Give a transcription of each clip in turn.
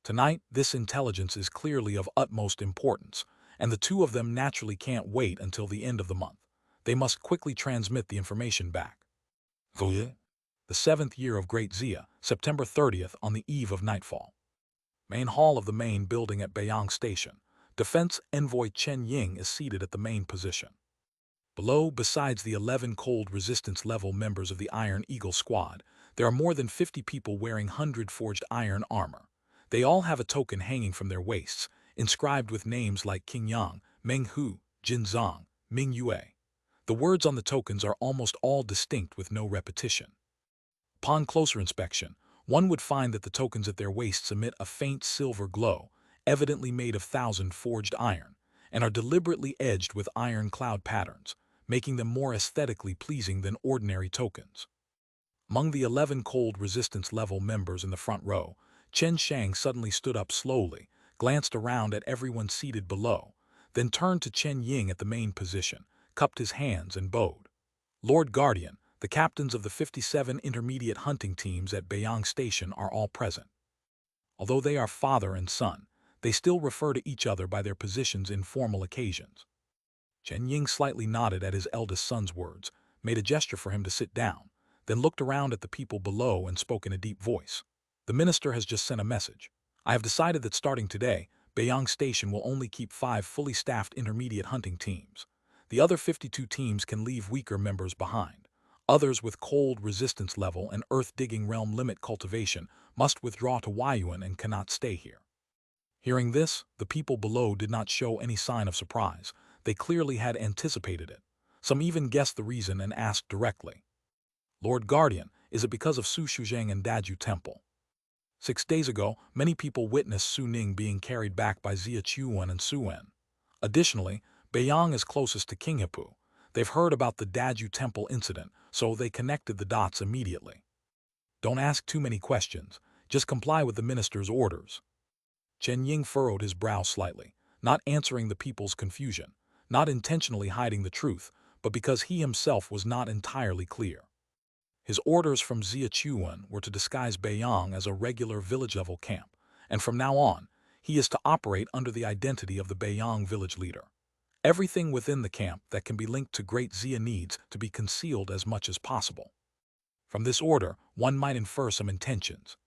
Tonight, this intelligence is clearly of utmost importance, and the two of them naturally can't wait until the end of the month. They must quickly transmit the information back. The seventh year of Great Xia, September 30th, on the eve of nightfall. Main hall of the main building at Beiyang Station. Defense Envoy Chen Ying is seated at the main position. Below, besides the 11 cold resistance level members of the Iron Eagle squad, there are more than 50 people wearing 100 forged iron armor. They all have a token hanging from their waists, inscribed with names like Qing Yang, Meng Hu, Jin Zhang, Ming Yue. The words on the tokens are almost all distinct with no repetition. Upon closer inspection, one would find that the tokens at their waists emit a faint silver glow, evidently made of 1,000 forged iron, and are deliberately edged with iron cloud patterns, making them more aesthetically pleasing than ordinary tokens. Among the 11 cold resistance level members in the front row, Chen Shang suddenly stood up slowly, glanced around at everyone seated below, then turned to Chen Ying at the main position, cupped his hands and bowed. Lord Guardian, the captains of the 57 intermediate hunting teams at Beiyang Station are all present. Although they are father and son, they still refer to each other by their positions in formal occasions. Chen Ying slightly nodded at his eldest son's words, made a gesture for him to sit down, then looked around at the people below and spoke in a deep voice. The minister has just sent a message. I have decided that starting today, Beiyang Station will only keep 5 fully staffed intermediate hunting teams. The other 52 teams can leave weaker members behind. Others with cold resistance level and earth-digging realm limit cultivation must withdraw to Huayuan and cannot stay here. Hearing this, the people below did not show any sign of surprise. They clearly had anticipated it. Some even guessed the reason and asked directly. Lord Guardian, is it because of Su Shuzheng and Daju Temple? 6 days ago, many people witnessed Su Ning being carried back by Xia Chuan and Su Wen. Additionally, Beiyang is closest to Qinghepu. They've heard about the Daju Temple incident, so they connected the dots immediately. Don't ask too many questions, just comply with the minister's orders. Chen Ying furrowed his brow slightly, not answering the people's confusion, not intentionally hiding the truth, but because he himself was not entirely clear. His orders from Xia Chuan were to disguise Beiyang as a regular village-level camp, and from now on, he is to operate under the identity of the Beiyang village leader. Everything within the camp that can be linked to Great Xia needs to be concealed as much as possible. From this order, one might infer some intentions.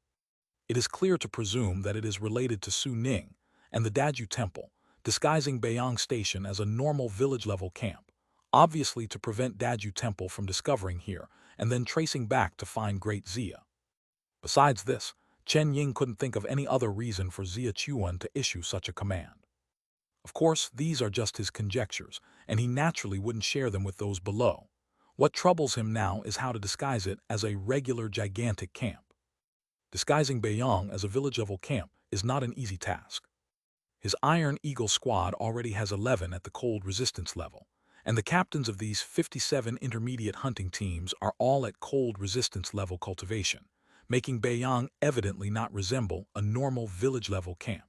It is clear to presume that it is related to Su Ning and the Daju Temple, disguising Beiyang Station as a normal village-level camp, obviously to prevent Daju Temple from discovering here and then tracing back to find Great Xia. Besides this, Chen Ying couldn't think of any other reason for Xia Chuan to issue such a command. Of course, these are just his conjectures, and he naturally wouldn't share them with those below. What troubles him now is how to disguise it as a regular gigantic camp. Disguising Beiyang as a village-level camp is not an easy task. His Iron Eagle squad already has 11 at the cold resistance level, and the captains of these 57 intermediate hunting teams are all at cold resistance level cultivation, making Beiyang evidently not resemble a normal village-level camp.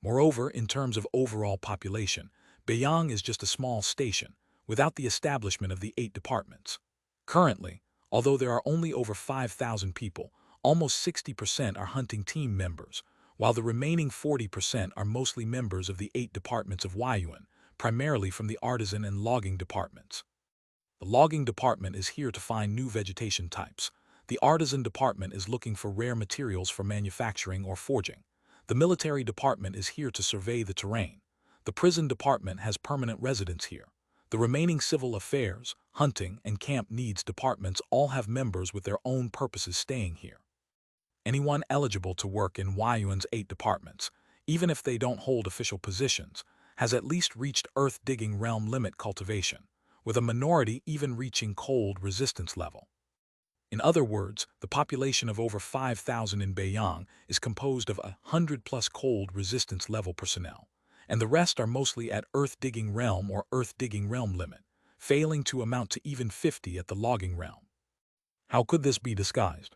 Moreover, in terms of overall population, Beiyang is just a small station, without the establishment of the 8 departments. Currently, although there are only over 5,000 people, almost 60% are hunting team members, while the remaining 40% are mostly members of the 8 departments of Huayuan, primarily from the artisan and logging departments. The logging department is here to find new vegetation types. The artisan department is looking for rare materials for manufacturing or forging. The military department is here to survey the terrain. The prison department has permanent residents here. The remaining civil affairs, hunting, and camp needs departments all have members with their own purposes staying here. Anyone eligible to work in Huayuan's 8 departments, even if they don't hold official positions, has at least reached earth-digging realm limit cultivation, with a minority even reaching cold resistance level. In other words, the population of over 5,000 in Beiyang is composed of 100+ cold resistance level personnel, and the rest are mostly at earth-digging realm or earth-digging realm limit, failing to amount to even 50 at the logging realm. How could this be disguised?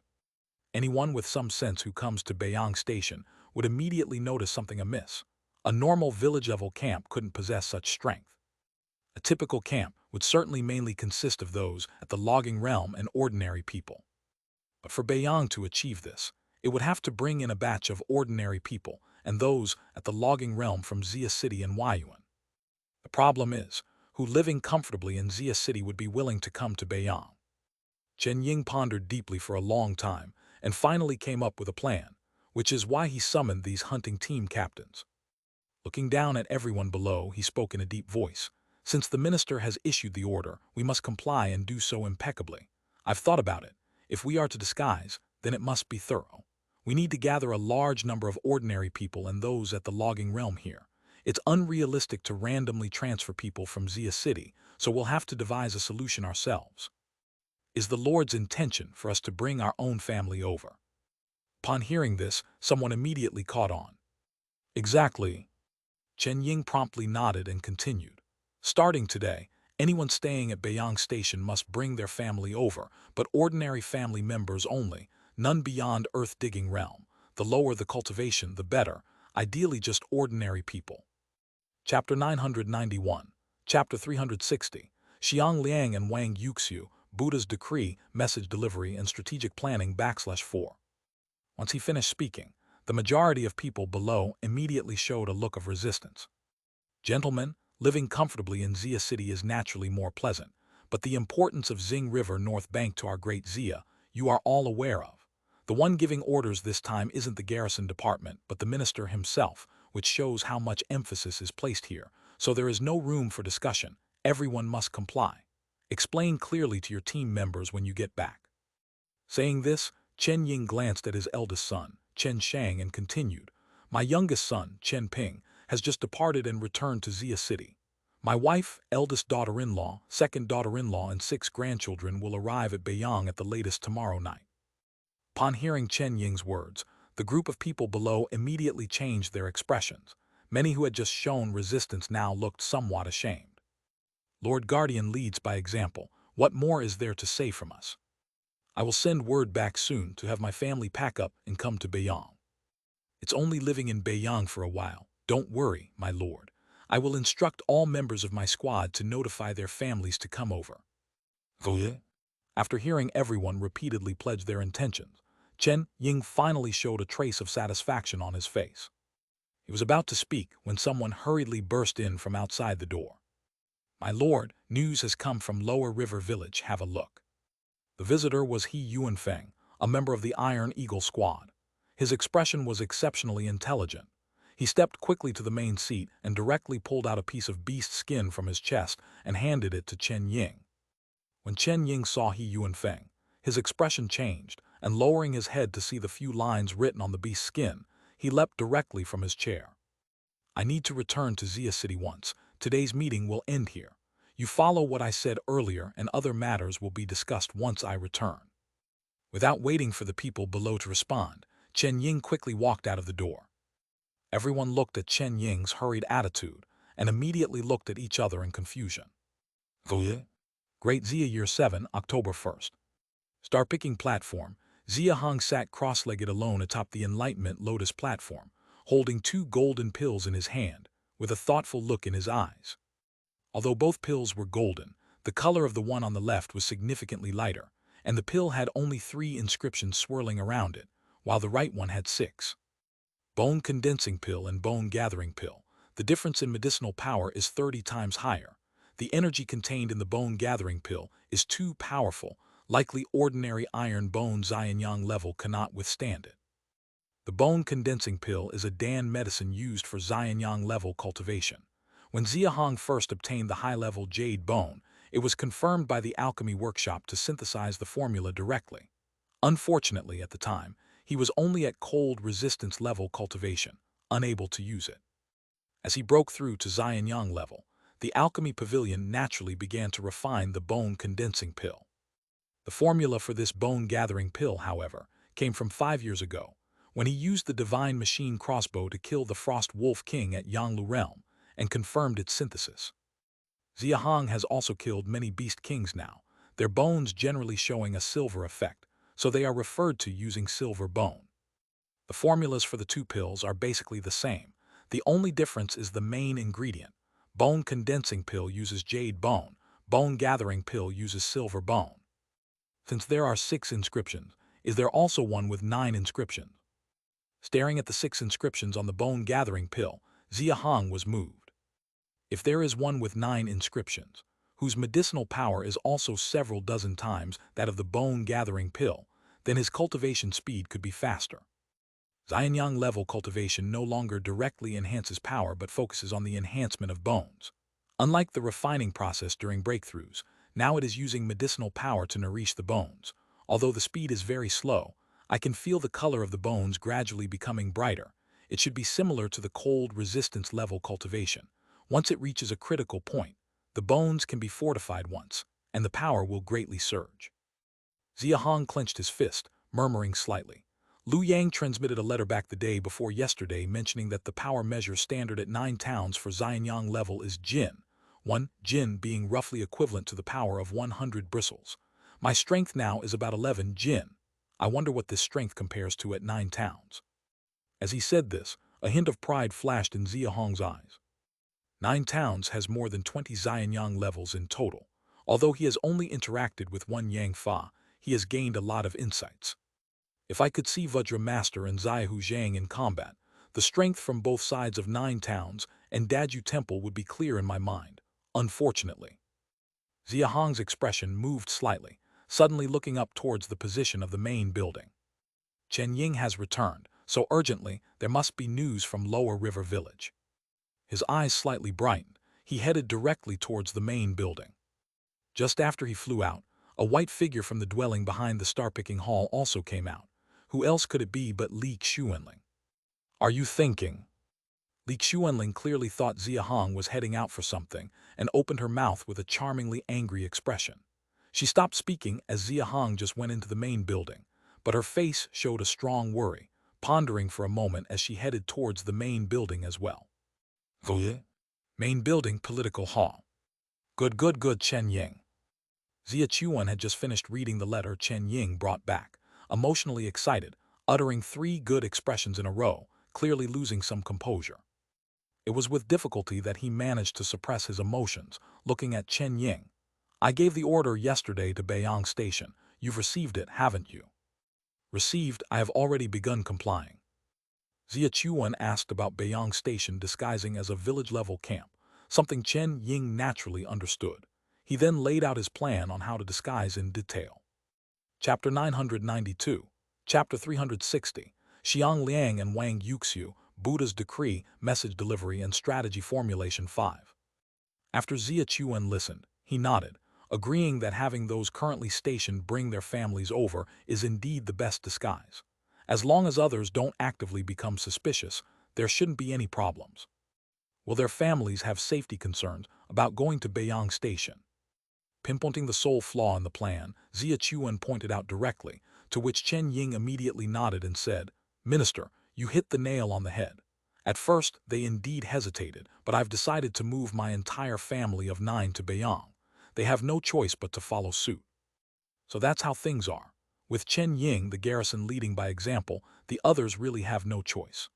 Anyone with some sense who comes to Beiyang Station would immediately notice something amiss. A normal village-level camp couldn't possess such strength. A typical camp would certainly mainly consist of those at the logging realm and ordinary people. But for Beiyang to achieve this, It would have to bring in a batch of ordinary people, and those at the logging realm from Xia City and Yuan. The problem is, who living comfortably in Xia City would be willing to come to Beiyang? Chen Ying pondered deeply for a long time, and finally came up with a plan, which is why he summoned these hunting team captains. Looking down at everyone below, he spoke in a deep voice. Since the minister has issued the order, we must comply and do so impeccably. I've thought about it. If we are to disguise, then it must be thorough. We need to gather a large number of ordinary people and those at the logging realm here. It's unrealistic to randomly transfer people from Xia City, so we'll have to devise a solution ourselves. Is the Lord's intention for us to bring our own family over? Upon hearing this, someone immediately caught on. Exactly. Chen Ying promptly nodded and continued. Starting today, anyone staying at Beiyang Station must bring their family over, but ordinary family members only, none beyond earth-digging realm. The lower the cultivation, the better, ideally just ordinary people. Chapter 991, Chapter 360, Xiang Liang and Wang Yuxiu, Buddha's Decree, Message Delivery and Strategic Planning /4. Once he finished speaking, the majority of people below immediately showed a look of resistance. Gentlemen, living comfortably in Xia City is naturally more pleasant, but the importance of Xing River North Bank to our great Xia, you are all aware of. The one giving orders this time isn't the garrison department, but the minister himself, which shows how much emphasis is placed here, so there is no room for discussion. Everyone must comply. Explain clearly to your team members when you get back. Saying this, Chen Ying glanced at his eldest son, Chen Shang, and continued, My youngest son, Chen Ping, has just departed and returned to Xia City. My wife, eldest daughter-in-law, second daughter-in-law, and 6 grandchildren will arrive at Beiyang at the latest tomorrow night. Upon hearing Chen Ying's words, the group of people below immediately changed their expressions. Many who had just shown resistance now looked somewhat ashamed. Lord Guardian leads by example. What more is there to say from us? I will send word back soon to have my family pack up and come to Beiyang. It's only living in Beiyang for a while. Don't worry, my lord. I will instruct all members of my squad to notify their families to come over. After hearing everyone repeatedly pledge their intentions, Chen Ying finally showed a trace of satisfaction on his face. He was about to speak when someone hurriedly burst in from outside the door. My lord, news has come from Lower River Village, have a look. The visitor was He Yuanfeng, a member of the Iron Eagle squad. His expression was exceptionally intelligent. He stepped quickly to the main seat and directly pulled out a piece of beast skin from his chest and handed it to Chen Ying. When Chen Ying saw He Yuanfeng, his expression changed, and lowering his head to see the few lines written on the beast's skin, he leapt directly from his chair. I need to return to Xia City once. Today's meeting will end here. You follow what I said earlier, and other matters will be discussed once I return. Without waiting for the people below to respond, Chen Ying quickly walked out of the door. Everyone looked at Chen Ying's hurried attitude and immediately looked at each other in confusion. Great Xia Year 7, October 1st. Star-picking platform, Xia Hong sat cross-legged alone atop the Enlightenment Lotus platform, holding 2 golden pills in his hand, with a thoughtful look in his eyes. Although both pills were golden, the color of the one on the left was significantly lighter, and the pill had only 3 inscriptions swirling around it, while the right one had 6. Bone condensing pill and bone gathering pill. The difference in medicinal power is 30 times higher. The energy contained in the bone gathering pill is too powerful, likely ordinary iron bone Xianyang level cannot withstand it. The bone condensing pill is a Dan medicine used for Xianyang level cultivation. When Xia Hong first obtained the high-level Jade bone, it was confirmed by the alchemy workshop to synthesize the formula directly. Unfortunately, at the time, he was only at cold resistance level cultivation, unable to use it. As he broke through to Xianyang level, the alchemy pavilion naturally began to refine the bone condensing pill. The formula for this bone gathering pill, however, came from 5 years ago, when he used the divine machine crossbow to kill the Frost Wolf King at Yanglu Realm, and confirmed its synthesis. Xia Hong has also killed many beast kings now, their bones generally showing a silver effect, so they are referred to using silver bone. The formulas for the 2 pills are basically the same. The only difference is the main ingredient. Bone condensing pill uses jade bone, bone gathering pill uses silver bone. Since there are 6 inscriptions, Is there also one with 9 inscriptions? Staring at the 6 inscriptions on the bone-gathering pill, Xia Hong was moved. If there is one with 9 inscriptions, whose medicinal power is also several dozen times that of the bone-gathering pill, then his cultivation speed could be faster. Xianyang level cultivation no longer directly enhances power but focuses on the enhancement of bones. Unlike the refining process during breakthroughs, now it is using medicinal power to nourish the bones. Although the speed is very slow, I can feel the color of the bones gradually becoming brighter. It should be similar to the cold resistance level cultivation. Once it reaches a critical point, the bones can be fortified once, and the power will greatly surge. Xia Hong clenched his fist, murmuring slightly. Lu Yang transmitted a letter back the day before yesterday mentioning that the power measure standard at 9 towns for Xianyang level is Jin, 1 Jin being roughly equivalent to the power of 100 bristles. My strength now is about 11 Jin. I wonder what this strength compares to at 9 towns. As he said this, a hint of pride flashed in Xia Hong's eyes. 9 towns has more than 20 Xianyang levels in total. Although he has only interacted with 1 Yang Fa, he has gained a lot of insights. If I could see Vajra Master and Xiaohu Zhang in combat, the strength from both sides of 9 towns and Daju Temple would be clear in my mind. Unfortunately. Xia Hong's expression moved slightly, suddenly looking up towards the position of the main building. Chen Ying has returned, so urgently there must be news from Lower River Village. His eyes slightly brightened. He headed directly towards the main building. Just after he flew out, a white figure from the dwelling behind the star-picking hall also came out. Who else could it be but Li Xuanling? Are you thinking? Li Xuanling clearly thought Xia Hong was heading out for something and opened her mouth with a charmingly angry expression. She stopped speaking as Xia Hong just went into the main building, but her face showed a strong worry, pondering for a moment as she headed towards the main building as well. Main building political hall. Good, Chen Ying. Xia Chuan had just finished reading the letter Chen Ying brought back, emotionally excited, uttering 3 good expressions in a row, clearly losing some composure. It was with difficulty that he managed to suppress his emotions, looking at Chen Ying. I gave the order yesterday to Beiyang Station. You've received it, haven't you? Received, I have already begun complying. Xia Chuan asked about Beiyang Station disguising as a village-level camp, something Chen Ying naturally understood. He then laid out his plan on how to disguise in detail. Chapter 992, Chapter 360, Xiang Liang and Wang Yuxiu, Buddha's Decree, Message Delivery and Strategy Formulation 5. After Xia Chuan listened, he nodded, agreeing that having those currently stationed bring their families over is indeed the best disguise. As long as others don't actively become suspicious, there shouldn't be any problems. Will their families have safety concerns about going to Beiyang Station? Pinpointing the sole flaw in the plan, Xia Chuan pointed out directly, to which Chen Ying immediately nodded and said, Minister, you hit the nail on the head. At first, they indeed hesitated, but I've decided to move my entire family of 9 to Beiyang. They have no choice but to follow suit. So that's how things are. With Chen Ying, the garrison leading by example, the others really have no choice.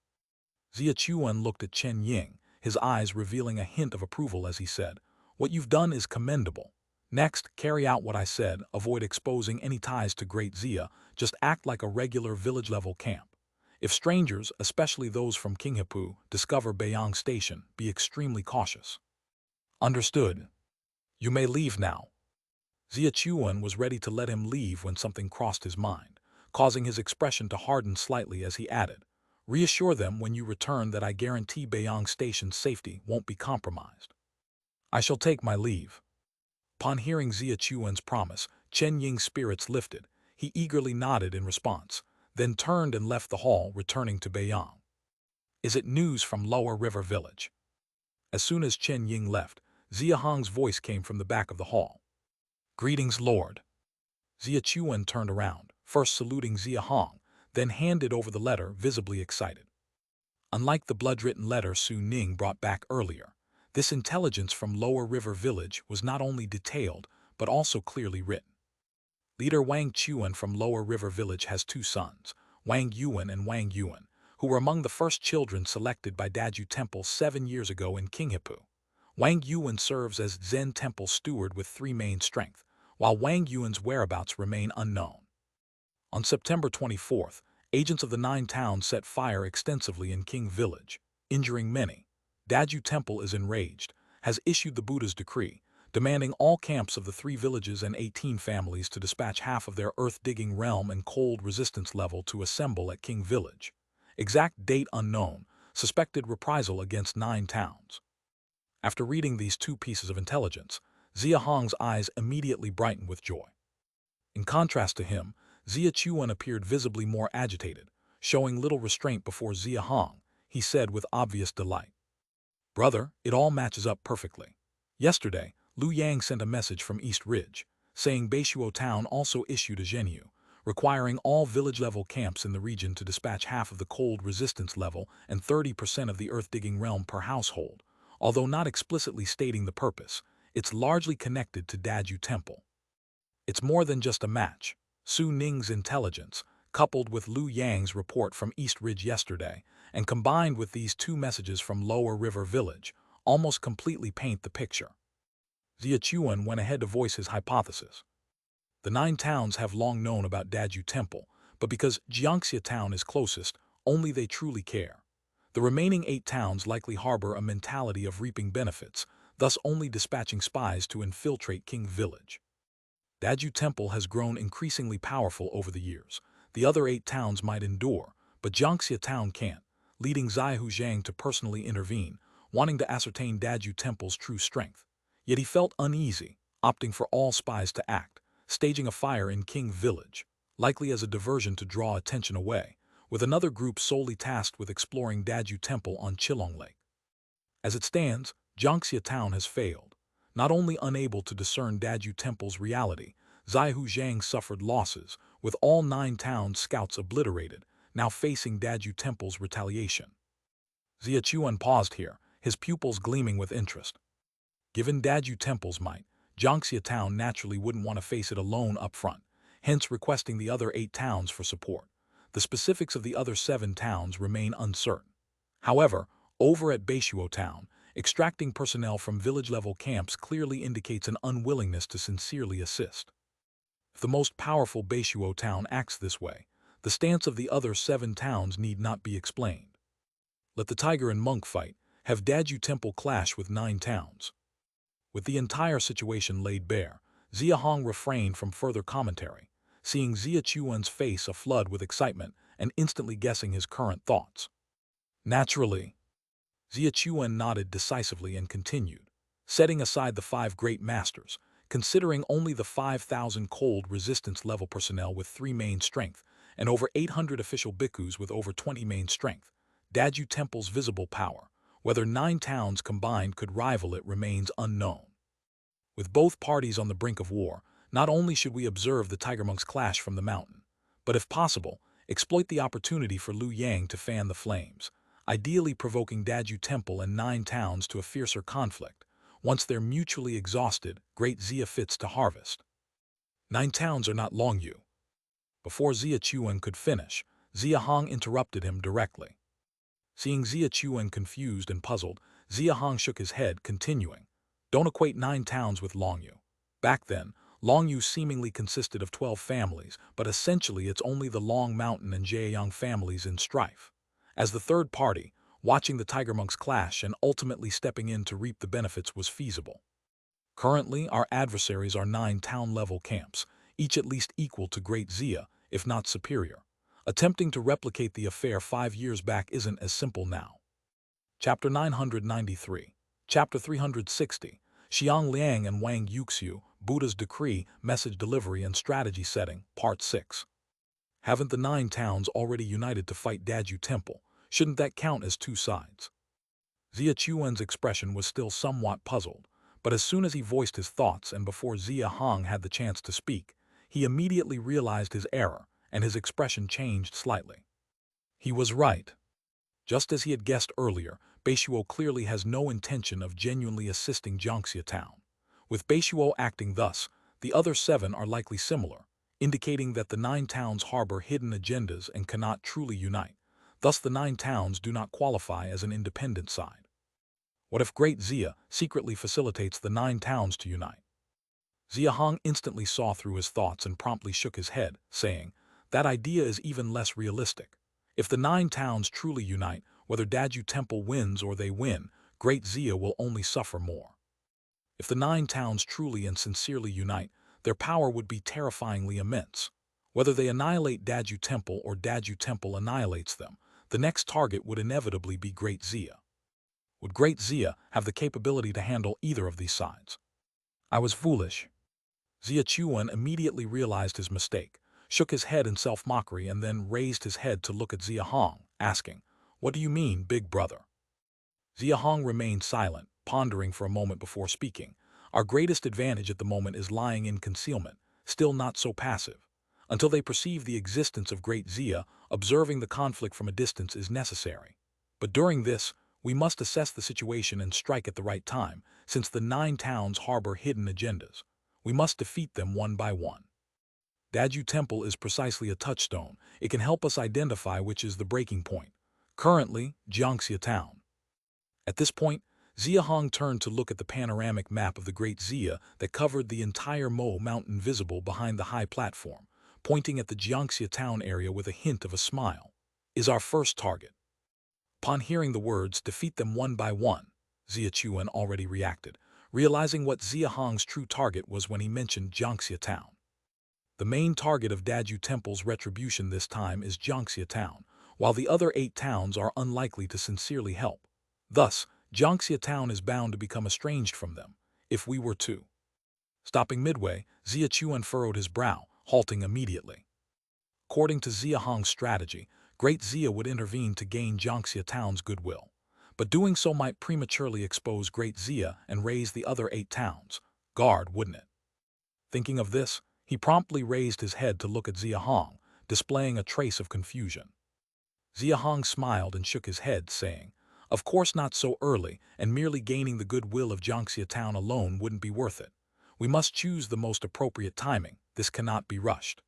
Xia Chuan looked at Chen Ying, his eyes revealing a hint of approval as he said, What you've done is commendable. Next, carry out what I said, avoid exposing any ties to Great Xia, just act like a regular village-level camp. If strangers, especially those from Qinghepu, discover Beiyang Station, be extremely cautious. Understood. You may leave now. Xia Chuan was ready to let him leave when something crossed his mind, causing his expression to harden slightly as he added, Reassure them when you return that I guarantee Beiyang Station's safety won't be compromised. I shall take my leave. Upon hearing Xia Chuan's promise, Chen Ying's spirits lifted. He eagerly nodded in response, then turned and left the hall, returning to Beiyang. Is it news from Lower River Village? As soon as Chen Ying left, Xia Hong's voice came from the back of the hall. Greetings, Lord. Xia Chuan turned around, first saluting Xia Hong, then handed over the letter, visibly excited. Unlike the blood-written letter Su Ning brought back earlier, this intelligence from Lower River Village was not only detailed, but also clearly written. Leader Wang Chuan from Lower River Village has 2 sons, Wang Yuan and Wang Yuan, who were among the first children selected by Daju Temple 7 years ago in Qinghepu. Wang Yuan serves as Zen Temple steward with 3 main strength, while Wang Yuan's whereabouts remain unknown. On September 24th, agents of the Nine Towns set fire extensively in King Village, injuring many. Daju Temple is enraged, has issued the Buddha's decree, demanding all camps of the 3 villages and 18 families to dispatch half of their earth-digging realm and cold resistance level to assemble at King Village. Exact date unknown, suspected reprisal against 9 towns. After reading these 2 pieces of intelligence, Xia Hong's eyes immediately brightened with joy. In contrast to him, Xia Chuan appeared visibly more agitated, showing little restraint before Xia Hong. He said with obvious delight, "Brother, it all matches up perfectly. Yesterday, Lu Yang sent a message from East Ridge, saying Beishuo Town also issued a zhenyu, requiring all village-level camps in the region to dispatch half of the cold resistance level and 30% of the earth-digging realm per household. Although not explicitly stating the purpose, it's largely connected to Daju Temple. It's more than just a match. Su Ning's intelligence, coupled with Lu Yang's report from East Ridge yesterday, and combined with these 2 messages from Lower River Village, almost completely paint the picture." Xia Chuan went ahead to voice his hypothesis. The 9 towns have long known about Daju Temple, but because Jiangxia Town is closest, only they truly care. The remaining 8 towns likely harbor a mentality of reaping benefits, thus only dispatching spies to infiltrate King Village. Daju Temple has grown increasingly powerful over the years. The other 8 towns might endure, but Jiangxia Town can't, leading Zai Huzhang to personally intervene, wanting to ascertain Daju Temple's true strength. Yet he felt uneasy, opting for all spies to act, staging a fire in King Village, likely as a diversion to draw attention away, with another group solely tasked with exploring Daju Temple on Chilong Lake. As it stands, Jiangxia Town has failed. Not only unable to discern Daju Temple's reality, Zai Huzhang suffered losses, with all 9 towns' scouts obliterated, now facing Daju Temple's retaliation. Xia Chuan paused here, his pupils gleaming with interest. Given Daju Temple's might, Jiangxia Town naturally wouldn't want to face it alone up front, hence requesting the other 8 towns for support. The specifics of the other 7 towns remain uncertain. However, over at Beishuo Town, extracting personnel from village-level camps clearly indicates an unwillingness to sincerely assist. If the most powerful Beishuo Town acts this way, the stance of the other 7 towns need not be explained. Let the tiger and monk fight, have Daju Temple clash with 9 towns. With the entire situation laid bare, Xia Hong refrained from further commentary, seeing Xia Chuan's face aflood with excitement and instantly guessing his current thoughts. Naturally, Xia Chuan nodded decisively and continued, setting aside the 5 great masters, considering only the 5,000 cold resistance level personnel with 3 main strength and over 800 official bhikkhus with over 20 main strength, Daju Temple's visible power, whether 9 towns combined could rival it, remains unknown. With both parties on the brink of war, not only should we observe the Tiger Monks clash from the mountain, but if possible, exploit the opportunity for Lu Yang to fan the flames, ideally provoking Daju Temple and 9 towns to a fiercer conflict. Once they're mutually exhausted, great Xia fits to harvest. 9 towns are not Longyu. Before Xia Chuan could finish, Xia Hong interrupted him directly. Seeing Xia Chuan confused and puzzled, Xia Hong shook his head, continuing, "Don't equate 9 towns with Longyu. Back then, Longyu seemingly consisted of 12 families, but essentially it's only the Long Mountain and Jieyang families in strife. As the third party, watching the Tiger Monks clash and ultimately stepping in to reap the benefits was feasible. Currently, our adversaries are 9 town-level camps, each at least equal to Great Xia, if not superior. Attempting to replicate the affair 5 years back isn't as simple now." Chapter 993. Chapter 360. Xiang Liang and Wang Yuxiu, Buddha's Decree, Message Delivery and Strategy Setting, Part 6. Haven't the 9 towns already united to fight Daju Temple? Shouldn't that count as 2 sides? Xia Chuan's expression was still somewhat puzzled, but as soon as he voiced his thoughts and before Xia Hong had the chance to speak, he immediately realized his error, and his expression changed slightly. He was right. Just as he had guessed earlier, Beishuo clearly has no intention of genuinely assisting Jiangxia Town. With Beishuo acting thus, the other 7 are likely similar, indicating that the 9 towns harbor hidden agendas and cannot truly unite. Thus the 9 towns do not qualify as an independent side. What if Great Xia secretly facilitates the 9 towns to unite? Xia Hong instantly saw through his thoughts and promptly shook his head, saying, that idea is even less realistic. If the 9 towns truly unite, whether Daju Temple wins or they win, Great Xia will only suffer more. If the 9 towns truly and sincerely unite, their power would be terrifyingly immense. Whether they annihilate Daju Temple or Daju Temple annihilates them, the next target would inevitably be Great Xia. Would Great Xia have the capability to handle either of these sides? I was foolish. Xia Chuan immediately realized his mistake, shook his head in self-mockery, and then raised his head to look at Xia Hong, asking, "What do you mean, big brother?" Xia Hong remained silent, pondering for a moment before speaking. Our greatest advantage at the moment is lying in concealment, still not so passive. Until they perceive the existence of Great Xia, observing the conflict from a distance is necessary. But during this, we must assess the situation and strike at the right time, since the 9 towns harbor hidden agendas. We must defeat them one by one. Daju Temple is precisely a touchstone. It can help us identify which is the breaking point. Currently, Jiangxia Town. At this point, Xia Hong turned to look at the panoramic map of the Great Xia that covered the entire Mo Mountain visible behind the high platform, pointing at the Jiangxia Town area with a hint of a smile. Is our first target. Upon hearing the words, "defeat them one by one," Xia Chuan already reacted, realizing what Xia Hong's true target was when he mentioned Jiangxia Town. The main target of Daju Temple's retribution this time is Jiangxia Town, while the other 8 towns are unlikely to sincerely help. Thus, Jiangxia Town is bound to become estranged from them, if we were to. Stopping midway, Xia Chuan furrowed his brow, halting immediately. According to Xia Hong's strategy, Great Xia would intervene to gain Jiangxia Town's goodwill. But doing so might prematurely expose Great Xia and raise the other 8 towns' guard, wouldn't it? Thinking of this, he promptly raised his head to look at Xia Hong, displaying a trace of confusion. Xia Hong smiled and shook his head, saying, "Of course not so early, and merely gaining the goodwill of Jiangxia Town alone wouldn't be worth it. We must choose the most appropriate timing. This cannot be rushed."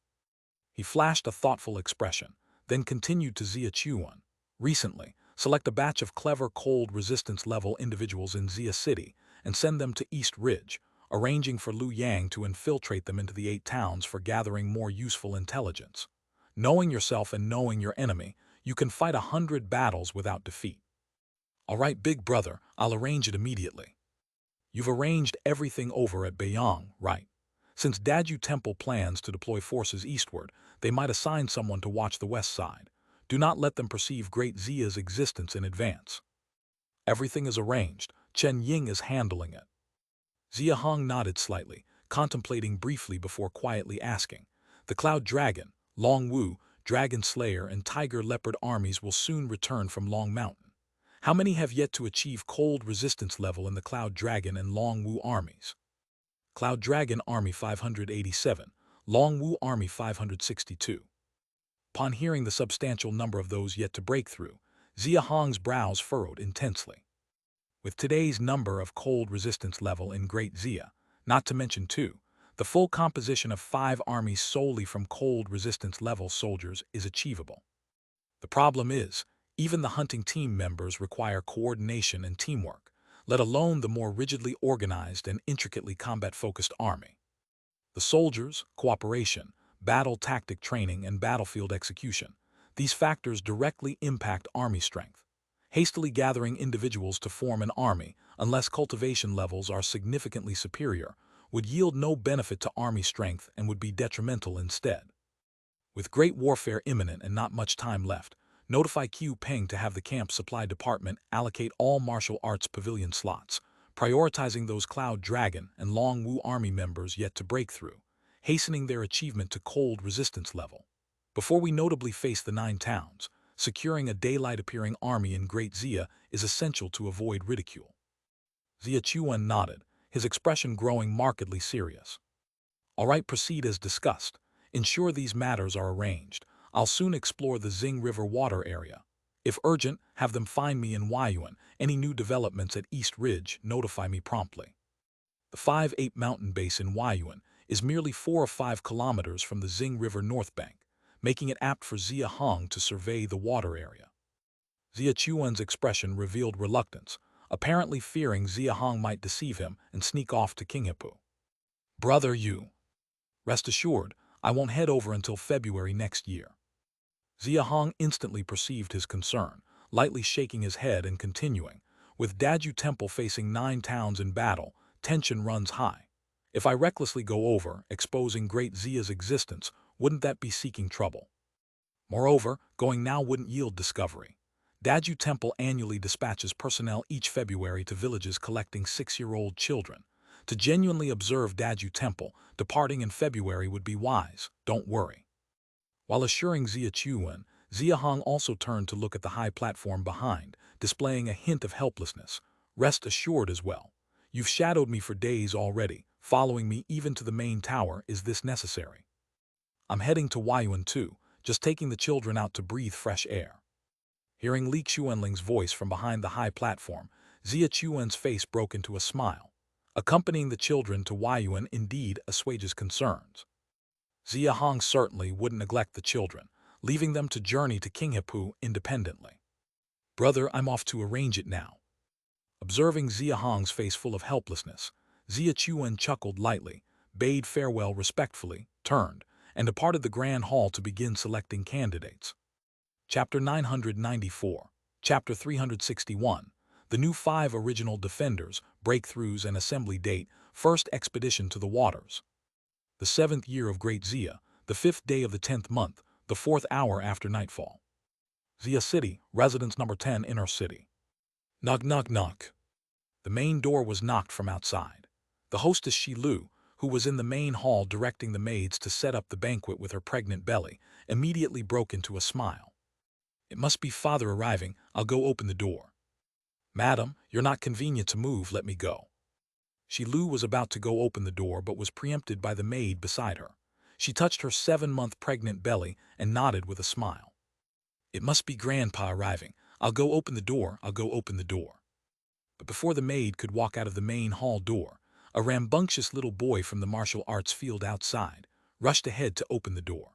He flashed a thoughtful expression, then continued to Xia Chuan. "Recently, select a batch of clever cold resistance level individuals in Xia City and send them to East Ridge, arranging for Liu Yang to infiltrate them into the 8 towns for gathering more useful intelligence. Knowing yourself and knowing your enemy, you can fight 100 battles without defeat." "All right, big brother, I'll arrange it immediately." "You've arranged everything over at Beiyang, right? Since Daju Temple plans to deploy forces eastward, they might assign someone to watch the west side. Do not let them perceive Great Xia's existence in advance." "Everything is arranged. Chen Ying is handling it." Xia Hong nodded slightly, contemplating briefly before quietly asking, "The Cloud Dragon, Long Wu, Dragon Slayer, and Tiger Leopard armies will soon return from Long Mountain. How many have yet to achieve cold resistance level in the Cloud Dragon and Long Wu armies?" "Cloud Dragon Army 587, Long Wu Army 562. Upon hearing the substantial number of those yet to break through, Xia Hong's brows furrowed intensely. With today's number of cold resistance level in Great Xia, not to mention 2, the full composition of 5 armies solely from cold resistance level soldiers is achievable. The problem is, even the hunting team members require coordination and teamwork, let alone the more rigidly organized and intricately combat-focused army. The soldiers, cooperation, battle tactic training, and battlefield execution, these factors directly impact army strength. Hastily gathering individuals to form an army, unless cultivation levels are significantly superior, would yield no benefit to army strength and would be detrimental instead. With great warfare imminent and not much time left, notify Qiu Peng to have the camp supply department allocate all martial arts pavilion slots, prioritizing those Cloud Dragon and Long Wu army members yet to break through, hastening their achievement to cold resistance level. Before we notably face the 9 towns, securing a daylight-appearing army in Great Xia is essential to avoid ridicule. Xia Chuan nodded, his expression growing markedly serious. "All right, proceed as discussed. Ensure these matters are arranged. I'll soon explore the Xing River water area. If urgent, have them find me in Huayuan. Any new developments at East Ridge, notify me promptly." The 5-8 mountain base in Huayuan is merely 4 or 5 kilometers from the Xing River north bank, making it apt for Xia Hong to survey the water area. Xia Chuan's expression revealed reluctance, apparently fearing Xia Hong might deceive him and sneak off to Qinghepu. "Brother, you. Rest assured, I won't head over until February next year." Xia Hong instantly perceived his concern, lightly shaking his head and continuing, "With Daju Temple facing 9 towns in battle, tension runs high. If I recklessly go over, exposing Great Xia's existence, wouldn't that be seeking trouble? Moreover, going now wouldn't yield discovery. Daju Temple annually dispatches personnel each February to villages collecting 6-year-old children. To genuinely observe Daju Temple, departing in February would be wise, don't worry." While assuring Xia Chuan, Xia Hong also turned to look at the high platform behind, displaying a hint of helplessness. "Rest assured as well. You've shadowed me for days already, following me even to the main tower. Is this necessary? I'm heading to Huayuan too, just taking the children out to breathe fresh air." Hearing Li Xuanling's voice from behind the high platform, Xia Chuan's face broke into a smile. Accompanying the children to Huayuan indeed assuages concerns. Xia Hong certainly wouldn't neglect the children, leaving them to journey to Qinghepu independently. "Brother, I'm off to arrange it now." Observing Xia Hong's face full of helplessness, Xia Chuan chuckled lightly, bade farewell respectfully, turned, and departed the grand hall to begin selecting candidates. Chapter 994, Chapter 361, The New 5 Original Defenders, Breakthroughs and Assembly Date, First Expedition to the Waters. The 7th year of Great Xia, the 5th day of the 10th month, the 4th hour after nightfall. Xia City, Residence Number 10, Inner City. Knock, knock, knock. The main door was knocked from outside. The hostess Shi Lu, who was in the main hall directing the maids to set up the banquet with her pregnant belly, immediately broke into a smile. "It must be father arriving. I'll go open the door." "Madam, you're not convenient to move. Let me go." Shi Lu was about to go open the door but was preempted by the maid beside her. She touched her 7-month pregnant belly and nodded with a smile. "It must be Grandpa arriving. I'll go open the door. I'll go open the door." But before the maid could walk out of the main hall door, a rambunctious little boy from the martial arts field outside rushed ahead to open the door.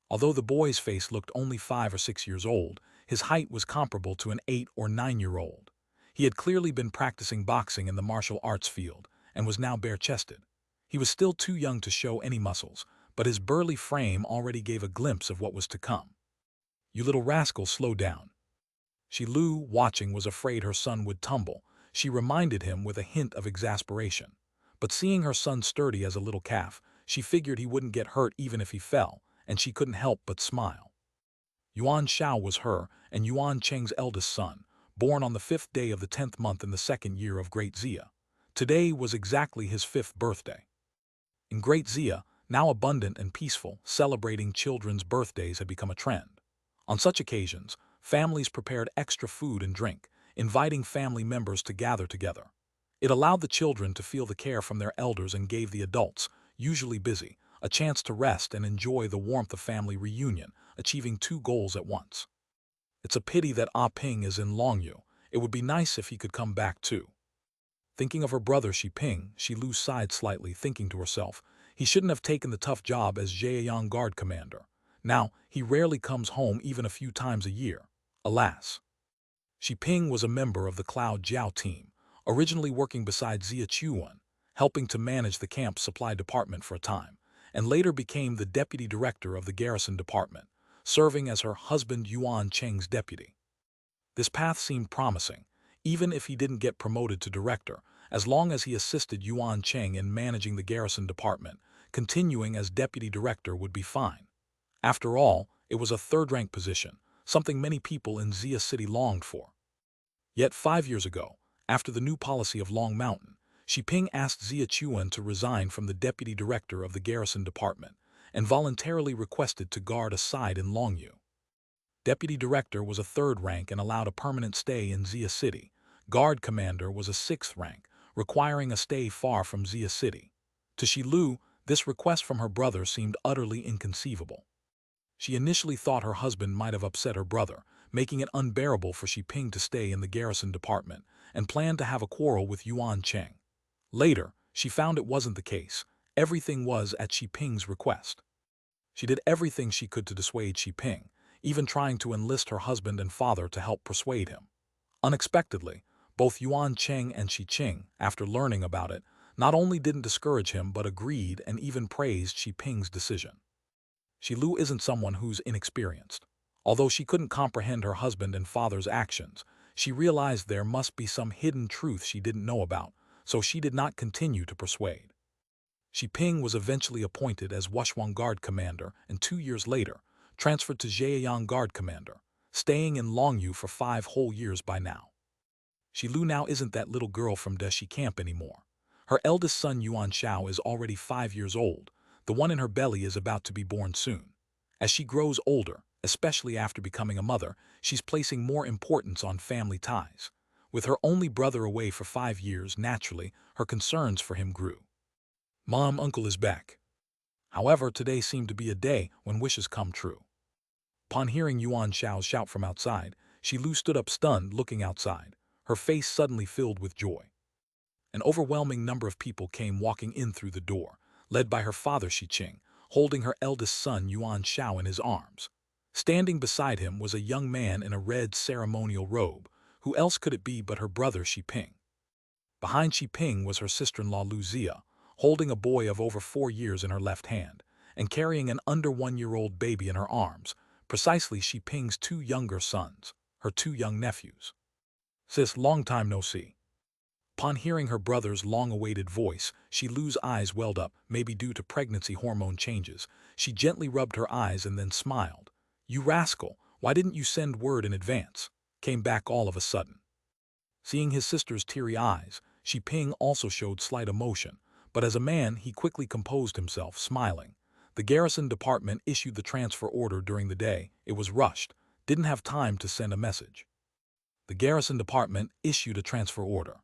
Although the boy's face looked only 5 or 6 years old, his height was comparable to an 8 or 9-year-old. He had clearly been practicing boxing in the martial arts field and was now bare-chested. He was still too young to show any muscles, but his burly frame already gave a glimpse of what was to come. "You little rascal, slow down." Shi Lu, watching, was afraid her son would tumble. She reminded him with a hint of exasperation. But seeing her son sturdy as a little calf, she figured he wouldn't get hurt even if he fell, and she couldn't help but smile. Yuan Shao was her and Yuan Cheng's eldest son, born on the 5th day of the 10th month in the 2nd year of Great Xia. Today was exactly his 5th birthday. In Great Xia, now abundant and peaceful, celebrating children's birthdays had become a trend. On such occasions, families prepared extra food and drink, inviting family members to gather together. It allowed the children to feel the care from their elders and gave the adults, usually busy, a chance to rest and enjoy the warmth of family reunion, achieving 2 goals at once. "It's a pity that Ah Ping is in Longyu. It would be nice if he could come back too." Thinking of her brother Shi Ping, Shi Lu sighed slightly, thinking to herself, he shouldn't have taken the tough job as Zhejiang Guard Commander. Now, he rarely comes home even a few times a year. Alas. Shi Ping was a member of the Cloud Jiao team, originally working beside Xia Chuan, helping to manage the camp's supply department for a time, and later became the deputy director of the garrison department, serving as her husband Yuan Cheng's deputy. This path seemed promising, even if he didn't get promoted to director, as long as he assisted Yuan Cheng in managing the garrison department. Continuing as deputy director would be fine. After all, it was a 3rd-rank position, something many people in Xia City longed for. Yet 5 years ago, after the new policy of Long Mountain, Shi Ping asked Xia Chuan to resign from the deputy director of the garrison department and voluntarily requested to guard a side in Longyu. Deputy director was a 3rd rank and allowed a permanent stay in Xia City. Guard commander was a 6th rank, requiring a stay far from Xia City. To Shi Lu, this request from her brother seemed utterly inconceivable. She initially thought her husband might have upset her brother, making it unbearable for Shi Ping to stay in the garrison department, and planned to have a quarrel with Yuan Cheng. Later, she found it wasn't the case. Everything was at Shi Ping's request. She did everything she could to dissuade Shi Ping, even trying to enlist her husband and father to help persuade him. Unexpectedly, both Yuan Cheng and Shi Qing, after learning about it, not only didn't discourage him but agreed and even praised Xi Ping's decision. Xi Lu isn't someone who's inexperienced. Although she couldn't comprehend her husband and father's actions, she realized there must be some hidden truth she didn't know about, so she did not continue to persuade. Xi Ping was eventually appointed as Wushuang Guard Commander and 2 years later transferred to Zhejiang Guard Commander, staying in Longyu for 5 whole years by now. Xi Lu now isn't that little girl from Deshi Camp anymore. Her eldest son Yuan Xiao is already 5 years old. The one in her belly is about to be born soon. As she grows older, especially after becoming a mother, she's placing more importance on family ties. With her only brother away for 5 years, naturally, her concerns for him grew. Mom, uncle is back. However, today seemed to be a day when wishes come true. Upon hearing Yuan Xiao's shout from outside, Xi Lu stood up stunned, looking outside, her face suddenly filled with joy. An overwhelming number of people came walking in through the door, led by her father Xi Qing, holding her eldest son Yuan Xiao in his arms. Standing beside him was a young man in a red ceremonial robe. Who else could it be but her brother Xi Ping? Behind Xi Ping was her sister-in-law Lu Xia, holding a boy of over 4 years in her left hand, and carrying an under 1-year-old baby in her arms, precisely Xi Ping's 2 younger sons, her 2 young nephews. Sis, long time no see. Upon hearing her brother's long-awaited voice, Xi Lu's eyes welled up, maybe due to pregnancy hormone changes. She gently rubbed her eyes and then smiled. You rascal, why didn't you send word in advance? Came back all of a sudden. Seeing his sister's teary eyes, Xi Ping also showed slight emotion, but as a man he quickly composed himself, smiling. The garrison department issued the transfer order during the day. It was rushed, didn't have time to send a message. The garrison department issued a transfer order.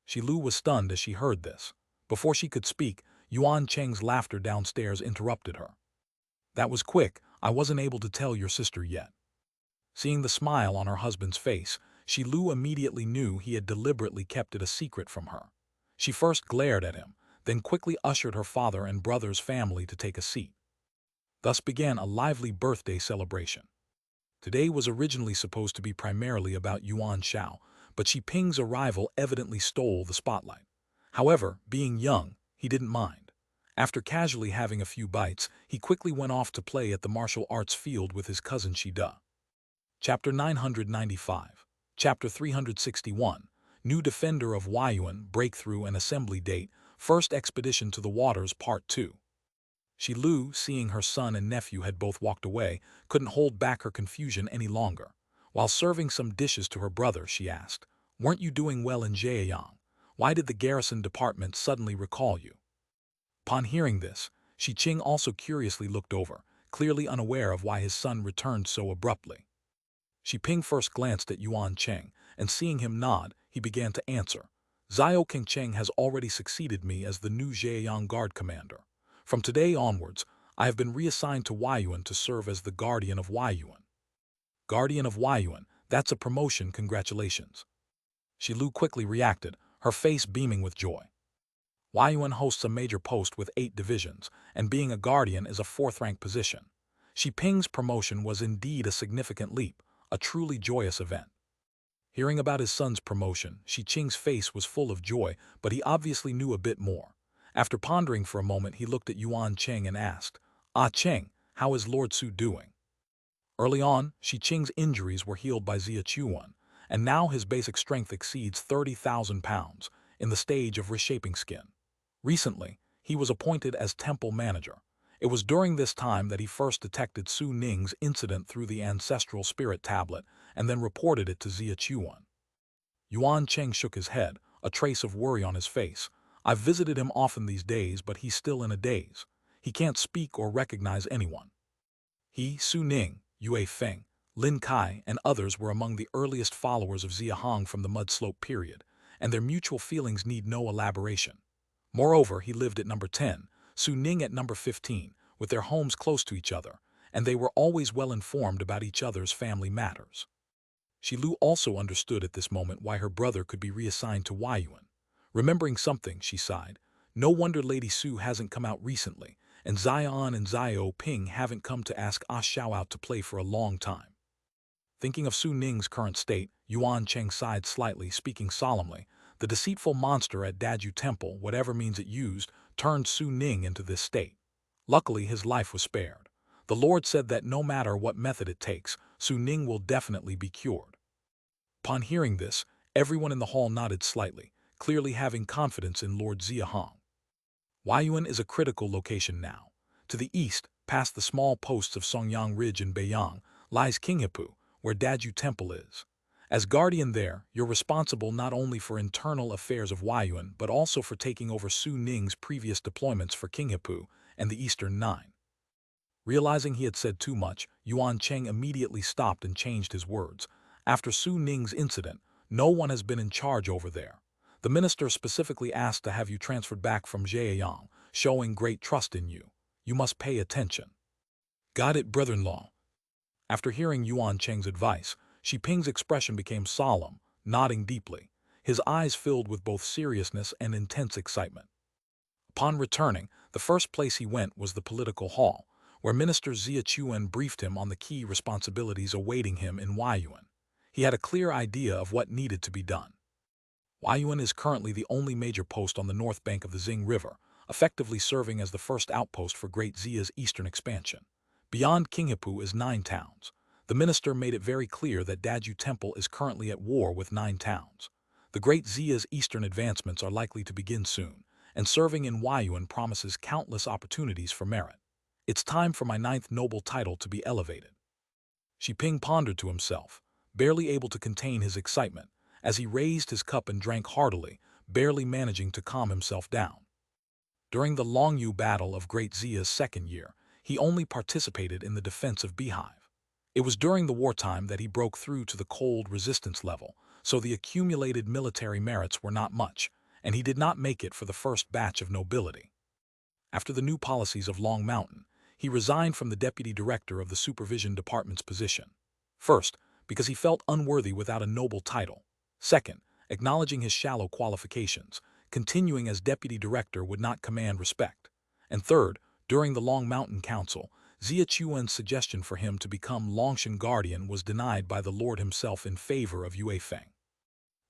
Xi Lu was stunned as she heard this. Before she could speak, Yuan Cheng's laughter downstairs interrupted her. That was quick, I wasn't able to tell your sister yet. Seeing the smile on her husband's face, Xi Lu immediately knew he had deliberately kept it a secret from her. She first glared at him, then quickly ushered her father and brother's family to take a seat. Thus began a lively birthday celebration. Today was originally supposed to be primarily about Yuan Xiao, but Xi Ping's arrival evidently stole the spotlight. However, being young, he didn't mind. After casually having a few bites, he quickly went off to play at the martial arts field with his cousin Xi De. Chapter 995. Chapter 361. New Defender of Huayuan, Breakthrough and Assembly Date, First Expedition to the Waters Part 2. Xi Lu, seeing her son and nephew had both walked away, couldn't hold back her confusion any longer. While serving some dishes to her brother, she asked, Weren't you doing well in Zhejiang? Why did the garrison department suddenly recall you? Upon hearing this, Xi Qing also curiously looked over, clearly unaware of why his son returned so abruptly. Xi Ping first glanced at Yuan Cheng, and seeing him nod, he began to answer. Zhao Qingcheng has already succeeded me as the new Zhejiang Guard Commander. From today onwards, I have been reassigned to Huayuan to serve as the Guardian of Huayuan. Guardian of Huayuan, that's a promotion, congratulations. Xi Lu quickly reacted, her face beaming with joy. Huayuan hosts a major post with 8 divisions, and being a guardian is a 4th-rank position. Xi Ping's promotion was indeed a significant leap, a truly joyous event. Hearing about his son's promotion, Xi Qing's face was full of joy, but he obviously knew a bit more. After pondering for a moment, he looked at Yuan Cheng and asked, Cheng, how is Lord Su doing? Early on, Xi Qing's injuries were healed by Xia Chuan, and now his basic strength exceeds 30,000 pounds, in the stage of reshaping skin. Recently, he was appointed as temple manager. It was during this time that he first detected Su Ning's incident through the ancestral spirit tablet and then reported it to Xia Chuan. Yuan Cheng shook his head, a trace of worry on his face. I've visited him often these days, but he's still in a daze. He can't speak or recognize anyone. He, Su Ning, Yue Feng, Lin Kai, and others were among the earliest followers of Xia Hong from the mud slope period, and their mutual feelings need no elaboration. Moreover, he lived at number 10, Su Ning at number 15, with their homes close to each other, and they were always well informed about each other's family matters. Xi Lu also understood at this moment why her brother could be reassigned to Huayuan. Remembering something, she sighed. No wonder Lady Su hasn't come out recently, and Zion and Zio Ping haven't come to ask Xiao out to play for a long time. Thinking of Su Ning's current state, Yuan Cheng sighed slightly, speaking solemnly. The The deceitful monster at Daju Temple, whatever means it used, turned Su Ning into this state. Luckily, his life was spared. The Lord said that no matter what method it takes, Su Ning will definitely be cured. Upon hearing this, everyone in the hall nodded slightly, clearly having confidence in Lord Xia Hong. Huayuan is a critical location now. To the east, past the small posts of Songyang Ridge and Beiyang, lies Qinghepu, where Daju Temple is. As guardian there, you're responsible not only for internal affairs of Huayuan, but also for taking over Su Ning's previous deployments for Qinghepu and the Eastern Nine. Realizing he had said too much, Yuan Cheng immediately stopped and changed his words. After Su Ning's incident, no one has been in charge over there. The minister specifically asked to have you transferred back from Zhejiang, showing great trust in you. You must pay attention. Got it, brother-in-law. After hearing Yuan Cheng's advice, Xi Ping's expression became solemn, nodding deeply. His eyes filled with both seriousness and intense excitement. Upon returning, the first place he went was the political hall, where Minister Xia Chuan briefed him on the key responsibilities awaiting him in Huayuan. He had a clear idea of what needed to be done. Huayuan is currently the only major post on the north bank of the Xing River, effectively serving as the first outpost for Great Xia's eastern expansion. Beyond Qinghepu is 9 towns. The minister made it very clear that Daju Temple is currently at war with 9 towns. The Great Xia's eastern advancements are likely to begin soon, and serving in Huayuan promises countless opportunities for merit. It's time for my 9th noble title to be elevated. Xi Ping pondered to himself, barely able to contain his excitement, as he raised his cup and drank heartily, barely managing to calm himself down. During the Longyu battle of Great Xia's second year, he only participated in the defense of Beehive. It was during the wartime that he broke through to the cold resistance level, so the accumulated military merits were not much, and he did not make it for the first batch of nobility. After the new policies of Long Mountain, he resigned from the deputy director of the supervision department's position. First, because he felt unworthy without a noble title. Second, acknowledging his shallow qualifications, continuing as deputy director would not command respect. And third, during the Long Mountain Council, Xia Chuan's suggestion for him to become Longshan Guardian was denied by the Lord himself in favor of Yue Feng.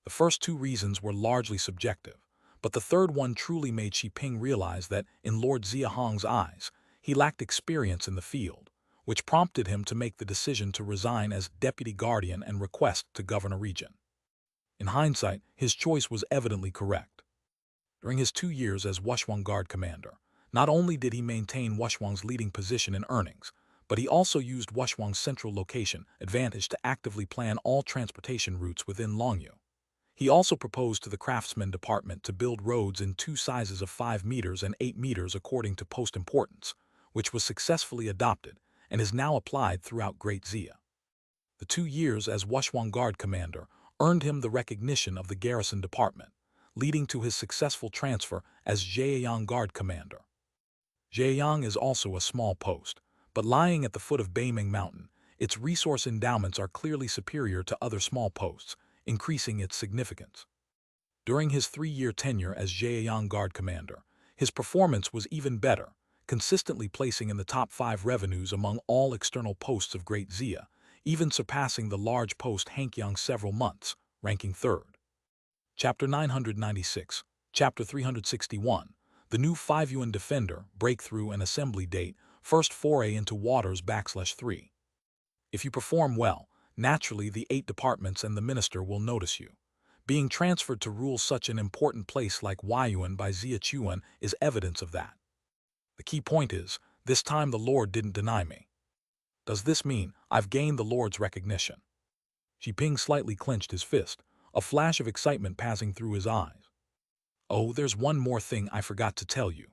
The first 2 reasons were largely subjective, but the third one truly made Xi Ping realize that, in Lord Xia Hong's eyes, he lacked experience in the field, which prompted him to make the decision to resign as deputy guardian and request to govern a region. In hindsight, his choice was evidently correct. During his 2 years as Wushuang Guard Commander, not only did he maintain Wushuang's leading position in earnings, but he also used Wushuang's central location advantage to actively plan all transportation routes within Longyu. He also proposed to the craftsman department to build roads in 2 sizes of 5 meters and 8 meters according to post importance, which was successfully adopted and is now applied throughout Great Xia. The 2 years as Wushuang Guard Commander earned him the recognition of the garrison department, leading to his successful transfer as Zhejiang Guard Commander. Zhejiang is also a small post, but lying at the foot of Beiming Mountain, its resource endowments are clearly superior to other small posts, increasing its significance. During his 3-year tenure as Zhejiang Guard Commander, his performance was even better, consistently placing in the top 5 revenues among all external posts of Great Xia, even surpassing the large post Hankyang several months, ranking 3rd. Chapter 996, Chapter 361, The New 5-Yuan Defender, Breakthrough and Assembly Date, First Foray into Waters /3. If you perform well, naturally the 8 departments and the minister will notice you. Being transferred to rule such an important place like Huayuan by Xia Chuan is evidence of that. The key point is, this time the Lord didn't deny me. Does this mean I've gained the Lord's recognition? Xi Ping slightly clenched his fist, a flash of excitement passing through his eyes. Oh, there's one more thing I forgot to tell you.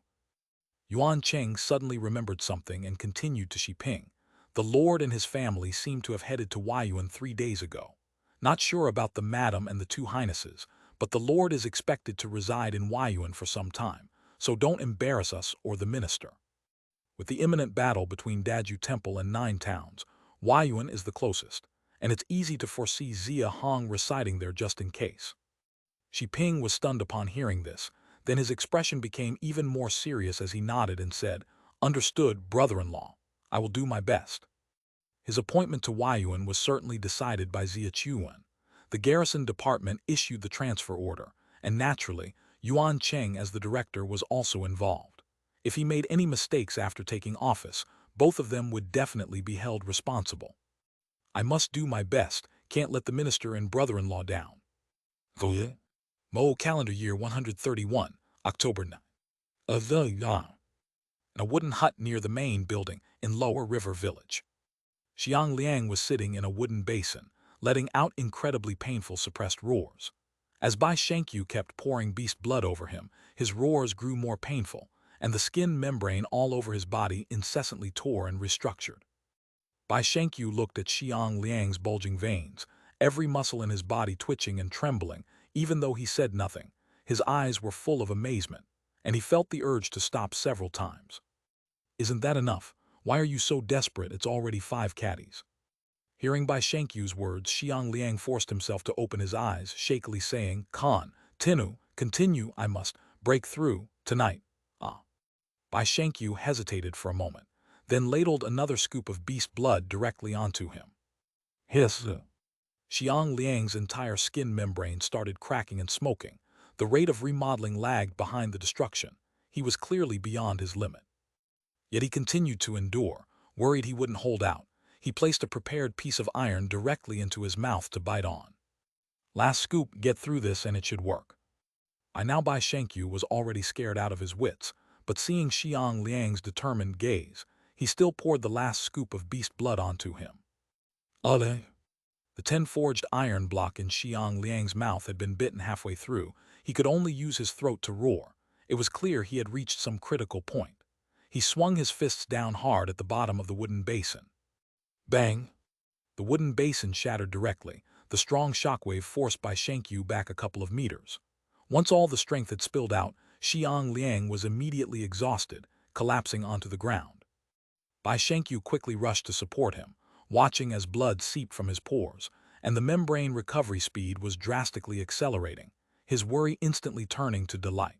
Yuan Cheng suddenly remembered something and continued to Xi Ping. The Lord and his family seem to have headed to Huayuan 3 days ago. Not sure about the Madam and the 2 Highnesses, but the Lord is expected to reside in Huayuan for some time, so don't embarrass us or the minister. With the imminent battle between Daju Temple and 9 towns, Huayuan is the closest, and it's easy to foresee Xia Hong residing there just in case. Xi Ping was stunned upon hearing this, then his expression became even more serious as he nodded and said, "Understood, brother-in-law. I will do my best." His appointment to Huayuan was certainly decided by Xia Chuan. The garrison department issued the transfer order, and naturally, Yuan Cheng as the director was also involved. If he made any mistakes after taking office, both of them would definitely be held responsible. I must do my best, can't let the minister and brother-in-law down. Mo calendar year 131, October 9. In a wooden hut near the main building in Lower River Village. Xiang Liang was sitting in a wooden basin, letting out incredibly painful suppressed roars. As Bai Shankyu kept pouring beast blood over him, his roars grew more painful, and the skin membrane all over his body incessantly tore and restructured. Bai Shankyu looked at Xiang Liang's bulging veins, every muscle in his body twitching and trembling, even though he said nothing. His eyes were full of amazement, and he felt the urge to stop several times. Isn't that enough? Why are you so desperate? It's already 5 caddies. Hearing Bai Shankyu's words, Xiang Liang forced himself to open his eyes, shakily saying, Khan, Tinu, continue, I must break through, tonight. Bai Shankyu hesitated for a moment, then ladled another scoop of beast blood directly onto him. Hiss. Xiang Liang's entire skin membrane started cracking and smoking. The rate of remodeling lagged behind the destruction. He was clearly beyond his limit. Yet he continued to endure, worried he wouldn't hold out. He placed a prepared piece of iron directly into his mouth to bite on. Last scoop, get through this and it should work. By now Bai Shankyu was already scared out of his wits, but seeing Xiang Liang's determined gaze, he still poured the last scoop of beast blood onto him. The 10-forged iron block in Xiang Liang's mouth had been bitten halfway through. He could only use his throat to roar. It was clear he had reached some critical point. He swung his fists down hard at the bottom of the wooden basin. Bang! The wooden basin shattered directly, the strong shockwave forced Bai Shankyu back a couple of meters. Once all the strength had spilled out, Xiang Liang was immediately exhausted, collapsing onto the ground. Bai Shankyu quickly rushed to support him, watching as blood seeped from his pores, and the membrane recovery speed was drastically accelerating, his worry instantly turning to delight.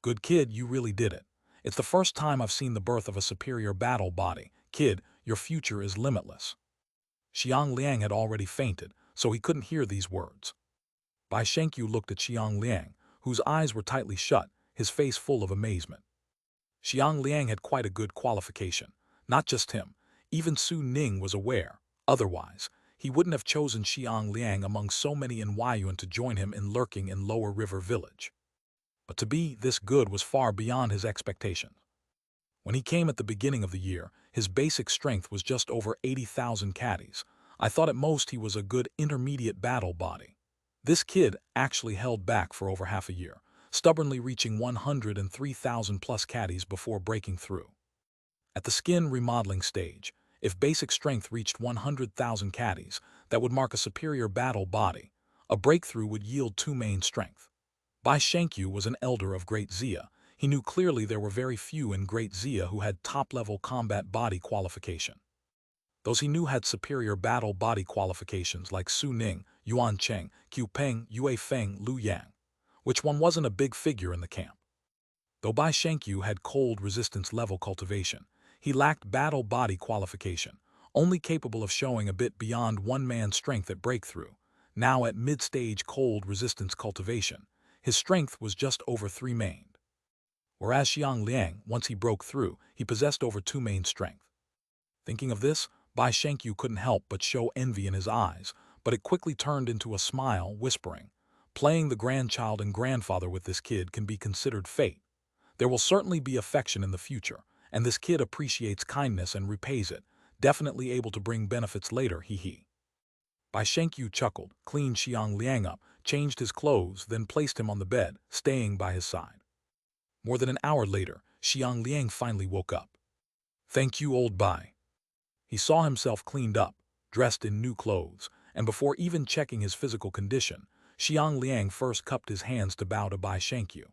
Good kid, you really did it. It's the first time I've seen the birth of a superior battle body. Kid, your future is limitless. Xiang Liang had already fainted, so he couldn't hear these words. Bai Shankyu looked at Xiang Liang, whose eyes were tightly shut, his face full of amazement. Xiang Liang had quite a good qualification. Not just him, even Su Ning was aware. Otherwise, he wouldn't have chosen Xiang Liang among so many in Huayuan to join him in lurking in Lower River Village. But to be this good was far beyond his expectations. When he came at the beginning of the year, his basic strength was just over 80,000 caddies. I thought at most he was a good intermediate battle body. This kid actually held back for over half a year, stubbornly reaching 103,000 plus caddies before breaking through. At the skin remodeling stage, if basic strength reached 100,000 caddies, that would mark a superior battle body. A breakthrough would yield 2 main strength. Bai Shankyu was an elder of Great Xia. He knew clearly there were very few in Great Xia who had top-level combat body qualification. Those he knew had superior battle body qualifications like Su Ning, Yuan Cheng, Qiu Peng, Yue Feng, Lu Yang. Which one wasn't a big figure in the camp? Though Bai Shankyu had cold resistance level cultivation, he lacked battle body qualification, only capable of showing a bit beyond one-man strength at breakthrough. Now at mid-stage cold resistance cultivation, his strength was just over 3 main. Whereas Xiang Liang, once he broke through, he possessed over 2 main strength. Thinking of this, Bai Shankyu couldn't help but show envy in his eyes, but it quickly turned into a smile, whispering, playing the grandchild and grandfather with this kid can be considered fate. There will certainly be affection in the future, and this kid appreciates kindness and repays it, definitely able to bring benefits later, hee. Bai Shankyu chuckled, cleaned Xiang Liang up, changed his clothes, then placed him on the bed, staying by his side. More than an hour later, Xiang Liang finally woke up. Thank you, old Bai. He saw himself cleaned up, dressed in new clothes, and before even checking his physical condition, Xiang Liang first cupped his hands to bow to Bai Shankyu.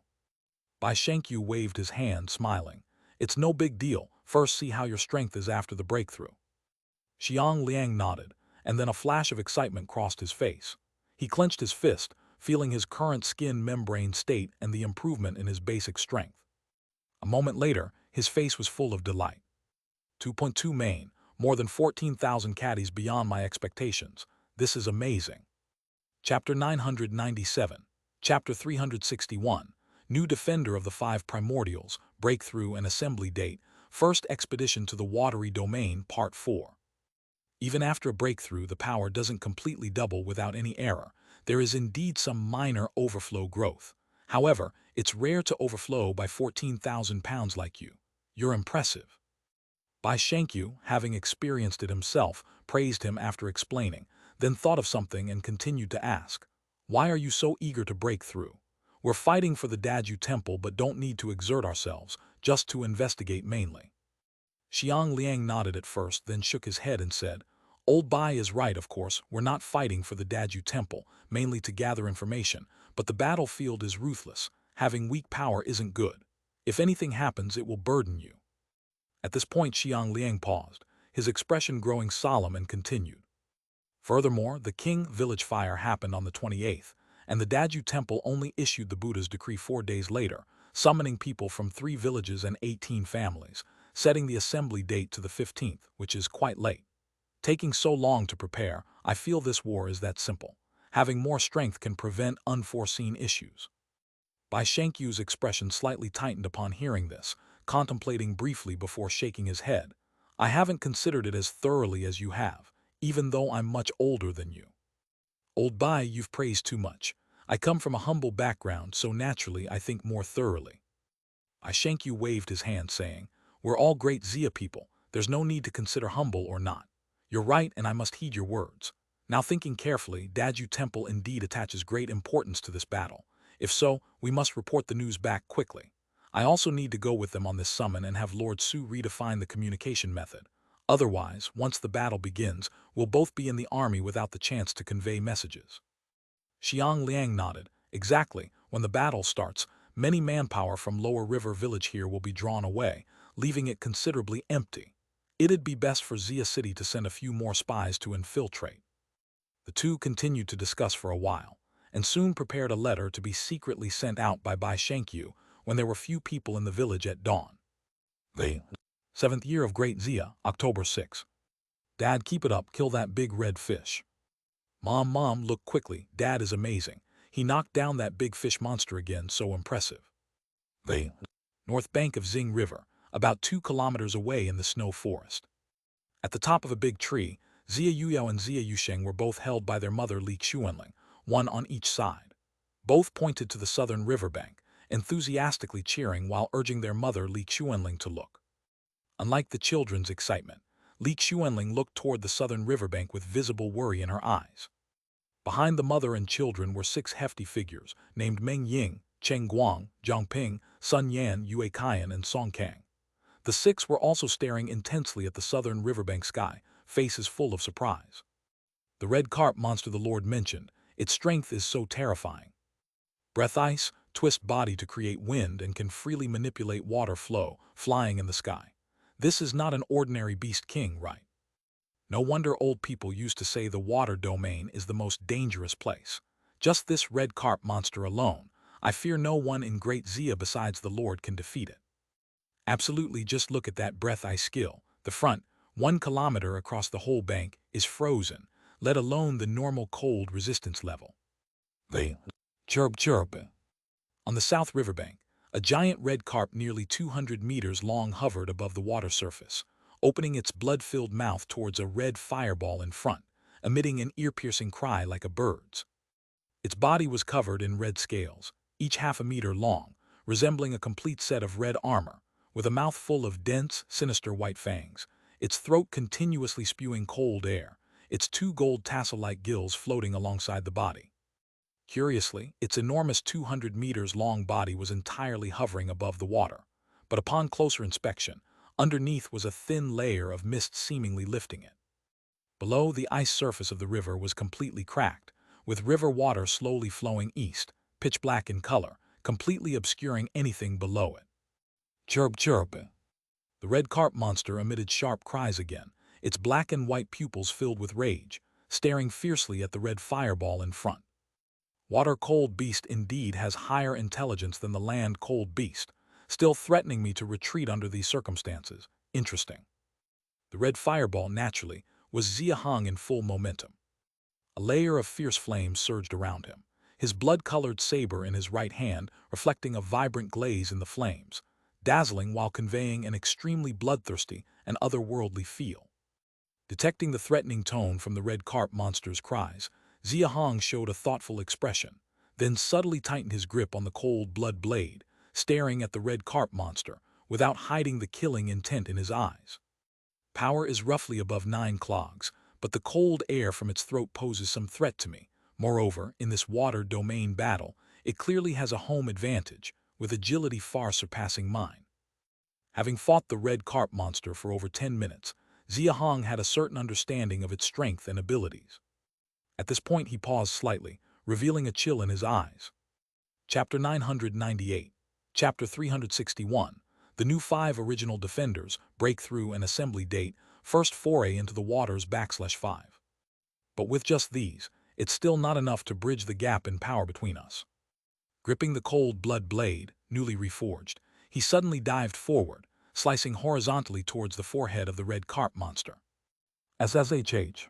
Bai Shankyu waved his hand, smiling. It's no big deal, first see how your strength is after the breakthrough. Xiang Liang nodded, and then a flash of excitement crossed his face. He clenched his fist, feeling his current skin membrane state and the improvement in his basic strength. A moment later, his face was full of delight. 2.2 main, more than 14,000 caddies beyond my expectations. This is amazing. Chapter 997. Chapter 361, New Defender of the Five Primordials, Breakthrough and Assembly Date, First Expedition to the Watery Domain, Part 4. Even after a breakthrough, the power doesn't completely double without any error. There is indeed some minor overflow growth. However, it's rare to overflow by 14,000 pounds like you. You're impressive. Bai Shankyu, having experienced it himself, praised him after explaining, then thought of something and continued to ask, "Why are you so eager to break through? We're fighting for the Daju Temple but don't need to exert ourselves, just to investigate mainly." Xiang Liang nodded at first, then shook his head and said, "Old Bai is right, of course. We're not fighting for the Daju Temple, mainly to gather information, but the battlefield is ruthless. Having weak power isn't good. If anything happens, it will burden you." At this point, Xiang Liang paused, his expression growing solemn, and continued. "Furthermore, the King village fire happened on the 28th, and the Daju Temple only issued the Buddha's decree 4 days later, summoning people from 3 villages and 18 families, setting the assembly date to the 15th, which is quite late. Taking so long to prepare, I feel this war is that simple. Having more strength can prevent unforeseen issues." Bai Shankyu's expression slightly tightened upon hearing this, contemplating briefly before shaking his head. "I haven't considered it as thoroughly as you have, even though I'm much older than you." "Old Bai, you've praised too much. I come from a humble background, so naturally I think more thoroughly." Bai Shankyu waved his hand, saying, "We're all great Xia people. There's no need to consider humble or not. You're right, and I must heed your words. Now, thinking carefully, Daju Temple indeed attaches great importance to this battle. If so, we must report the news back quickly. I also need to go with them on this summon and have Lord Su redefine the communication method. Otherwise, once the battle begins, we'll both be in the army without the chance to convey messages." Xiang Liang nodded. "Exactly. When the battle starts, many manpower from Lower River Village here will be drawn away, leaving it considerably empty. It'd be best for Xia City to send a few more spies to infiltrate." The two continued to discuss for a while, and soon prepared a letter to be secretly sent out by Bai Shankyu when there were few people in the village at dawn. The 7th year of Great Xia, October 6. "Dad, keep it up, kill that big red fish." Mom, look quickly, Dad is amazing. He knocked down that big fish monster again, so impressive." The north bank of Xing River, about 2 kilometers away in the snow forest. At the top of a big tree, Xia Yuyao and Xia Yusheng were both held by their mother Li Xuanling, one on each side. Both pointed to the southern riverbank, enthusiastically cheering while urging their mother Li Xuanling to look. Unlike the children's excitement, Li Xuanling looked toward the southern riverbank with visible worry in her eyes. Behind the mother and children were 6 hefty figures, named Meng Ying, Cheng Guang, Zhang Ping, Sun Yan, Yue Kaiyan, and Song Kang. The 6 were also staring intensely at the southern riverbank sky, faces full of surprise. "The red carp monster the Lord mentioned, its strength is so terrifying. Breath ice, twist body to create wind, and can freely manipulate water flow, flying in the sky. This is not an ordinary beast king, right? No wonder old people used to say the water domain is the most dangerous place. Just this red carp monster alone, I fear no one in Great Xia besides the Lord can defeat it. Absolutely, just look at that breath ice skill. The front, 1 kilometer across the whole bank, is frozen, let alone the normal cold resistance level." The chirp. On the south riverbank, a giant red carp nearly 200 meters long hovered above the water surface, opening its blood-filled mouth towards a red fireball in front, emitting an ear-piercing cry like a bird's. Its body was covered in red scales, each half a meter long, resembling a complete set of red armor, with a mouth full of dense, sinister white fangs, its throat continuously spewing cold air, its 2 gold tassel-like gills floating alongside the body. Curiously, its enormous 200 meters long body was entirely hovering above the water, but upon closer inspection, underneath was a thin layer of mist seemingly lifting it. Below, the ice surface of the river was completely cracked, with river water slowly flowing east, pitch black in color, completely obscuring anything below it. Chirp. The red carp monster emitted sharp cries again, its black and white pupils filled with rage, staring fiercely at the red fireball in front. Water-cold beast indeed has higher intelligence than the land-cold beast, still threatening me to retreat under these circumstances. Interesting. The red fireball, naturally, was Xia Hong in full momentum. A layer of fierce flame surged around him. his blood-colored saber in his right hand reflecting a vibrant glaze in the flames, dazzling while conveying an extremely bloodthirsty and otherworldly feel. Detecting the threatening tone from the red carp monster's cries, Xia Hong showed a thoughtful expression, then subtly tightened his grip on the cold blood blade, staring at the red carp monster without hiding the killing intent in his eyes. Power is roughly above 9 clogs, but the cold air from its throat poses some threat to me. Moreover, in this water domain battle, it clearly has a home advantage, with agility far surpassing mine. Having fought the red carp monster for over 10 minutes, Xia Hong had a certain understanding of its strength and abilities. At this point he paused slightly, revealing a chill in his eyes. Chapter 998. Chapter 361. The new 5 original defenders, breakthrough and assembly date, first foray into the waters /5. But with just these, it's still not enough to bridge the gap in power between us. Gripping the cold blood blade, newly reforged, he suddenly dived forward, slicing horizontally towards the forehead of the red carp monster. SSHH.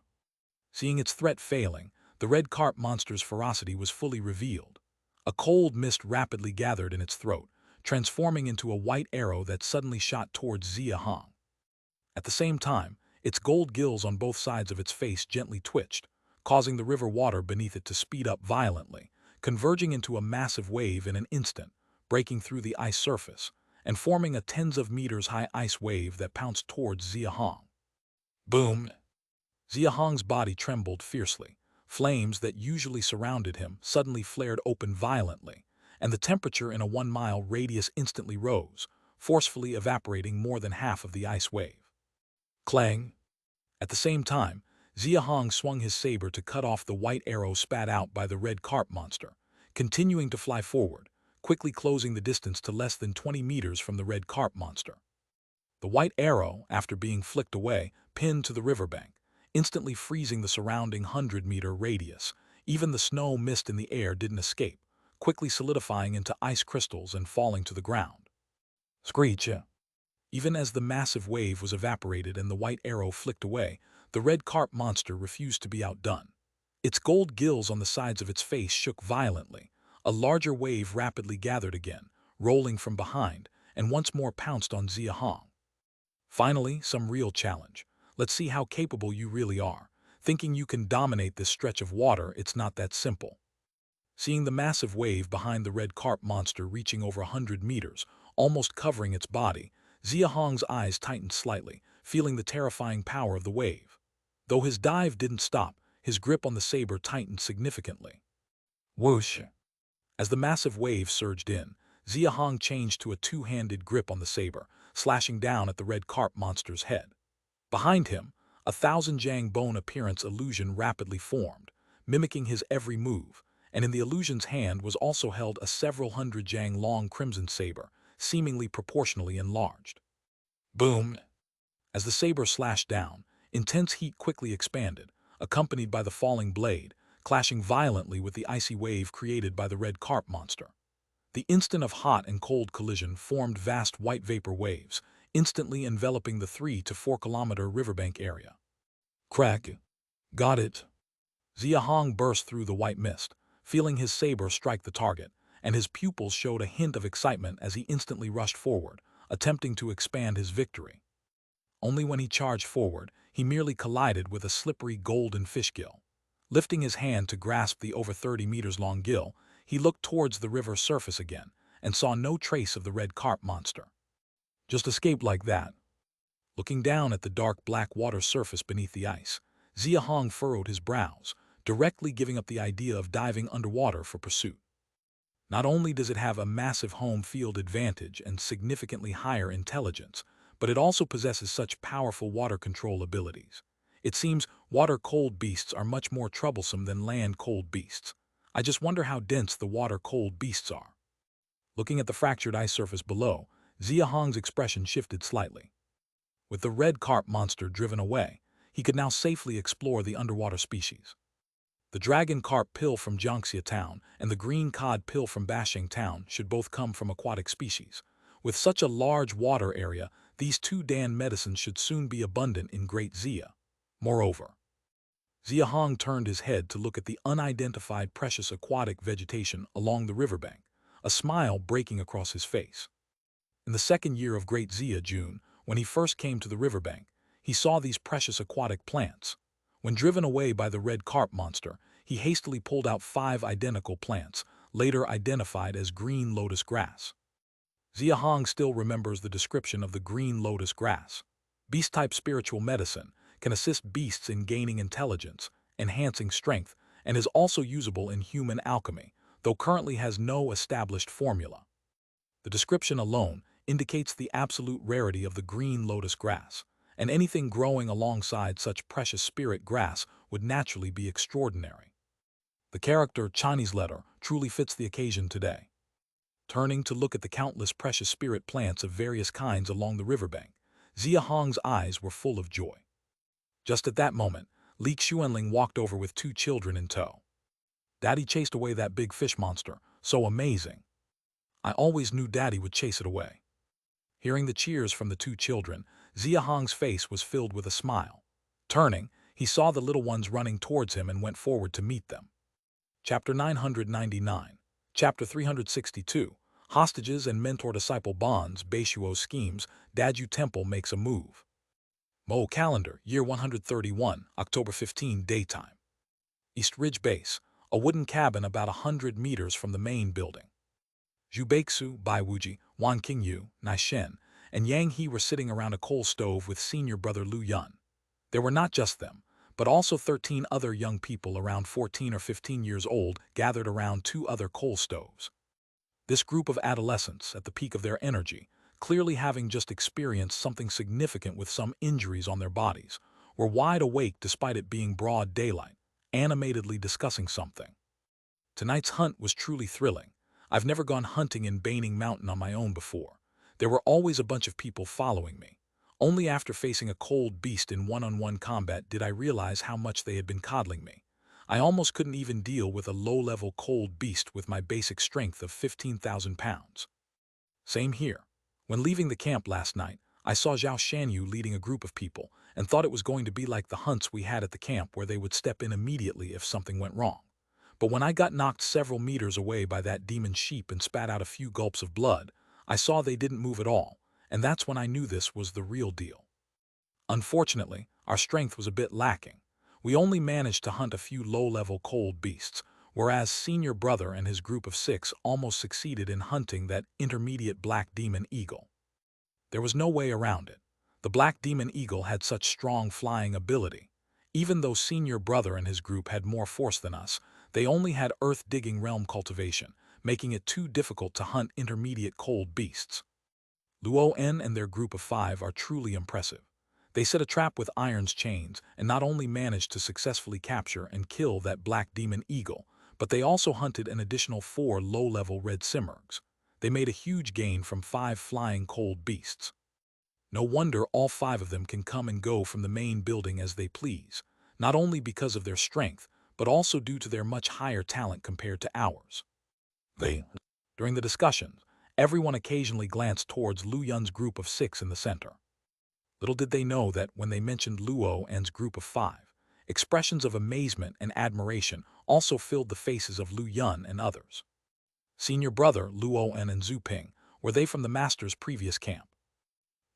Seeing its threat failing, the red carp monster's ferocity was fully revealed. A cold mist rapidly gathered in its throat, transforming into a white arrow that suddenly shot towards Xia Hong. At the same time, its gold gills on both sides of its face gently twitched, causing the river water beneath it to speed up violently, converging into a massive wave in an instant, breaking through the ice surface, and forming a tens of meters high ice wave that pounced towards Xia Hong. Boom! Xia Hong's body trembled fiercely. Flames that usually surrounded him suddenly flared open violently, and the temperature in a 1-mile radius instantly rose, forcefully evaporating more than half of the ice wave. Clang! At the same time, Xia Hong swung his saber to cut off the white arrow spat out by the red carp monster, continuing to fly forward, quickly closing the distance to less than 20 meters from the red carp monster. The white arrow, after being flicked away, pinned to the riverbank, instantly freezing the surrounding 100-meter radius. Even the snow mist in the air didn't escape, quickly solidifying into ice crystals and falling to the ground. Screech! Even as the massive wave was evaporated and the white arrow flicked away, the red carp monster refused to be outdone. Its gold gills on the sides of its face shook violently. A larger wave rapidly gathered again, rolling from behind, and once more pounced on Xia Hong. Finally, some real challenge. Let's see how capable you really are. Thinking you can dominate this stretch of water, it's not that simple. Seeing the massive wave behind the red carp monster reaching over 100 meters, almost covering its body, Xia Hong's eyes tightened slightly, feeling the terrifying power of the wave. Though his dive didn't stop, his grip on the saber tightened significantly. Whoosh! As the massive wave surged in, Xia Hong changed to a two-handed grip on the saber, slashing down at the red carp monster's head. Behind him, a 1,000 bone appearance illusion rapidly formed, mimicking his every move, and in the illusion's hand was also held a several hundred long crimson saber, seemingly proportionally enlarged. Boom! As the saber slashed down, intense heat quickly expanded, accompanied by the falling blade, clashing violently with the icy wave created by the red carp monster. The instant of hot and cold collision formed vast white vapor waves, instantly enveloping the 3 to 4 kilometer riverbank area. Crack! Got it! Xia Hong burst through the white mist, feeling his saber strike the target, and his pupils showed a hint of excitement as he instantly rushed forward, attempting to expand his victory. Only when he charged forward, he merely collided with a slippery golden fish gill. Lifting his hand to grasp the over 30 meters long gill, he looked towards the river's surface again, and saw no trace of the red carp monster. Just escaped like that. Looking down at the dark black water surface beneath the ice, Xia Hong furrowed his brows, directly giving up the idea of diving underwater for pursuit. Not only does it have a massive home field advantage and significantly higher intelligence, but it also possesses such powerful water control abilities. It seems water-cold beasts are much more troublesome than land-cold beasts. I just wonder how dense the water-cold beasts are. Looking at the fractured ice surface below, Xia Hong's expression shifted slightly. With the red carp monster driven away, he could now safely explore the underwater species. The dragon carp pill from Jiangxia Town and the green cod pill from Bashing Town should both come from aquatic species. With such a large water area, these 2 Dan medicines should soon be abundant in Great Xia. Moreover, Xia Hong turned his head to look at the unidentified precious aquatic vegetation along the riverbank, a smile breaking across his face. In the second year of Great Xia June, when he first came to the riverbank, he saw these precious aquatic plants. When driven away by the red carp monster, he hastily pulled out 5 identical plants, later identified as green lotus grass. Xia Hong still remembers the description of the green lotus grass. Beast-type spiritual medicine can assist beasts in gaining intelligence, enhancing strength, and is also usable in human alchemy, though currently has no established formula. The description alone indicates the absolute rarity of the green lotus grass, and anything growing alongside such precious spirit grass would naturally be extraordinary. The character Chinese letter truly fits the occasion today. Turning to look at the countless precious spirit plants of various kinds along the riverbank, Xia Hong's eyes were full of joy. Just at that moment, Li Xuanling walked over with 2 children in tow. Daddy chased away that big fish monster, so amazing. I always knew Daddy would chase it away. Hearing the cheers from the 2 children, Xia Hong's face was filled with a smile. Turning, he saw the little ones running towards him and went forward to meet them. Chapter 999. Chapter 362. Hostages and Mentor-Disciple Bonds, Beishuo Schemes, Daju Temple makes a move. Mo Calendar, Year 131, October 15, Daytime. East Ridge Base, a wooden cabin about 100 meters from the main building. Zhu Beixu, Bai Wuji, Wan Qingyu, Nai Shen, and Yang He were sitting around a coal stove with senior brother Lu Yun. There were not just them, but also 13 other young people around 14 or 15 years old gathered around 2 other coal stoves. This group of adolescents, at the peak of their energy, clearly having just experienced something significant with some injuries on their bodies, were wide awake despite it being broad daylight, animatedly discussing something. Tonight's hunt was truly thrilling. I've never gone hunting in Baining Mountain on my own before. There were always a bunch of people following me. Only after facing a cold beast in one-on-one combat did I realize how much they had been coddling me. I almost couldn't even deal with a low-level cold beast with my basic strength of 15,000 pounds. Same here. When leaving the camp last night, I saw Zhao Shanyu leading a group of people and thought it was going to be like the hunts we had at the camp where they would step in immediately if something went wrong. But when I got knocked several meters away by that demon sheep and spat out a few gulps of blood, I saw they didn't move at all, and that's when I knew this was the real deal. Unfortunately, our strength was a bit lacking. We only managed to hunt a few low-level cold beasts, whereas senior brother and his group of 6 almost succeeded in hunting that intermediate black demon eagle. There was no way around it. The black demon eagle had such strong flying ability. Even though senior brother and his group had more force than us, they only had earth-digging realm cultivation, making it too difficult to hunt intermediate cold beasts. Luo En and their group of 5 are truly impressive. They set a trap with iron's chains and not only managed to successfully capture and kill that black demon eagle, but they also hunted an additional 4 low-level red simurgs. They made a huge gain from 5 flying cold beasts. No wonder all 5 of them can come and go from the main building as they please, not only because of their strength, but also due to their much higher talent compared to ours. During the discussions, everyone occasionally glanced towards Lu Yun's group of 6 in the center. Little did they know that when they mentioned Luo En's group of 5, expressions of amazement and admiration also filled the faces of Lu Yun and others. Senior brother Luo En and Zhu Ping, were they from the master's previous camp?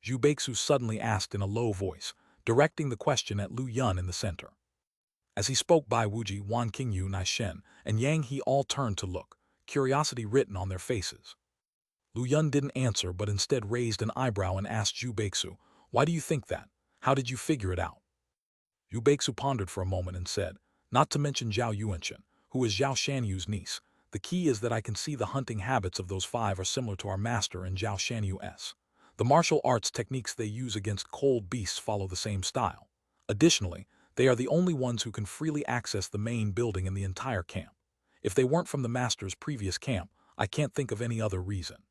Zhu Beixu suddenly asked in a low voice, directing the question at Lu Yun in the center. As he spoke, Bai Wuji, Wan Qingyu, Nai Shen, and Yang He all turned to look, curiosity written on their faces. Lu Yun didn't answer but instead raised an eyebrow and asked Zhu Beixu, "Why do you think that? How did you figure it out?" Zhu Beixu pondered for a moment and said, "Not to mention Zhao Yuanchen, who is Zhao Shanyu's niece. The key is that I can see the hunting habits of those 5 are similar to our master and Zhao Shanyu's. The martial arts techniques they use against cold beasts follow the same style. Additionally, they are the only ones who can freely access the main building in the entire camp. If they weren't from the master's previous camp, I can't think of any other reason."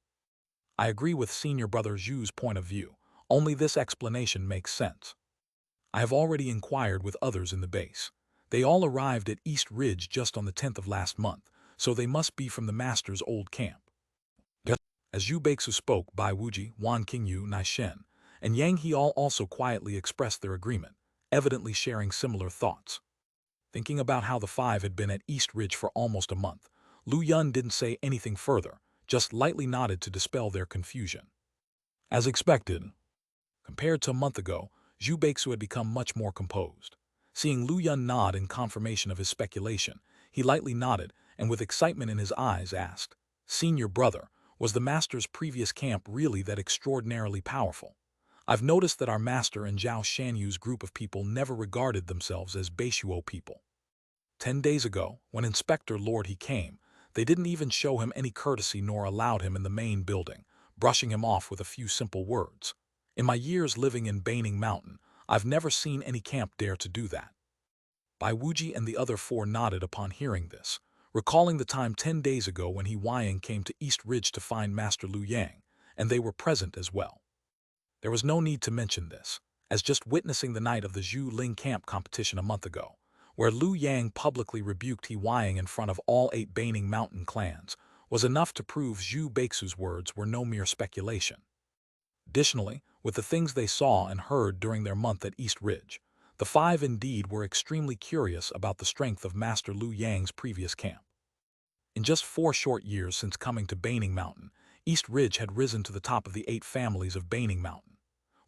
I agree with senior brother Zhu's point of view. Only this explanation makes sense. I have already inquired with others in the base. They all arrived at East Ridge just on the 10th of last month, so they must be from the master's old camp. As Zhu Beixu spoke, Bai Wuji, Wan Qingyu, Nai Shen, and Yang He all also quietly expressed their agreement, evidently sharing similar thoughts. Thinking about how the five had been at East Ridge for almost a month, Lu Yun didn't say anything further, just lightly nodded to dispel their confusion. As expected, compared to a month ago, Zhu Beixu had become much more composed. Seeing Lu Yun nod in confirmation of his speculation, he lightly nodded and with excitement in his eyes asked, "Senior brother, was the master's previous camp really that extraordinarily powerful? I've noticed that our master and Zhao Shanyu's group of people never regarded themselves as Beishuo people. 10 days ago, when Inspector Lord he came, they didn't even show him any courtesy nor allowed him in the main building, brushing him off with a few simple words. In my years living in Baining Mountain, I've never seen any camp dare to do that." Bai Wuji and the other four nodded upon hearing this, recalling the time 10 days ago when He Huaying came to East Ridge to find Master Lu Yang, and they were present as well. There was no need to mention this, as just witnessing the night of the Zhu Ling camp competition a month ago, where Lu Yang publicly rebuked He Huaying in front of all 8 Baining Mountain clans, was enough to prove Zhu Beixu's words were no mere speculation. Additionally, with the things they saw and heard during their month at East Ridge, the five indeed were extremely curious about the strength of Master Lu Yang's previous camp. In just 4 short years since coming to Baining Mountain, East Ridge had risen to the top of the 8 families of Baining Mountain.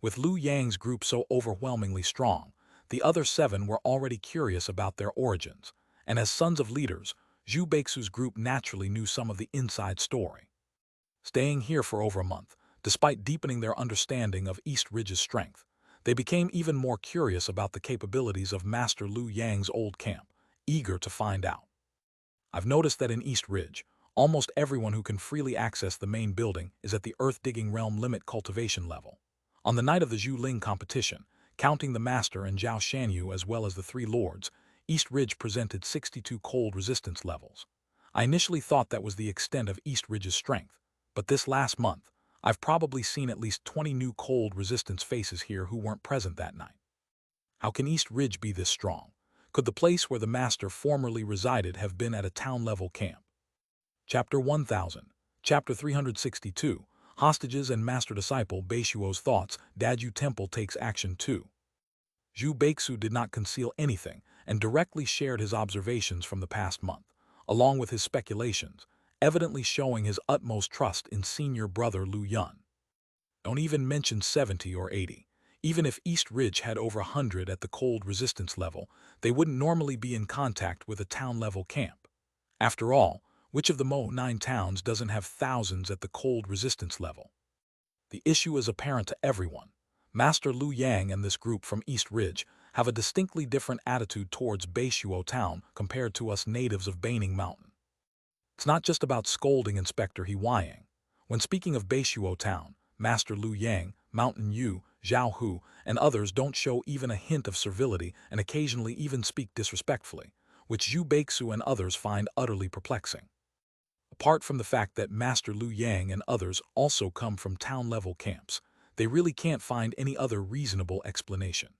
With Lu Yang's group so overwhelmingly strong, the other 7 were already curious about their origins, and as sons of leaders, Zhu Beixu's group naturally knew some of the inside story. Staying here for over a month, despite deepening their understanding of East Ridge's strength, they became even more curious about the capabilities of Master Lu Yang's old camp, eager to find out. I've noticed that in East Ridge, almost everyone who can freely access the main building is at the earth-digging realm limit cultivation level. On the night of the Zhu Ling competition, counting the Master and Zhao Shanyu as well as the 3 Lords, East Ridge presented 62 cold resistance levels. I initially thought that was the extent of East Ridge's strength, but this last month, I've probably seen at least 20 new cold resistance faces here who weren't present that night. How can East Ridge be this strong? Could the place where the Master formerly resided have been at a town-level camp? Chapter 1000, Chapter 362, Hostages and Master-Disciple Beishuo's Thoughts, Daju Temple Takes Action 2. Zhu Beixu did not conceal anything and directly shared his observations from the past month, along with his speculations, evidently showing his utmost trust in senior brother Lu Yun. Don't even mention 70 or 80. Even if East Ridge had over 100 at the cold resistance level, they wouldn't normally be in contact with a town-level camp. After all, which of the Mo-9 towns doesn't have thousands at the cold resistance level? The issue is apparent to everyone. Master Lu Yang and this group from East Ridge have a distinctly different attitude towards Beishuo Town compared to us natives of Baining Mountain. It's not just about scolding Inspector He Huaying. When speaking of Beishuo Town, Master Lu Yang, Mountain Yu, Zhao Hu, and others don't show even a hint of servility and occasionally even speak disrespectfully, which Zhu Beixu and others find utterly perplexing. Apart from the fact that Master Lu Yang and others also come from town-level camps, they really can't find any other reasonable explanation.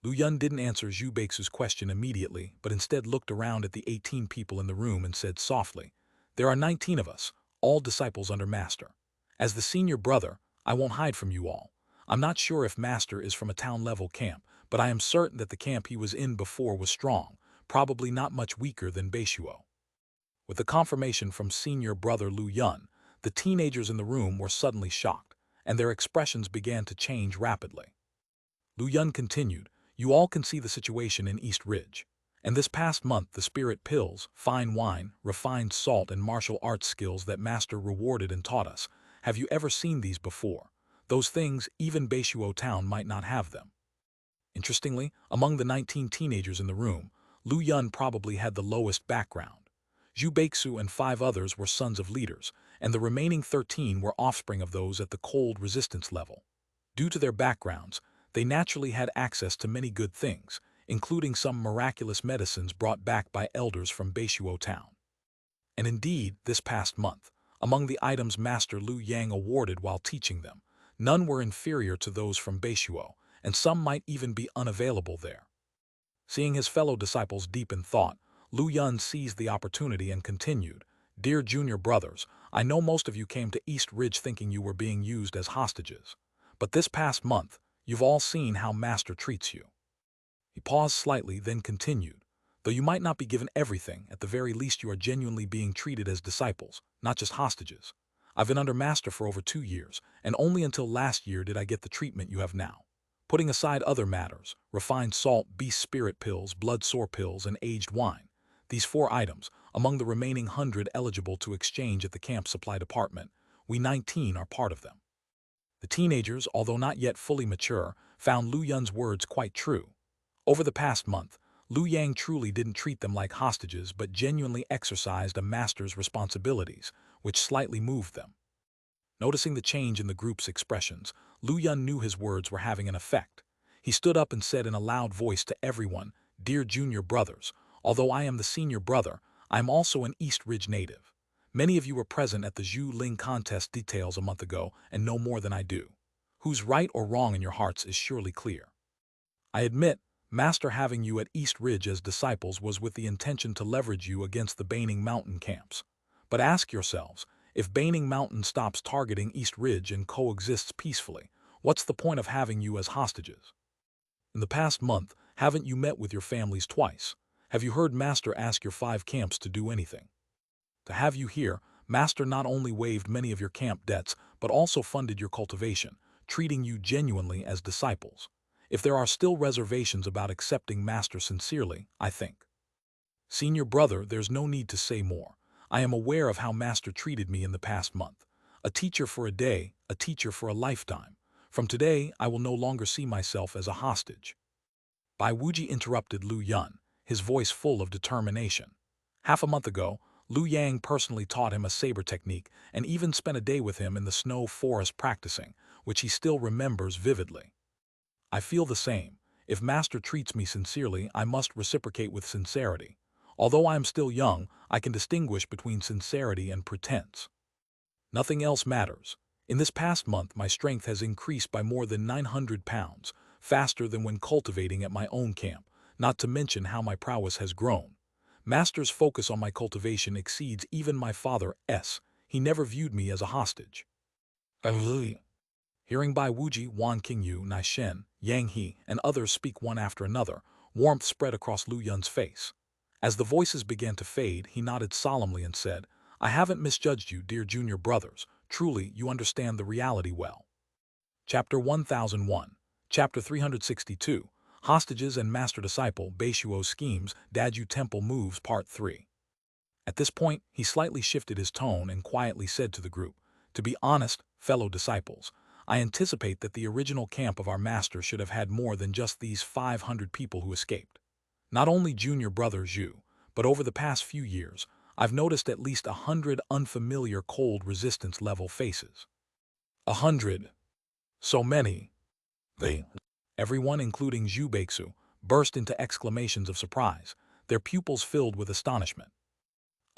Lu Yun didn't answer Zhu Beixu's question immediately, but instead looked around at the 18 people in the room and said softly, "There are 19 of us, all disciples under Master. As the senior brother, I won't hide from you all. I'm not sure if Master is from a town-level camp, but I am certain that the camp he was in before was strong, probably not much weaker than Beishuo." With the confirmation from senior brother Lu Yun, the teenagers in the room were suddenly shocked, and their expressions began to change rapidly. Lu Yun continued, "You all can see the situation in East Ridge. And this past month the spirit pills, fine wine, refined salt and martial arts skills that Master rewarded and taught us, have you ever seen these before? Those things, even Beishuo Town might not have them." Interestingly, among the 19 teenagers in the room, Lu Yun probably had the lowest background. Zhu Beixu and 5 others were sons of leaders, and the remaining 13 were offspring of those at the cold resistance level. Due to their backgrounds, they naturally had access to many good things, including some miraculous medicines brought back by elders from Beishuo Town. And indeed, this past month, among the items Master Lu Yang awarded while teaching them, none were inferior to those from Beishuo, and some might even be unavailable there. Seeing his fellow disciples deep in thought, Lu Yun seized the opportunity and continued, "Dear junior brothers, I know most of you came to East Ridge thinking you were being used as hostages. But this past month, you've all seen how Master treats you." He paused slightly, then continued, Though you might not be given everything, at the very least you are genuinely being treated as disciples, not just hostages. I've been under master for over 2 years, and only until last year did I get the treatment you have now. Putting aside other matters, refined salt, beast spirit pills, blood sore pills, and aged wine, these 4 items, among the remaining 100 eligible to exchange at the camp supply department, we 19 are part of them. The teenagers, although not yet fully mature, found Lu Yun's words quite true. Over the past month, Lu Yang truly didn't treat them like hostages but genuinely exercised a master's responsibilities, which slightly moved them. Noticing the change in the group's expressions, Lu Yun knew his words were having an effect. He stood up and said in a loud voice to everyone, "Dear junior brothers, although I am the senior brother, I am also an East Ridge native. Many of you were present at the Zhu Ling contest details a month ago and know more than I do. Who's right or wrong in your hearts is surely clear. I admit, Master having you at East Ridge as disciples was with the intention to leverage you against the Baining Mountain camps. But ask yourselves, if Baining Mountain stops targeting East Ridge and coexists peacefully, what's the point of having you as hostages? In the past month, haven't you met with your families twice? Have you heard Master ask your 5 camps to do anything? To have you here, Master not only waived many of your camp debts, but also funded your cultivation, treating you genuinely as disciples. If there are still reservations about accepting Master sincerely, I think. Senior brother, there's no need to say more. I am aware of how Master treated me in the past month. A teacher for a day, a teacher for a lifetime. From today, I will no longer see myself as a hostage." Bai Wuji interrupted Lu Yun, his voice full of determination. Half a month ago, Lu Yang personally taught him a saber technique and even spent a day with him in the snow forest practicing, which he still remembers vividly. I feel the same. If Master treats me sincerely, I must reciprocate with sincerity. Although I am still young, I can distinguish between sincerity and pretense. Nothing else matters. In this past month, my strength has increased by more than 900 pounds, faster than when cultivating at my own camp, not to mention how my prowess has grown. Master's focus on my cultivation exceeds even my father's. He never viewed me as a hostage. Hearing Bai Wuji, Wan Qingyu, Nai Shen, Yang He, and others speak one after another, warmth spread across Lu Yun's face. As the voices began to fade, he nodded solemnly and said, "I haven't misjudged you, dear junior brothers. Truly, you understand the reality well." Chapter 1001, Chapter 362, Hostages and Master Disciple, Beishuo's Schemes, Daju Temple Moves, Part 3. At this point, he slightly shifted his tone and quietly said to the group, "To be honest, fellow disciples, I anticipate that the original camp of our master should have had more than just these 500 people who escaped. Not only junior brother Zhu, but over the past few years, I've noticed at least 100 unfamiliar cold resistance level faces." 100. So many. Everyone, including Zhu Beixu, burst into exclamations of surprise, their pupils filled with astonishment.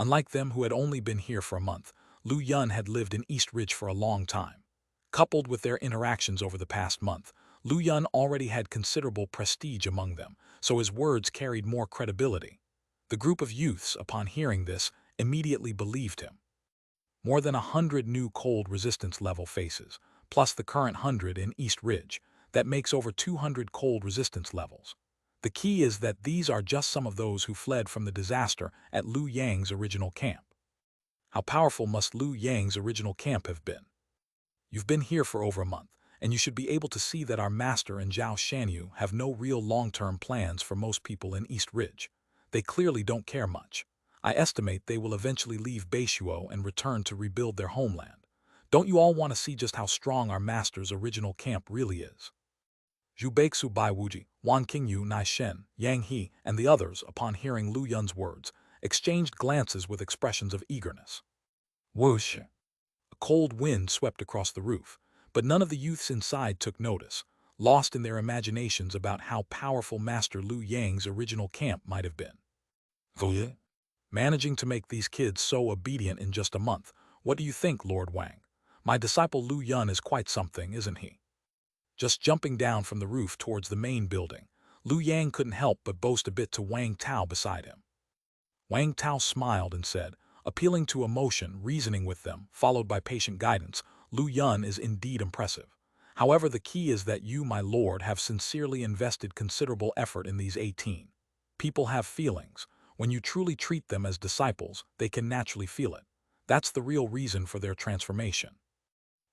Unlike them who had only been here for a month, Lu Yun had lived in East Ridge for a long time. Coupled with their interactions over the past month, Lu Yun already had considerable prestige among them, so his words carried more credibility. The group of youths, upon hearing this, immediately believed him. More than 100 new cold resistance level faces, plus the current 100 in East Ridge, that makes over 200 cold resistance levels. The key is that these are just some of those who fled from the disaster at Lu Yang's original camp. How powerful must Lu Yang's original camp have been? You've been here for over a month, and you should be able to see that our master and Zhao Shanyu have no real long-term plans for most people in East Ridge. They clearly don't care much. I estimate they will eventually leave Beishuo and return to rebuild their homeland. Don't you all want to see just how strong our master's original camp really is? Zhu Beixu, Bai Wuji, Wan Qingyu, Nai Shen, Yang He, and the others, upon hearing Lu Yun's words, exchanged glances with expressions of eagerness. Whoosh! A cold wind swept across the roof, but none of the youths inside took notice, lost in their imaginations about how powerful Master Lu Yang's original camp might have been. Managing to make these kids so obedient in just a month, what do you think, Lord Wang? My disciple Lu Yun is quite something, isn't he? Just jumping down from the roof towards the main building, Lu Yang couldn't help but boast a bit to Wang Tao beside him. Wang Tao smiled and said, appealing to emotion, reasoning with them, followed by patient guidance, Lu Yun is indeed impressive. However, the key is that you, my lord, have sincerely invested considerable effort in these 18. People have feelings. When you truly treat them as disciples, they can naturally feel it. That's the real reason for their transformation.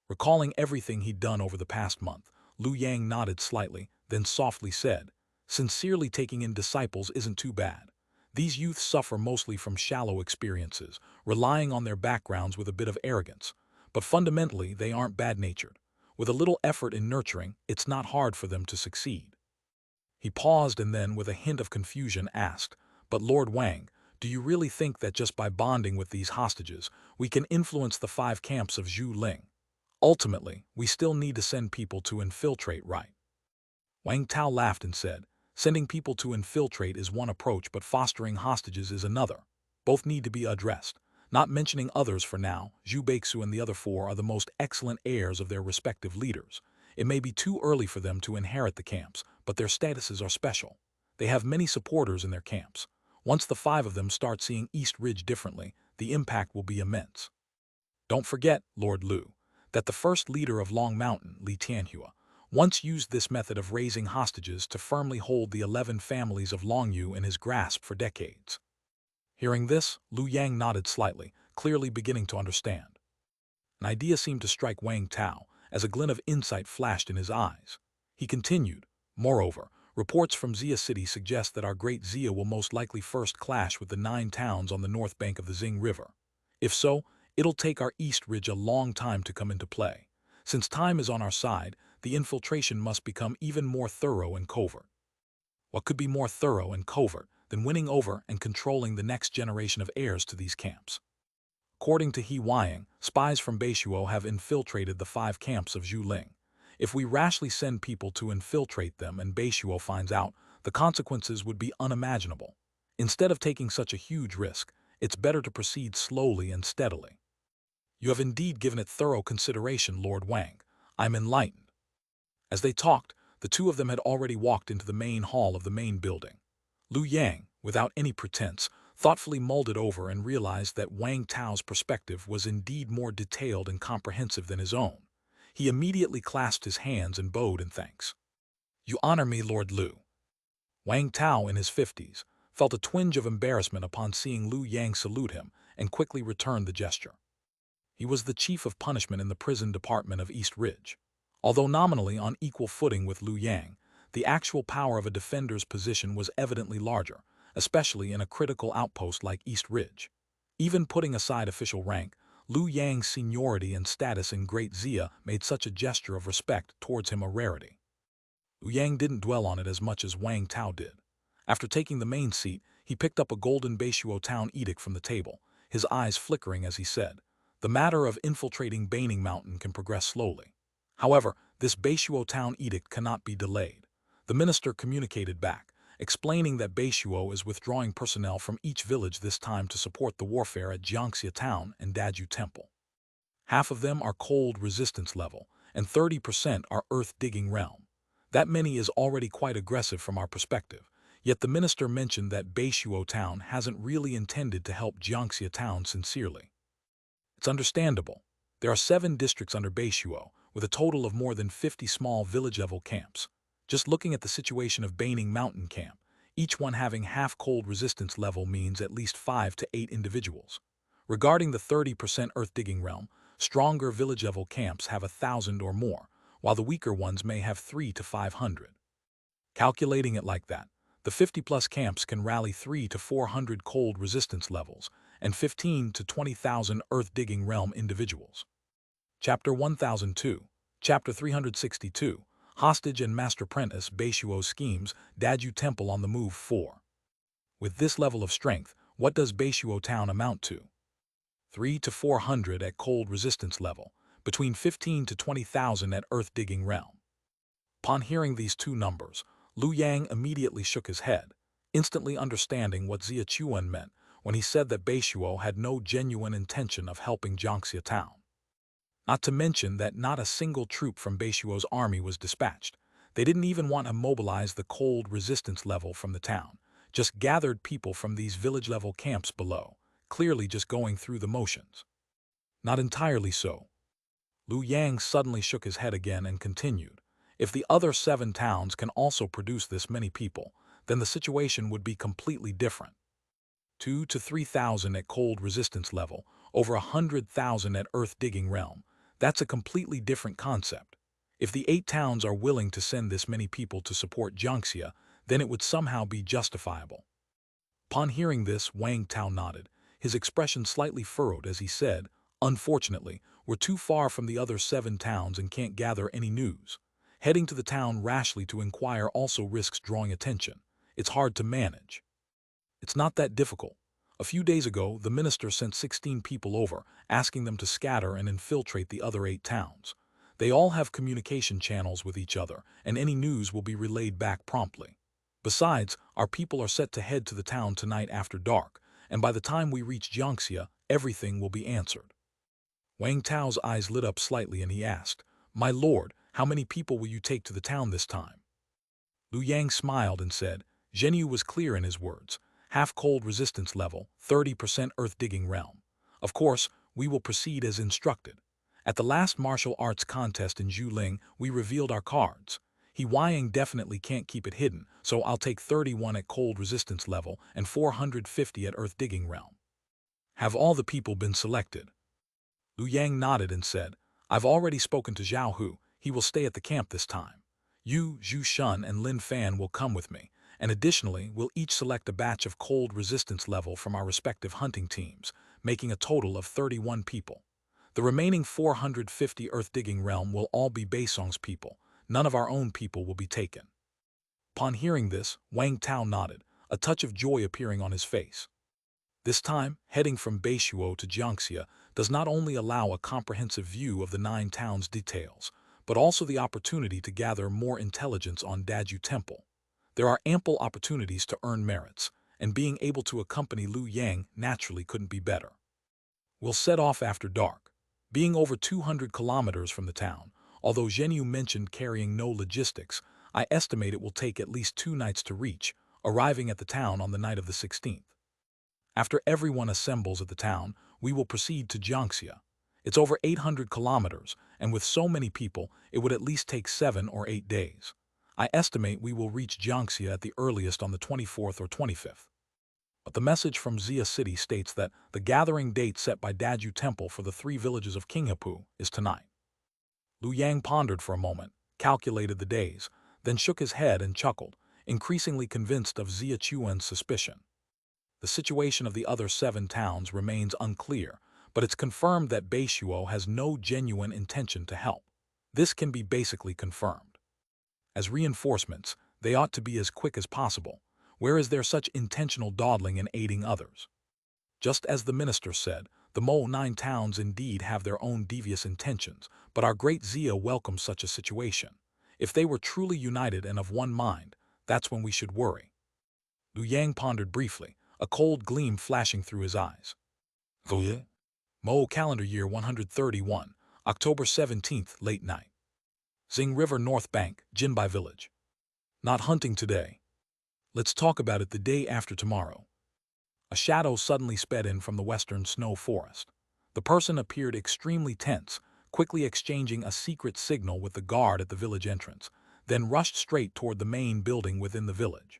Recalling everything he'd done over the past month, Lu Yang nodded slightly, then softly said, "Sincerely taking in disciples isn't too bad. These youths suffer mostly from shallow experiences, relying on their backgrounds with a bit of arrogance. But fundamentally, they aren't bad-natured. With a little effort in nurturing, it's not hard for them to succeed." He paused and then, with a hint of confusion, asked, "But Lord Wang, do you really think that just by bonding with these hostages, we can influence the 5 camps of Zhu Ling? Ultimately, we still need to send people to infiltrate, right?" Wang Tao laughed and said, "Sending people to infiltrate is one approach, but fostering hostages is another. Both need to be addressed. Not mentioning others for now, Zhu Beixu and the other 4 are the most excellent heirs of their respective leaders. It may be too early for them to inherit the camps, but their statuses are special. They have many supporters in their camps. Once the 5 of them start seeing East Ridge differently, the impact will be immense. Don't forget, Lord Lu, that the first leader of Long Mountain, Li Tianhua, once used this method of raising hostages to firmly hold the 11 families of Longyu in his grasp for decades." Hearing this, Lu Yang nodded slightly, clearly beginning to understand. An idea seemed to strike Wang Tao, as a glint of insight flashed in his eyes. He continued, "Moreover, reports from Xia City suggest that our great Xia will most likely first clash with the 9 towns on the north bank of the Xing River. If so, it'll take our East Ridge a long time to come into play. Since time is on our side, the infiltration must become even more thorough and covert." What could be more thorough and covert than winning over and controlling the next generation of heirs to these camps? According to He Huaying, spies from Beishuo have infiltrated the 5 camps of Zhu Ling. If we rashly send people to infiltrate them and Beishuo finds out, the consequences would be unimaginable. Instead of taking such a huge risk, it's better to proceed slowly and steadily. "You have indeed given it thorough consideration, Lord Wang. I'm enlightened." As they talked, the 2 of them had already walked into the main hall of the main building. Lu Yang, without any pretense, thoughtfully mulled it over and realized that Wang Tao's perspective was indeed more detailed and comprehensive than his own. He immediately clasped his hands and bowed in thanks. "You honor me, Lord Lu." Wang Tao, in his 50s, felt a twinge of embarrassment upon seeing Lu Yang salute him and quickly returned the gesture. He was the chief of punishment in the prison department of East Ridge. Although nominally on equal footing with Lu Yang, the actual power of a defender's position was evidently larger, especially in a critical outpost like East Ridge. Even putting aside official rank, Lu Yang's seniority and status in Great Xia made such a gesture of respect towards him a rarity. Lu Yang didn't dwell on it as much as Wang Tao did. After taking the main seat, he picked up a golden Beishuo town edict from the table, his eyes flickering as he said, "The matter of infiltrating Baining Mountain can progress slowly. However, this Beishuo town edict cannot be delayed." The minister communicated back, explaining that Beishuo is withdrawing personnel from each village this time to support the warfare at Jiangxia Town and Daju Temple. Half of them are cold resistance level, and 30% are earth-digging realm. That many is already quite aggressive from our perspective, yet the minister mentioned that Beishuo Town hasn't really intended to help Jiangxia Town sincerely. It's understandable. There are 7 districts under Beishuo, with a total of more than 50 small village-level camps. Just looking at the situation of Baining Mountain Camp, each one having half cold resistance level means at least 5 to 8 individuals. Regarding the 30% earth-digging realm, stronger village-level camps have 1,000 or more, while the weaker ones may have 3 to 500. Calculating it like that, the 50-plus camps can rally 3 to 400 cold resistance levels and 15 to 20,000 earth-digging realm individuals. Chapter 1002, Chapter 362, Hostage and Master-Prentice Beishuo Schemes, Daju Temple on the Move 4. With this level of strength, what does Beishuo Town amount to? 3 to 400 at cold resistance level, between 15 to 20,000 at earth-digging realm. Upon hearing these 2 numbers, Lu Yang immediately shook his head, instantly understanding what Xia Chuan meant when he said that Beishuo had no genuine intention of helping Jiangxia Town. Not to mention that not a single troop from Beishuo's army was dispatched. They didn't even want to mobilize the cold resistance level from the town, just gathered people from these village-level camps below, clearly just going through the motions. Not entirely so. Lu Yang suddenly shook his head again and continued, "If the other 7 towns can also produce this many people, then the situation would be completely different. 2 to 3,000 at cold resistance level, over 100,000 at earth digging realm. That's a completely different concept. If the 8 towns are willing to send this many people to support Jiangxia, then it would somehow be justifiable. Upon hearing this, Wang Tao nodded, his expression slightly furrowed as he said, "Unfortunately, we're too far from the other 7 towns and can't gather any news. Heading to the town rashly to inquire also risks drawing attention. It's hard to manage." "It's not that difficult. A few days ago, the minister sent 16 people over, asking them to scatter and infiltrate the other 8 towns. They all have communication channels with each other, and any news will be relayed back promptly. Besides, our people are set to head to the town tonight after dark, and by the time we reach Jiangxia, everything will be answered." Wang Tao's eyes lit up slightly and he asked, "My lord, how many people will you take to the town this time?" Lu Yang smiled and said, Zhenyu was clear in his words, half cold resistance level, 30% earth digging realm. Of course, we will proceed as instructed. At the last martial arts contest in Zhuling, we revealed our cards. He Yang definitely can't keep it hidden, so I'll take 31 at cold resistance level and 450 at earth digging realm. Have all the people been selected? Lu Yang nodded and said, I've already spoken to Zhao Hu. He will stay at the camp this time. You, Zhu Shun, and Lin Fan will come with me, and additionally, we'll each select a batch of cold resistance level from our respective hunting teams, making a total of 31 people. The remaining 450 earth digging realm will all be Baisong's people. None of our own people will be taken. Upon hearing this, Wang Tao nodded, a touch of joy appearing on his face. This time, heading from Beishuo to Jiangxia does not only allow a comprehensive view of the 9 towns' details, but also the opportunity to gather more intelligence on Daju Temple. There are ample opportunities to earn merits, and being able to accompany Lu Yang naturally couldn't be better. We'll set off after dark. Being over 200 kilometers from the town, although Zhenyu mentioned carrying no logistics, I estimate it will take at least 2 nights to reach, arriving at the town on the night of the 16th. After everyone assembles at the town, we will proceed to Jiangxia. It's over 800 kilometers, and with so many people, it would at least take 7 or 8 days. I estimate we will reach Jiangxia at the earliest on the 24th or 25th. But the message from Xia City states that the gathering date set by Daju Temple for the 3 villages of Qinghepu is tonight. Lu Yang pondered for a moment, calculated the days, then shook his head and chuckled, increasingly convinced of Xia Chuan's suspicion. The situation of the other 7 towns remains unclear, but it's confirmed that Beishuo has no genuine intention to help. This can be basically confirmed. As reinforcements, they ought to be as quick as possible. Where is there such intentional dawdling in aiding others? Just as the minister said, the Mole 9 towns indeed have their own devious intentions, but our great Xia welcomes such a situation. If they were truly united and of one mind, that's when we should worry. Lu Yang pondered briefly, a cold gleam flashing through his eyes. Mo calendar year 131, October 17th, late night. Xing River North Bank, Jinbai Village. Not hunting today. Let's talk about it the day after tomorrow. A shadow suddenly sped in from the western snow forest. The person appeared extremely tense, quickly exchanging a secret signal with the guard at the village entrance, then rushed straight toward the main building within the village.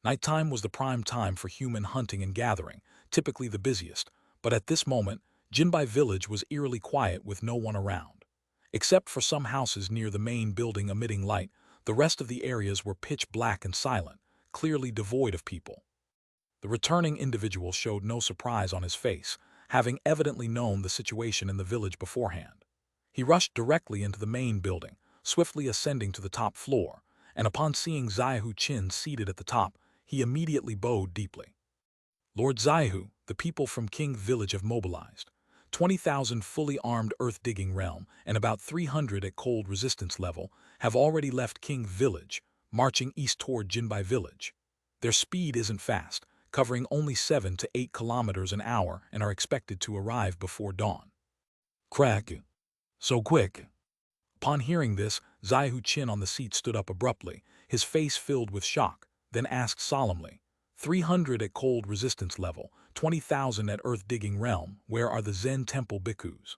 Nighttime was the prime time for human hunting and gathering, typically the busiest, but at this moment, Jinbai Village was eerily quiet with no one around. Except for some houses near the main building emitting light, the rest of the areas were pitch black and silent, clearly devoid of people. The returning individual showed no surprise on his face, having evidently known the situation in the village beforehand. He rushed directly into the main building, swiftly ascending to the top floor, and upon seeing Zaihu Qin seated at the top, he immediately bowed deeply. Lord Zaihu, the people from King Village have mobilized. 20,000 fully armed earth-digging realm and about 300 at cold resistance level have already left King Village, marching east toward Jinbai Village. Their speed isn't fast, covering only 7 to 8 kilometers an hour and are expected to arrive before dawn. Crack! So quick! Upon hearing this, Zaihu Qin on the seat stood up abruptly, his face filled with shock, then asked solemnly, 300 at cold resistance level, 20,000 at earth-digging realm, where are the Zen temple bhikkhus?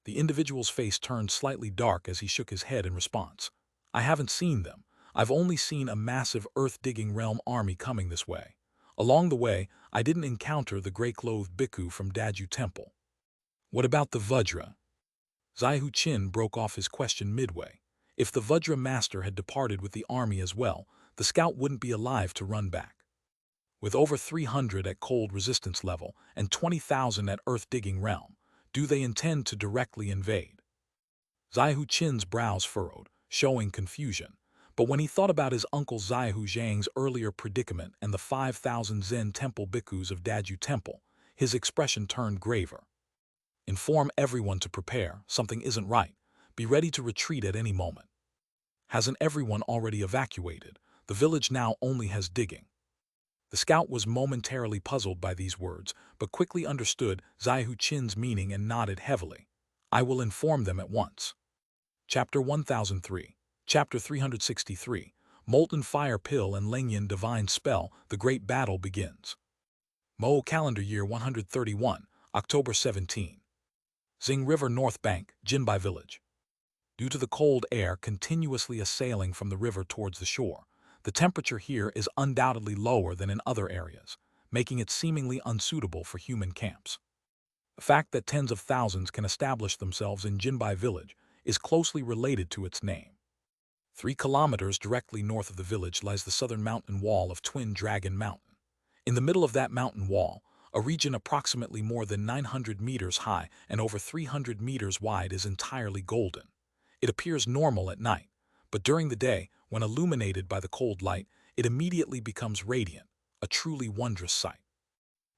The individual's face turned slightly dark as he shook his head in response. I haven't seen them. I've only seen a massive earth-digging realm army coming this way. Along the way, I didn't encounter the gray-clothed bhikkhu from Daju Temple. What about the Vajra? Zaihu Qin broke off his question midway. If the Vajra master had departed with the army as well, the scout wouldn't be alive to run back. With over 300 at cold resistance level and 20,000 at earth-digging realm, do they intend to directly invade? Zaihu Qin's brows furrowed, showing confusion. But when he thought about his uncle Zaihu Zhang's earlier predicament and the 5,000 Zen temple bhikkhus of Daju Temple, his expression turned graver. Inform everyone to prepare, something isn't right. Be ready to retreat at any moment. Hasn't everyone already evacuated? The village now only has digging. The scout was momentarily puzzled by these words, but quickly understood Zaihu Qin's meaning and nodded heavily. I will inform them at once. Chapter 1003. Chapter 363. Molten Fire Pill and Lengyan Divine Spell, the Great Battle begins. Mo Calendar Year 131, October 17. Xing River North Bank, Jinbai Village. Due to the cold air continuously assailing from the river towards the shore, the temperature here is undoubtedly lower than in other areas, making it seemingly unsuitable for human camps. The fact that tens of thousands can establish themselves in Jinbai Village is closely related to its name. 3 kilometers directly north of the village lies the southern mountain wall of Twin Dragon Mountain. In the middle of that mountain wall, a region approximately more than 900 meters high and over 300 meters wide is entirely golden. It appears normal at night, but during the day, when illuminated by the cold light, it immediately becomes radiant, a truly wondrous sight.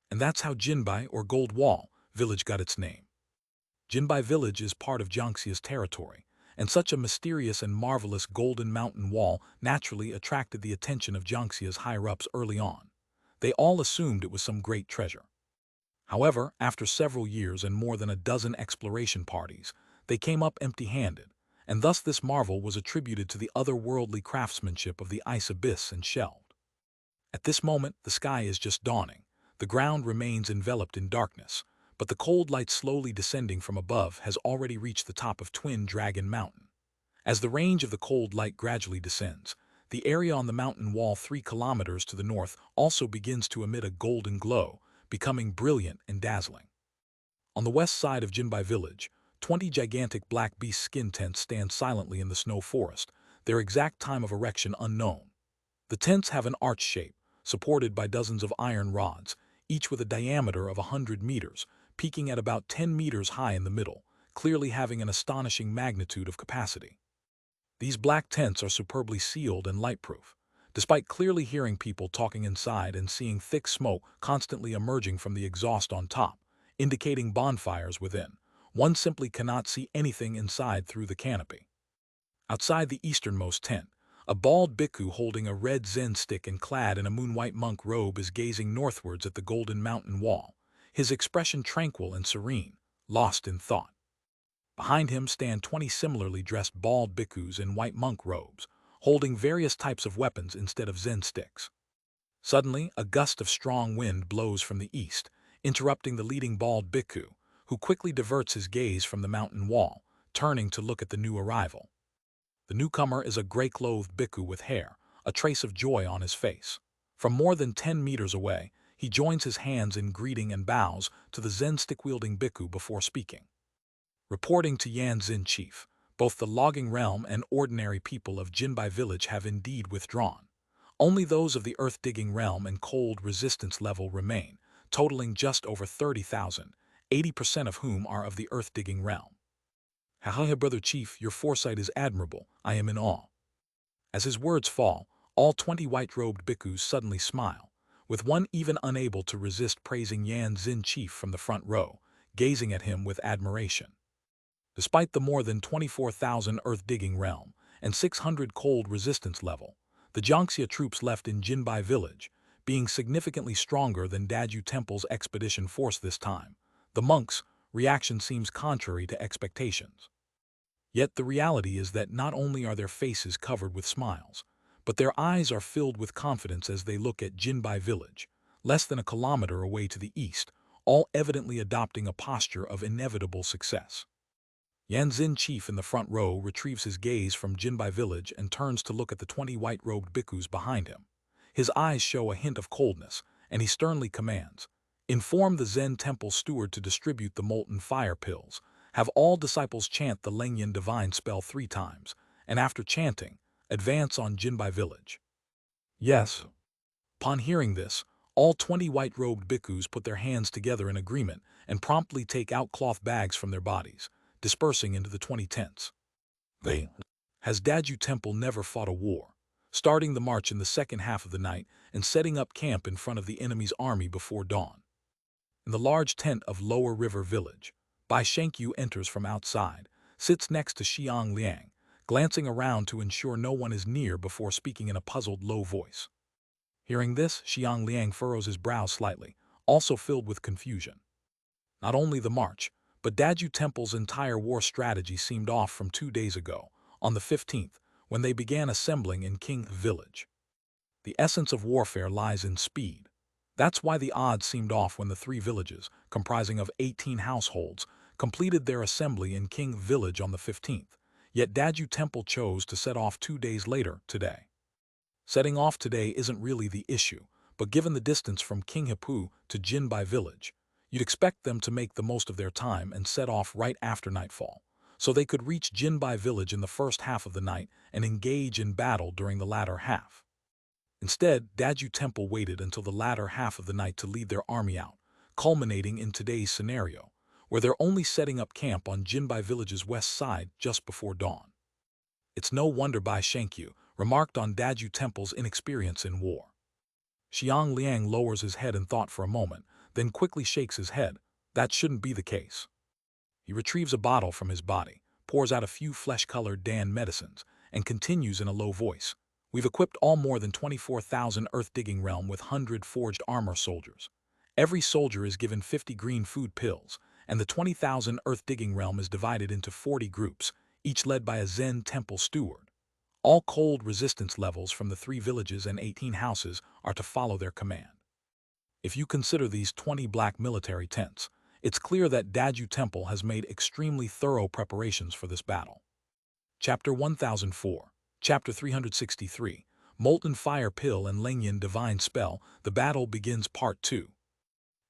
And that's how Jinbai, or Gold Wall, village got its name. Jinbai Village is part of Jiangxia's territory, and such a mysterious and marvelous golden mountain wall naturally attracted the attention of Jiangxia's higher-ups early on. They all assumed it was some great treasure. However, after several years and more than a dozen exploration parties, they came up empty-handed, and thus this marvel was attributed to the otherworldly craftsmanship of the ice abyss and shelved. At this moment, the sky is just dawning. The ground remains enveloped in darkness, but the cold light slowly descending from above has already reached the top of Twin Dragon Mountain. As the range of the cold light gradually descends, the area on the mountain wall 3 kilometers to the north also begins to emit a golden glow, becoming brilliant and dazzling. On the west side of Jinbai Village, 20 gigantic black beast skin tents stand silently in the snow forest, their exact time of erection unknown. The tents have an arch shape, supported by dozens of iron rods, each with a diameter of 100 meters, peaking at about 10 meters high in the middle, clearly having an astonishing magnitude of capacity. These black tents are superbly sealed and lightproof. Despite clearly hearing people talking inside and seeing thick smoke constantly emerging from the exhaust on top, indicating bonfires within, one simply cannot see anything inside through the canopy. Outside the easternmost tent, a bald bhikkhu holding a red Zen stick and clad in a moon-white monk robe is gazing northwards at the golden mountain wall, his expression tranquil and serene, lost in thought. Behind him stand 20 similarly dressed bald bhikkhus in white monk robes, holding various types of weapons instead of Zen sticks. Suddenly, a gust of strong wind blows from the east, interrupting the leading bald bhikkhu, who quickly diverts his gaze from the mountain wall, turning to look at the new arrival. The newcomer is a gray-clothed bhikkhu with hair, a trace of joy on his face. From more than 10 meters away, he joins his hands in greeting and bows to the Zen stick-wielding bhikkhu before speaking. Reporting to Yan Xin Chief, both the logging realm and ordinary people of Jinbai Village have indeed withdrawn. Only those of the earth-digging realm and cold resistance level remain, totaling just over 30,000, 80% of whom are of the earth-digging realm. Haha, Brother Chief, your foresight is admirable. I am in awe. As his words fall, all 20 white-robed bhikkhus suddenly smile, with one even unable to resist praising Yan Xin Chief from the front row, gazing at him with admiration. Despite the more than 24,000 earth-digging realm and 600 cold resistance level, the Jiangxia troops left in Jinbai Village, being significantly stronger than Daju Temple's expedition force this time, the monks' reaction seems contrary to expectations. Yet the reality is that not only are their faces covered with smiles, but their eyes are filled with confidence as they look at Jinbai Village, less than a kilometer away to the east, all evidently adopting a posture of inevitable success. Yanzin chief in the front row retrieves his gaze from Jinbai village and turns to look at the 20 white-robed bhikkhus behind him. His eyes show a hint of coldness, and he sternly commands, "Inform the Zen temple steward to distribute the molten fire pills. Have all disciples chant the Lengyan divine spell 3 times, and after chanting, advance on Jinbai village." Yes. Upon hearing this, all 20 white-robed bhikkhus put their hands together in agreement and promptly take out cloth bags from their bodies, dispersing into the 20 tents. Has Daju Temple never fought a war, starting the march in the second half of the night and setting up camp in front of the enemy's army before dawn. In the large tent of Lower River Village, Bai Shenkyu enters from outside, sits next to Xiang Liang, glancing around to ensure no one is near before speaking in a puzzled low voice. Hearing this, Xiang Liang furrows his brows slightly, also filled with confusion. Not only the march, but Daju Temple's entire war strategy seemed off from 2 days ago, on the 15th, when they began assembling in King Village. The essence of warfare lies in speed. That's why the odds seemed off when the 3 villages, comprising of 18 households, completed their assembly in King Village on the 15th, yet Daju Temple chose to set off 2 days later, today. Setting off today isn't really the issue, but given the distance from King Hipu to Jinbai Village, you'd expect them to make the most of their time and set off right after nightfall, so they could reach Jinbai Village in the first half of the night and engage in battle during the latter half. Instead, Daju Temple waited until the latter half of the night to lead their army out, culminating in today's scenario, where they're only setting up camp on Jinbai Village's west side just before dawn. It's no wonder Bai Shenkyu remarked on Daju Temple's inexperience in war. Xiang Liang lowers his head in thought for a moment, then quickly shakes his head. That shouldn't be the case. He retrieves a bottle from his body, pours out a few flesh-colored Dan medicines, and continues in a low voice. We've equipped all more than 24,000 Earth-Digging Realm with 100 forged armor soldiers. Every soldier is given 50 green food pills, and the 20,000 Earth-Digging Realm is divided into 40 groups, each led by a Zen temple steward. All cold resistance levels from the 3 villages and 18 houses are to follow their command. If you consider these 20 black military tents, it's clear that Daju Temple has made extremely thorough preparations for this battle. Chapter 1004, Chapter 363, Molten Fire Pill and Lengyan Divine Spell, The Battle Begins Part 2.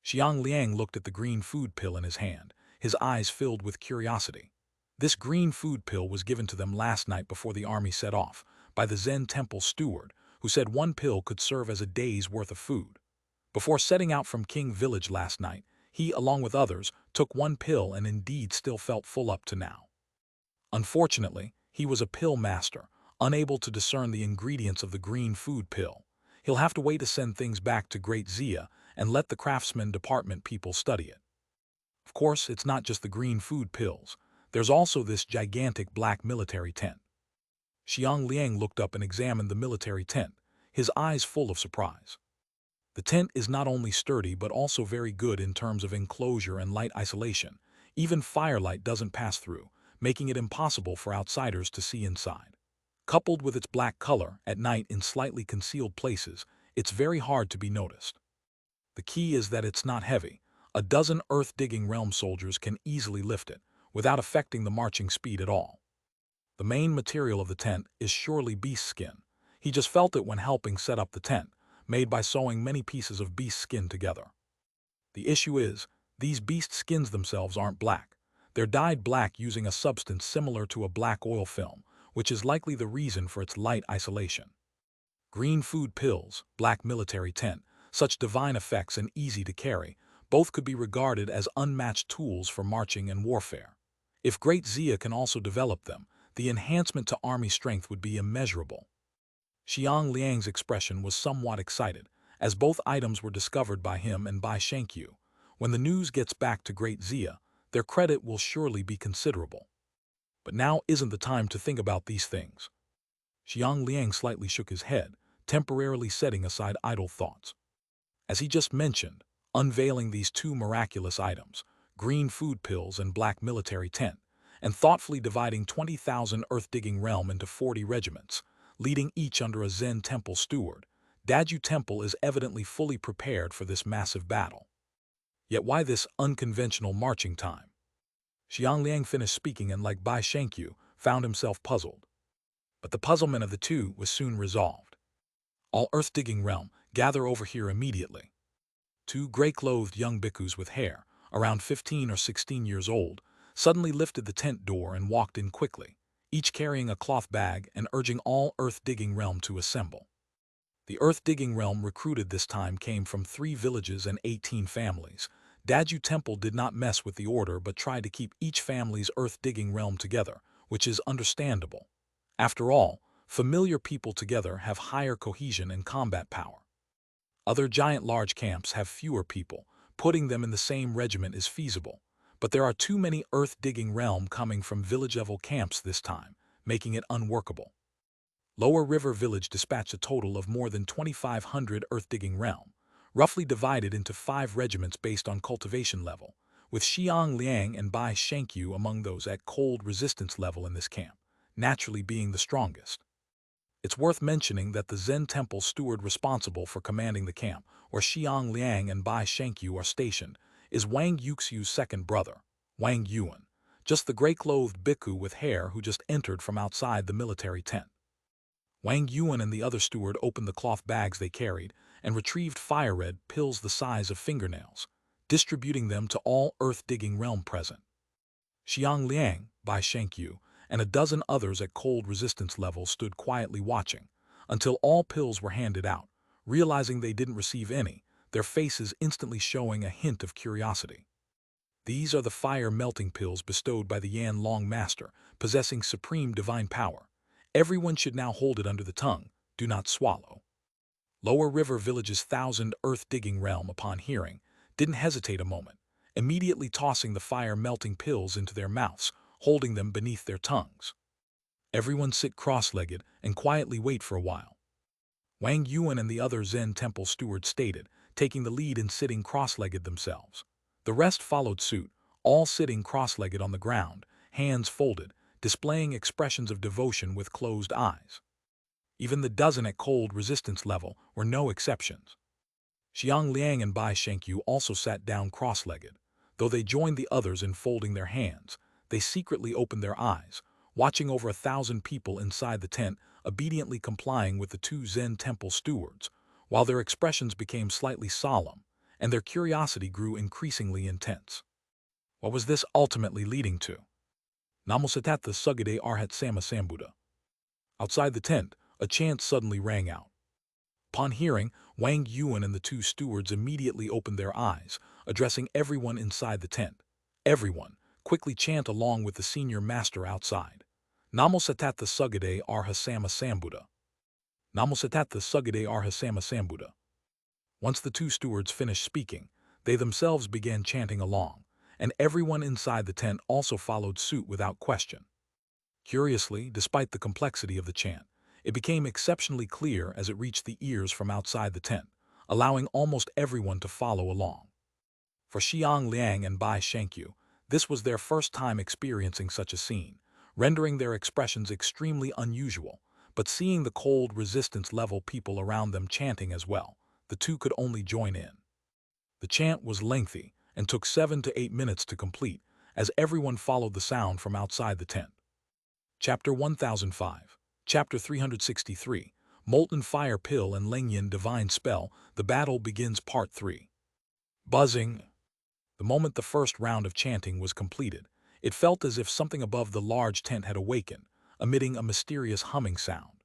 Xiang Liang looked at the green food pill in his hand, his eyes filled with curiosity. This green food pill was given to them last night before the army set off, by the Zen temple steward, who said 1 pill could serve as a day's worth of food. Before setting out from King Village last night, he, along with others, took 1 pill and indeed still felt full up to now. Unfortunately, he was a pill master, unable to discern the ingredients of the green food pill. He'll have to wait to send things back to Great Xia and let the craftsman department people study it. Of course, it's not just the green food pills. There's also this gigantic black military tent. Xiang Liang looked up and examined the military tent, his eyes full of surprise. The tent is not only sturdy but also very good in terms of enclosure and light isolation. Even firelight doesn't pass through, making it impossible for outsiders to see inside. Coupled with its black color, at night in slightly concealed places, it's very hard to be noticed. The key is that it's not heavy. A dozen Earth-Digging Realm soldiers can easily lift it, without affecting the marching speed at all. The main material of the tent is surely beast skin. He just felt it when helping set up the tent, made by sewing many pieces of beast skin together. The issue is, these beast skins themselves aren't black. They're dyed black using a substance similar to a black oil film, which is likely the reason for its light isolation. Green food pills, black military tent, such divine effects and easy to carry, both could be regarded as unmatched tools for marching and warfare. If Great Xia can also develop them, the enhancement to army strength would be immeasurable. Xiang Liang's expression was somewhat excited, as both items were discovered by him and by Shenkyu. When the news gets back to Great Xia, their credit will surely be considerable. But now isn't the time to think about these things. Xiang Liang slightly shook his head, temporarily setting aside idle thoughts. As he just mentioned, unveiling these 2 miraculous items, green food pills and black military tent, and thoughtfully dividing 20,000 Earth-Digging Realm into 40 regiments, leading each under a Zen temple steward, Daju Temple is evidently fully prepared for this massive battle. Yet why this unconventional marching time? Xiangliang finished speaking and, like Bai Shenkyu, found himself puzzled. But the puzzlement of the two was soon resolved. All earth-digging realm, gather over here immediately. Two gray-clothed young bhikkhus with hair, around 15 or 16 years old, suddenly lifted the tent door and walked in quickly, each carrying a cloth bag and urging all earth-digging realm to assemble. The earth-digging realm recruited this time came from 3 villages and 18 families. Daju Temple did not mess with the order but tried to keep each family's earth-digging realm together, which is understandable. After all, familiar people together have higher cohesion and combat power. Other giant large camps have fewer people. Putting them in the same regiment is feasible, but there are too many earth-digging realm coming from village-level camps this time, making it unworkable. Lower River Village dispatched a total of more than 2,500 earth-digging realm, roughly divided into 5 regiments based on cultivation level, with Xiang Liang and Bai Shenkyu among those at cold resistance level in this camp, naturally being the strongest. It's worth mentioning that the Zen temple steward responsible for commanding the camp, where Xiang Liang and Bai Shenkyu are stationed, is Wang Yuxiu's second brother, Wang Yuan, just the gray-clothed bhikkhu with hair who just entered from outside the military tent. Wang Yuan and the other steward opened the cloth bags they carried and retrieved fire-red pills the size of fingernails, distributing them to all earth-digging realm present. Xiang Liang, Bai Shenkyu, and a dozen others at cold resistance level stood quietly watching, until all pills were handed out. Realizing they didn't receive any, their faces instantly showing a hint of curiosity. These are the fire-melting pills bestowed by the Yan Long Master, possessing supreme divine power. Everyone should now hold it under the tongue, do not swallow. Lower River Village's 1,000 earth-digging realm, upon hearing, didn't hesitate a moment, immediately tossing the fire-melting pills into their mouths, holding them beneath their tongues. Everyone sit cross-legged and quietly wait for a while. Wang Yuan and the other Zen temple stewards stated, taking the lead in sitting cross-legged themselves. The rest followed suit, all sitting cross-legged on the ground, hands folded, displaying expressions of devotion with closed eyes. Even the dozen at cold resistance level were no exceptions. Xiang Liang and Bai Shenkyu also sat down cross-legged. Though they joined the others in folding their hands, they secretly opened their eyes, watching over 1,000 people inside the tent, obediently complying with the 2 Zen temple stewards, while their expressions became slightly solemn, and their curiosity grew increasingly intense. What was this ultimately leading to? Namosatat the Sugade Arhat Sama Sambuddha. Outside the tent, a chant suddenly rang out. Upon hearing, Wang Yuan and the 2 stewards immediately opened their eyes, addressing everyone inside the tent. Everyone, quickly chant along with the senior master outside. Namosatat the Sugade Arha Sama Sambuddha. Namosatat the Sugade Arha Sama Sambuddha. Once the 2 stewards finished speaking, they themselves began chanting along, and everyone inside the tent also followed suit without question. Curiously, despite the complexity of the chant, it became exceptionally clear as it reached the ears from outside the tent, allowing almost everyone to follow along. For Xiang Liang and Bai Shenkyu, this was their first time experiencing such a scene, rendering their expressions extremely unusual, but seeing the cold resistance level people around them chanting as well, the two could only join in. The chant was lengthy and took 7 to 8 minutes to complete, as everyone followed the sound from outside the tent. Chapter 1005, Chapter 363, Molten Fire Pill and Lengyan Divine Spell, The Battle Begins Part 3. Buzzing. The moment the first round of chanting was completed, it felt as if something above the large tent had awakened, emitting a mysterious humming sound.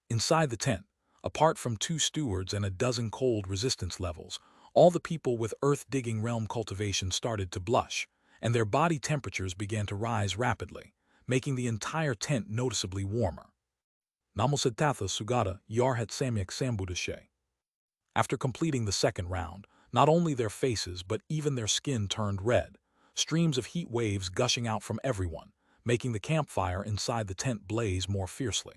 Inside the tent, apart from 2 stewards and a dozen cold resistance levels, all the people with earth-digging realm cultivation started to blush, and their body temperatures began to rise rapidly, making the entire tent noticeably warmer. Namosatatha Sugata Yarhat Samyak Sambuddhashe. After completing the second round, not only their faces but even their skin turned red, streams of heat waves gushing out from everyone, making the campfire inside the tent blaze more fiercely.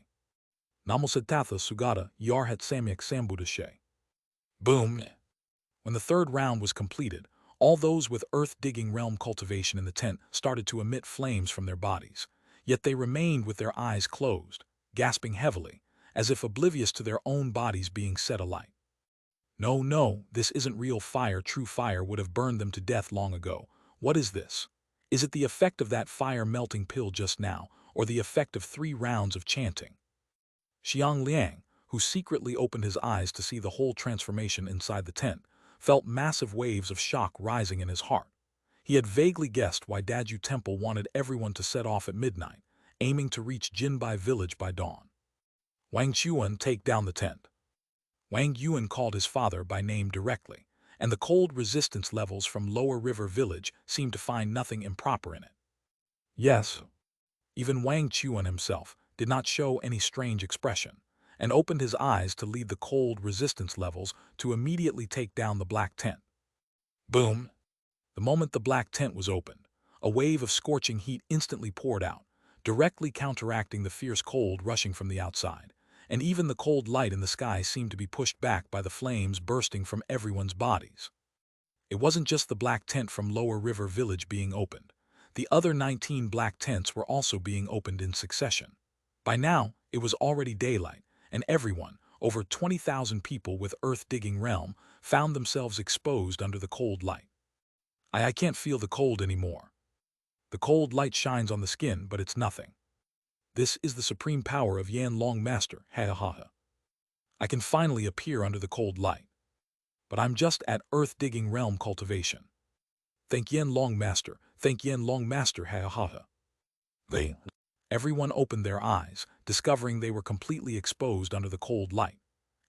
Namosatatha Sugata Yarhat Samyak Sambuddhashe. Boom! When the third round was completed, all those with earth-digging realm cultivation in the tent started to emit flames from their bodies, yet they remained with their eyes closed, gasping heavily, as if oblivious to their own bodies being set alight. No, no, this isn't real fire. True fire would have burned them to death long ago. What is this? Is it the effect of that fire-melting pill just now, or the effect of 3 rounds of chanting? Xiang Liang, who secretly opened his eyes to see the whole transformation inside the tent, felt massive waves of shock rising in his heart. He had vaguely guessed why Daju Temple wanted everyone to set off at midnight, aiming to reach Jinbai village by dawn. Wang Chuan, take down the tent. Wang Yuan called his father by name directly, and the cold resistance levels from Lower River Village seemed to find nothing improper in it. Yes. Even Wang Chuan himself did not show any strange expression, and opened his eyes to lead the cold resistance levels to immediately take down the black tent. Boom! The moment the black tent was opened, a wave of scorching heat instantly poured out, directly counteracting the fierce cold rushing from the outside, and even the cold light in the sky seemed to be pushed back by the flames bursting from everyone's bodies. It wasn't just the black tent from Lower River Village being opened. The other 19 black tents were also being opened in succession. By now, it was already daylight, and everyone, over 20,000 people with earth-digging realm, found themselves exposed under the cold light. I can't feel the cold anymore. The cold light shines on the skin, but it's nothing. This is the supreme power of Yan Long Master, ha ha ha. I can finally appear under the cold light. But I'm just at earth-digging realm cultivation. Thank Yan Long Master, thank Yan Long Master, ha ha ha. Everyone opened their eyes, discovering they were completely exposed under the cold light.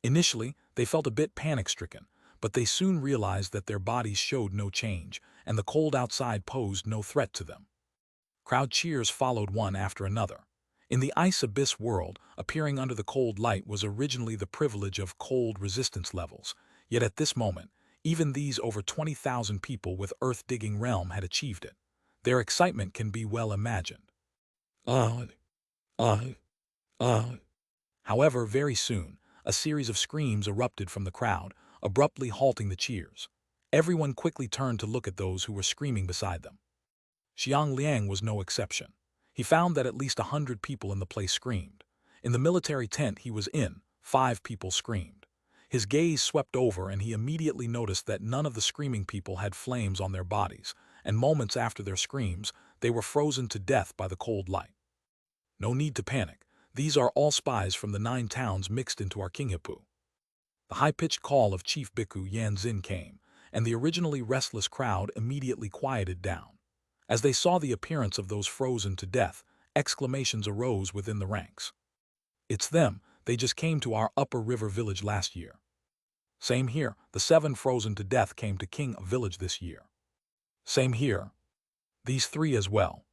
Initially, they felt a bit panic-stricken, but they soon realized that their bodies showed no change, and the cold outside posed no threat to them. Crowd cheers followed one after another. In the ice abyss world, appearing under the cold light was originally the privilege of cold resistance levels, yet at this moment, even these over 20,000 people with earth-digging realm had achieved it. Their excitement can be well imagined. However, very soon, a series of screams erupted from the crowd, abruptly halting the cheers. Everyone quickly turned to look at those who were screaming beside them. Xiang Liang was no exception. He found that at least 100 people in the place screamed. In the military tent he was in, 5 people screamed. His gaze swept over and he immediately noticed that none of the screaming people had flames on their bodies, and moments after their screams, they were frozen to death by the cold light. No need to panic. These are all spies from the 9 towns mixed into our Kinghipu. The high-pitched call of Chief Bhikkhu Yanzin came, and the originally restless crowd immediately quieted down. As they saw the appearance of those frozen to death, exclamations arose within the ranks. It's them, they just came to our Upper River Village last year. Same here, the 7 frozen to death came to King Village this year. Same here. These 3 as well.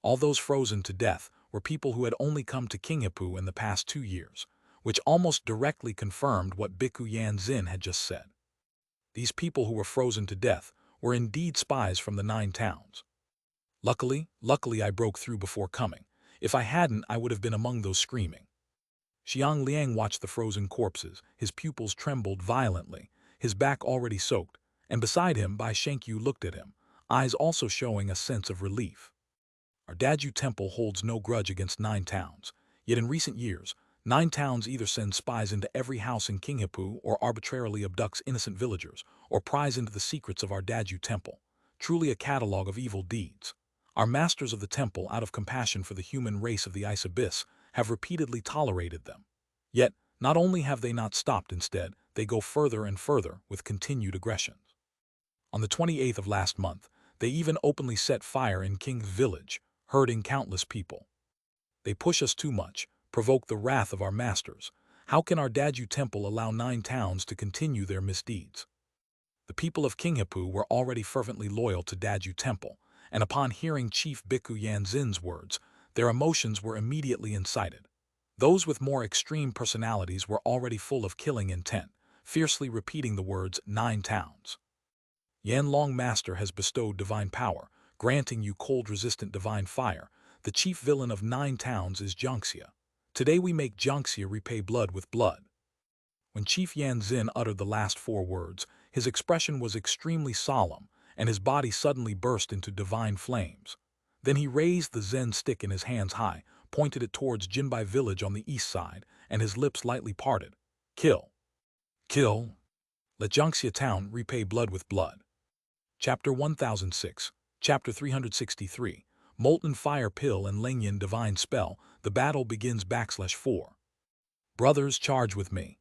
All those frozen to death were people who had only come to Kinghipu in the past 2 years, which almost directly confirmed what Bhikkhu Yanzin had just said. These people who were frozen to death were indeed spies from the 9 towns. Luckily I broke through before coming. If I hadn't, I would have been among those screaming. Xiang Liang watched the frozen corpses, his pupils trembled violently, his back already soaked, and beside him Bai Shenkyu looked at him, eyes also showing a sense of relief. Our Daju Temple holds no grudge against 9 towns, yet in recent years, 9 towns either send spies into every house in Kinghipu or arbitrarily abducts innocent villagers, or pries into the secrets of our Daju Temple, truly a catalogue of evil deeds. Our masters of the temple, out of compassion for the human race of the Ice Abyss, have repeatedly tolerated them. Yet, not only have they not stopped, instead, they go further and further with continued aggressions. On the 28th of last month, they even openly set fire in King's village, hurting countless people. They push us too much, provoke the wrath of our masters. How can our Daju Temple allow 9 towns to continue their misdeeds? The people of Kinghipu were already fervently loyal to Daju Temple, and upon hearing Chief Bhikkhu Yanzin's words, their emotions were immediately incited. Those with more extreme personalities were already full of killing intent, fiercely repeating the words 9 towns. Yan Long Master has bestowed divine power, granting you cold-resistant divine fire. The chief villain of 9 towns is Jiangxia. Today we make Jiangxia repay blood with blood. When Chief Yanzin uttered the last 4 words, his expression was extremely solemn, and his body suddenly burst into divine flames. Then he raised the Zen stick in his hands high, pointed it towards Jinbai village on the east side, and his lips lightly parted. Kill. Kill. Let Jiangxia town repay blood with blood. Chapter 1006. Chapter 363, Molten Fire Pill and Lengyan Divine Spell, the battle begins /4. Brothers, charge with me.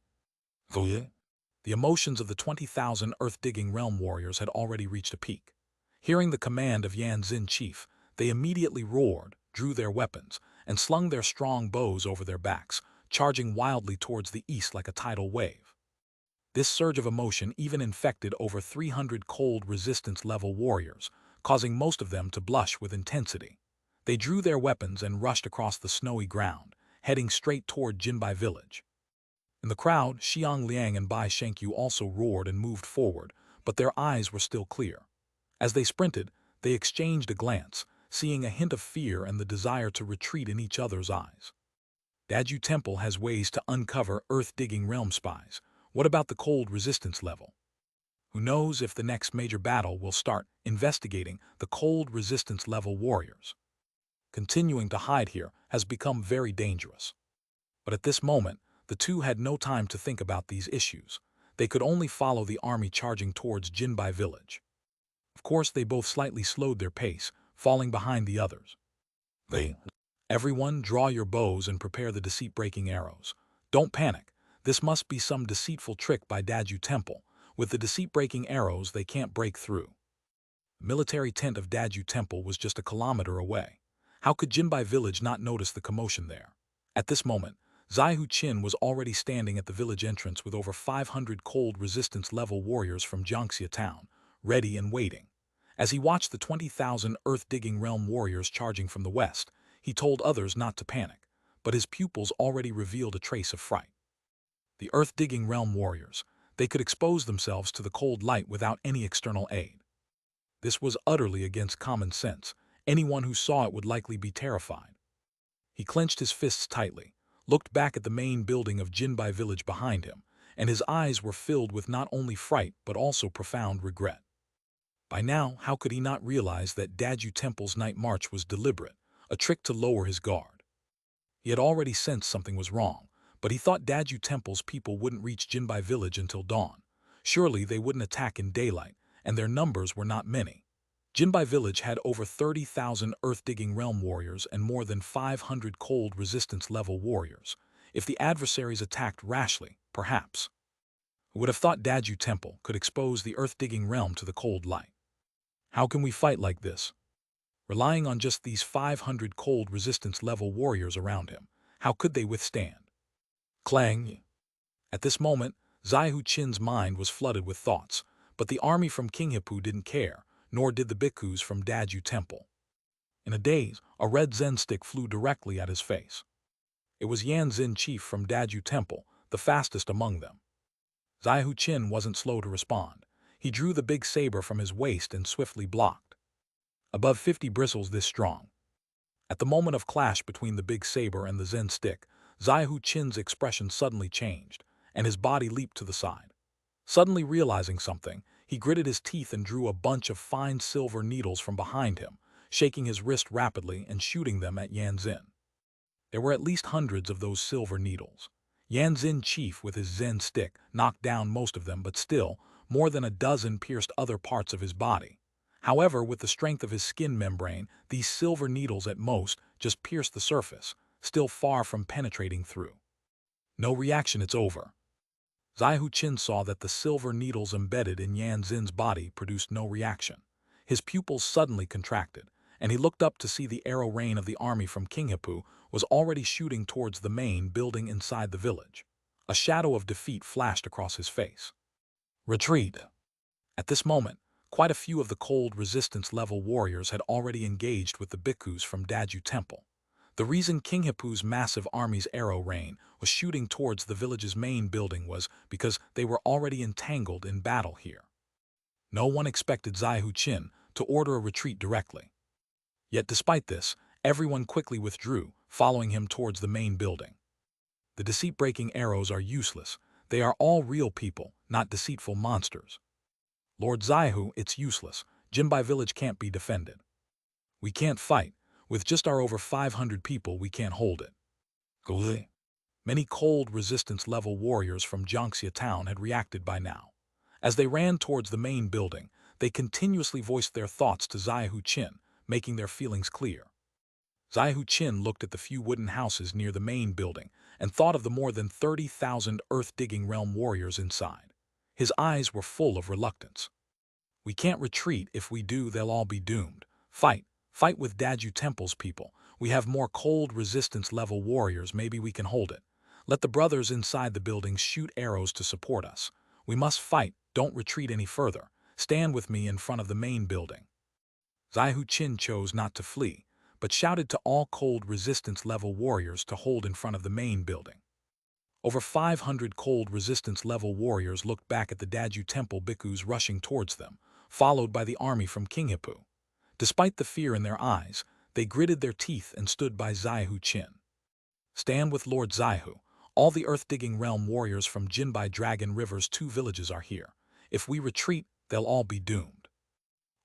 The emotions of the 20,000 earth-digging realm warriors had already reached a peak. Hearing the command of Yan Xin Chief, they immediately roared, drew their weapons, and slung their strong bows over their backs, charging wildly towards the east like a tidal wave. This surge of emotion even infected over 300 cold resistance-level warriors, causing most of them to blush with intensity. They drew their weapons and rushed across the snowy ground, heading straight toward Jinbai village. In the crowd, Xiang Liang and Bai Shengyu also roared and moved forward, but their eyes were still clear. As they sprinted, they exchanged a glance, seeing a hint of fear and the desire to retreat in each other's eyes. Daju Temple has ways to uncover earth-digging realm spies. What about the cold resistance level? Who knows if the next major battle will start investigating the cold resistance level warriors. Continuing to hide here has become very dangerous. But at this moment, the two had no time to think about these issues. They could only follow the army charging towards Jinbai village. Of course, they both slightly slowed their pace, falling behind the others. Everyone, draw your bows and prepare the deceit-breaking arrows. Don't panic. This must be some deceitful trick by Daju Temple. With the deceit-breaking arrows, they can't break through. The military tent of Daju Temple was just a kilometer away. How could Jinbai village not notice the commotion there? At this moment, Zaihu Qin was already standing at the village entrance with over 500 cold resistance-level warriors from Jiangxia town, ready and waiting. As he watched the 20,000 earth-digging realm warriors charging from the west, he told others not to panic, but his pupils already revealed a trace of fright. The earth-digging realm warriors, they could expose themselves to the cold light without any external aid. This was utterly against common sense. Anyone who saw it would likely be terrified. He clenched his fists tightly, looked back at the main building of Jinbai village behind him, and his eyes were filled with not only fright but also profound regret. By now, how could he not realize that Daju Temple's night march was deliberate, a trick to lower his guard? He had already sensed something was wrong, but he thought Daju Temple's people wouldn't reach Jinbai village until dawn. Surely they wouldn't attack in daylight, and their numbers were not many. Jinbai village had over 30,000 earth-digging realm warriors and more than 500 cold resistance-level warriors. If the adversaries attacked rashly, perhaps. Who would have thought Daju Temple could expose the earth-digging realm to the cold light? How can we fight like this? Relying on just these 500 cold resistance-level warriors around him, how could they withstand? Clang! At this moment, Zaihu Qin's mind was flooded with thoughts, but the army from Qinghipu didn't care, nor did the bhikkhus from Daju Temple. In a daze, a red Zen stick flew directly at his face. It was Yan Xin Chief from Daju Temple, the fastest among them. Zaihu Qin wasn't slow to respond. He drew the big saber from his waist and swiftly blocked. Above 50 bristles this strong. At the moment of clash between the big saber and the Zen stick, Zaihu Qin's expression suddenly changed, and his body leaped to the side. Suddenly realizing something, he gritted his teeth and drew a bunch of fine silver needles from behind him, shaking his wrist rapidly and shooting them at Yan Xin. There were at least hundreds of those silver needles. Yan Xin Chief with his Zen stick knocked down most of them, but still, more than a dozen pierced other parts of his body. However, with the strength of his skin membrane, these silver needles at most just pierced the surface, still far from penetrating through. No reaction, it's over. Zaihu Qin saw that the silver needles embedded in Yan Xin's body produced no reaction. His pupils suddenly contracted, and he looked up to see the arrow rain of the army from Qinghipu was already shooting towards the main building inside the village. A shadow of defeat flashed across his face. Retreat! At this moment, quite a few of the cold resistance-level warriors had already engaged with the bhikkhus from Daju Temple. The reason Qinghipu's massive army's arrow rain was shooting towards the village's main building was because they were already entangled in battle here. No one expected Zaihu Qin to order a retreat directly. Yet despite this, everyone quickly withdrew, following him towards the main building. The deceit-breaking arrows are useless. They are all real people, not deceitful monsters. Lord Zaihu, it's useless. Jinbai village can't be defended. We can't fight. With just our over 500 people, we can't hold it. Many cold resistance-level warriors from Jiangxia town had reacted by now. As they ran towards the main building, They continuously voiced their thoughts to Xia Qin, making their feelings clear. Xia Qin looked at the few wooden houses near the main building and thought of the more than 30,000 earth-digging realm warriors inside. His eyes were full of reluctance. We can't retreat. If we do, they'll all be doomed. Fight. Fight with Daju Temple's people. We have more cold resistance level warriors. Maybe we can hold it. Let the brothers inside the buildings shoot arrows to support us. We must fight. Don't retreat any further. Stand with me in front of the main building. Xia Qin chose not to flee, but shouted to all cold resistance level warriors to hold in front of the main building. Over 500 cold resistance level warriors looked back at the Daju Temple bhikkhus rushing towards them, followed by the army from King Hippu. Despite the fear in their eyes, they gritted their teeth and stood by Xia Qin. Stand with Lord Xia. All the earth-digging realm warriors from Jinbai Dragon River's 2 villages are here. If we retreat, they'll all be doomed.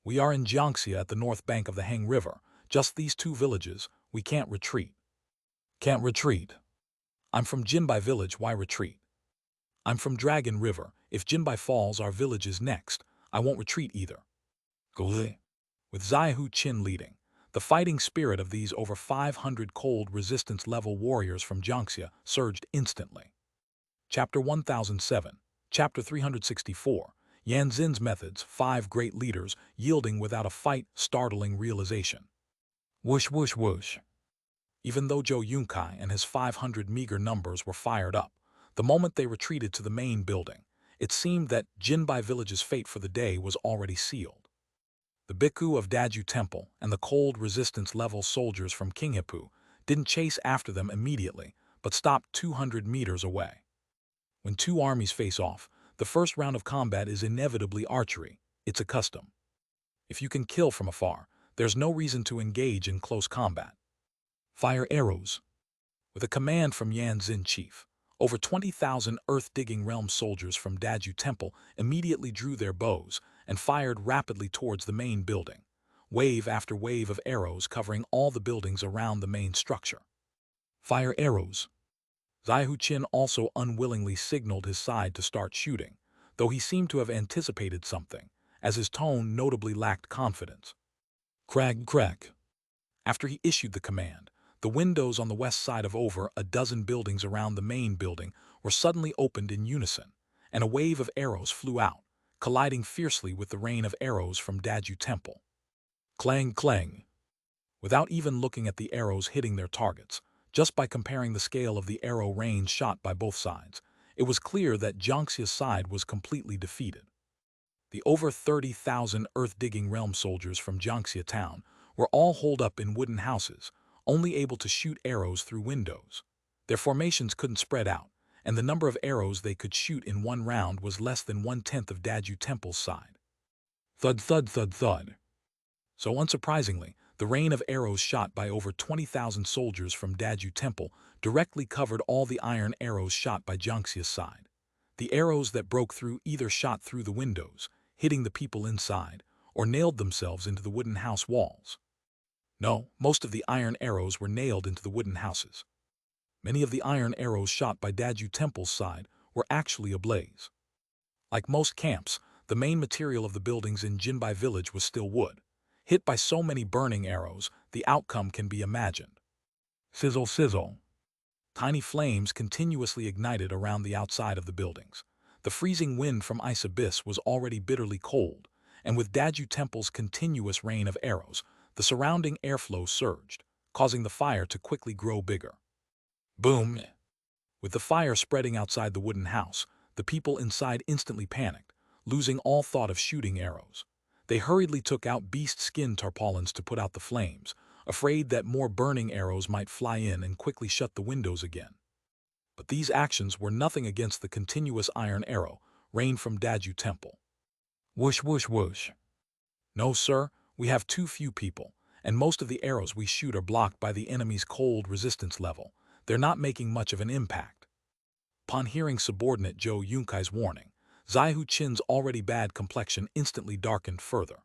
We are in Jiangxia at the north bank of the Heng River. Just these 2 villages. We can't retreat. Can't retreat. I'm from Jinbai Village. Why retreat? I'm from Dragon River. If Jinbai falls, our village is next. I won't retreat either. With Xia Qin leading, the fighting spirit of these over 500 cold resistance level warriors from Jiangxia surged instantly. Chapter 1007, Chapter 364, Yan Xin's Methods, 5 Great Leaders Yielding Without a Fight, Startling Realization. Whoosh whoosh whoosh. Even though Zhou Yunkai and his 500 meager numbers were fired up, the moment they retreated to the main building, it seemed that Jinbai Village's fate for the day was already sealed. The bhikkhu of Daju Temple and the cold resistance level soldiers from King Hippu didn't chase after them immediately, but stopped 200 meters away. When 2 armies face off, the first round of combat is inevitably archery. It's a custom. If you can kill from afar, there's no reason to engage in close combat. Fire arrows. With a command from Yan Xin Chief, over 20,000 earth-digging realm soldiers from Daju Temple immediately drew their bows and fired rapidly towards the main building, wave after wave of arrows covering all the buildings around the main structure. Fire arrows. Xia Qin also unwillingly signaled his side to start shooting, though he seemed to have anticipated something, as his tone notably lacked confidence. Crag, crack. After he issued the command, the windows on the west side of over a dozen buildings around the main building were suddenly opened in unison, and a wave of arrows flew out, colliding fiercely with the rain of arrows from Daju Temple. Clang, clang. Without even looking at the arrows hitting their targets, just by comparing the scale of the arrow rain shot by both sides, it was clear that Jiangxia's side was completely defeated. The over 30,000 earth-digging realm soldiers from Jiangxia town were all holed up in wooden houses, only able to shoot arrows through windows. Their formations couldn't spread out, and the number of arrows they could shoot in one round was less than 1/10 of Daju Temple's side. Thud, thud, thud, thud. So unsurprisingly, the rain of arrows shot by over 20,000 soldiers from Daju Temple directly covered all the iron arrows shot by Jiangxia's side. The arrows that broke through either shot through the windows, hitting the people inside, or nailed themselves into the wooden house walls. No, most of the iron arrows were nailed into the wooden houses. Many of the iron arrows shot by Daju Temple's side were actually ablaze. Like most camps, the main material of the buildings in Jinbai Village was still wood. Hit by so many burning arrows, the outcome can be imagined. Sizzle, sizzle. Tiny flames continuously ignited around the outside of the buildings. The freezing wind from Ice Abyss was already bitterly cold, and with Daju Temple's continuous rain of arrows, the surrounding airflow surged, causing the fire to quickly grow bigger. Boom! With the fire spreading outside the wooden house, the people inside instantly panicked, losing all thought of shooting arrows. They hurriedly took out beast skin tarpaulins to put out the flames, afraid that more burning arrows might fly in and quickly shut the windows again. But these actions were nothing against the continuous iron arrow rain from Daju Temple. Whoosh, whoosh, whoosh. No, sir, we have too few people, and most of the arrows we shoot are blocked by the enemy's cold resistance level. They're not making much of an impact. Upon hearing subordinate Zhou Yunkai's warning, Xia Qin's already bad complexion instantly darkened further.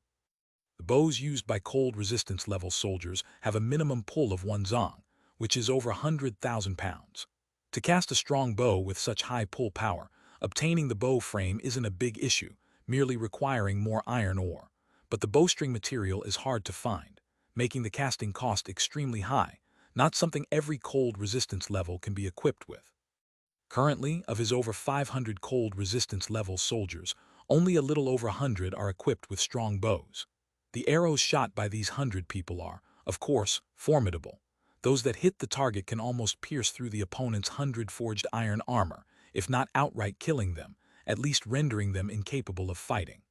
The bows used by cold resistance level soldiers have a minimum pull of 1 zong, which is over 100,000 pounds. To cast a strong bow with such high pull power, obtaining the bow frame isn't a big issue, merely requiring more iron ore. But the bowstring material is hard to find, making the casting cost extremely high, not something every cold resistance level can be equipped with. Currently, of his over 500 cold resistance level soldiers, only a little over 100 are equipped with strong bows. The arrows shot by these 100 people are, of course, formidable. Those that hit the target can almost pierce through the opponent's 100 forged iron armor, if not outright killing them, at least rendering them incapable of fighting.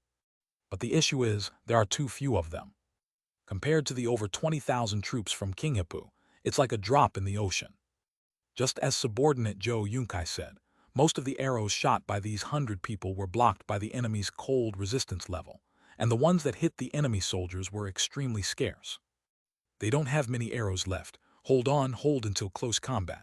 But the issue is, there are too few of them. Compared to the over 20,000 troops from Qinghepu, it's like a drop in the ocean. Just as subordinate Zhou Yunkai said, most of the arrows shot by these 100 people were blocked by the enemy's cold resistance level, and the ones that hit the enemy soldiers were extremely scarce. They don't have many arrows left. Hold until close combat.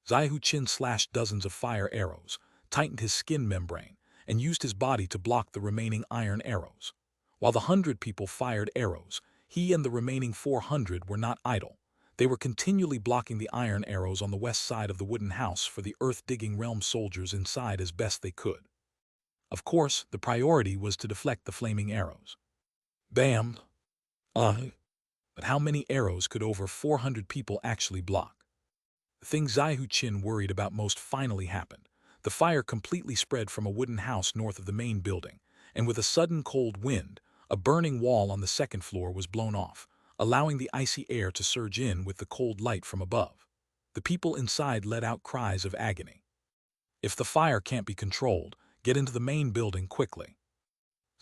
Xia Hong slashed dozens of fire arrows, tightened his skin membrane, and used his body to block the remaining iron arrows. While the 100 people fired arrows, he and the remaining 400 were not idle. They were continually blocking the iron arrows on the west side of the wooden house for the earth-digging realm soldiers inside as best they could. Of course, the priority was to deflect the flaming arrows. Bam! But how many arrows could over 400 people actually block? The thing Xia Hong worried about most finally happened. The fire completely spread from a wooden house north of the main building, and with a sudden cold wind, a burning wall on the second floor was blown off, allowing the icy air to surge in with the cold light from above. The people inside let out cries of agony. If the fire can't be controlled, get into the main building quickly.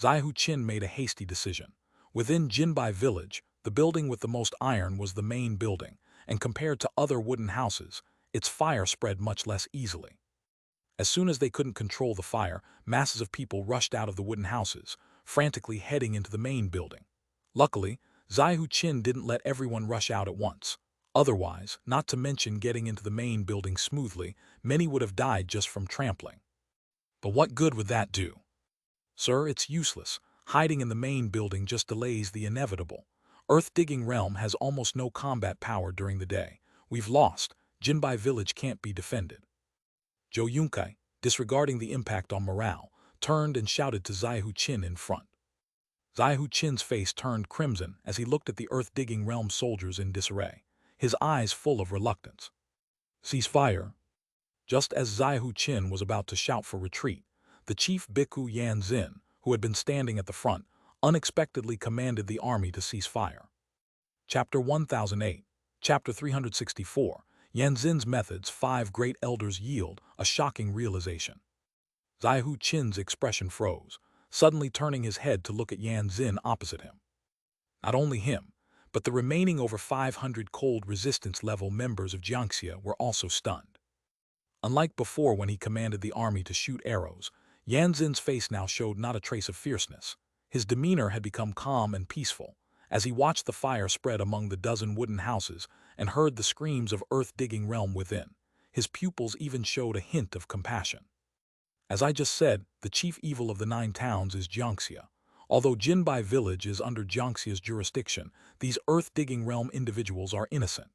Xia Hong made a hasty decision. Within Jinbai village, the building with the most iron was the main building, and compared to other wooden houses, its fire spread much less easily. As soon as they couldn't control the fire, masses of people rushed out of the wooden houses, frantically heading into the main building. Luckily, Xia Hong didn't let everyone rush out at once. Otherwise, not to mention getting into the main building smoothly, many would have died just from trampling. But what good would that do? Sir, it's useless. Hiding in the main building just delays the inevitable. Earth-digging realm has almost no combat power during the day. We've lost. Jinbai village can't be defended. Zhou Yunkai, disregarding the impact on morale, turned and shouted to Xia Hong in front. Xia Hong's face turned crimson as he looked at the earth-digging realm soldiers in disarray, his eyes full of reluctance. Cease fire. Just as Xia Hong was about to shout for retreat, the chief Bhikkhu Yanzin, who had been standing at the front, unexpectedly commanded the army to cease fire. Chapter 1008, Chapter 364, Yanzin's methods 5 great elders yield a shocking realization. Xia Hong's expression froze, suddenly turning his head to look at Yanzin opposite him. Not only him, but the remaining over 500 cold resistance level members of Jiangxia were also stunned. Unlike before when he commanded the army to shoot arrows, Yanzin's face now showed not a trace of fierceness. His demeanor had become calm and peaceful, as he watched the fire spread among the dozen wooden houses and heard the screams of earth-digging realm within. His pupils even showed a hint of compassion. As I just said, the chief evil of the 9 towns is Jiangxia. Although Jinbai village is under Jiangxia's jurisdiction, these earth-digging realm individuals are innocent.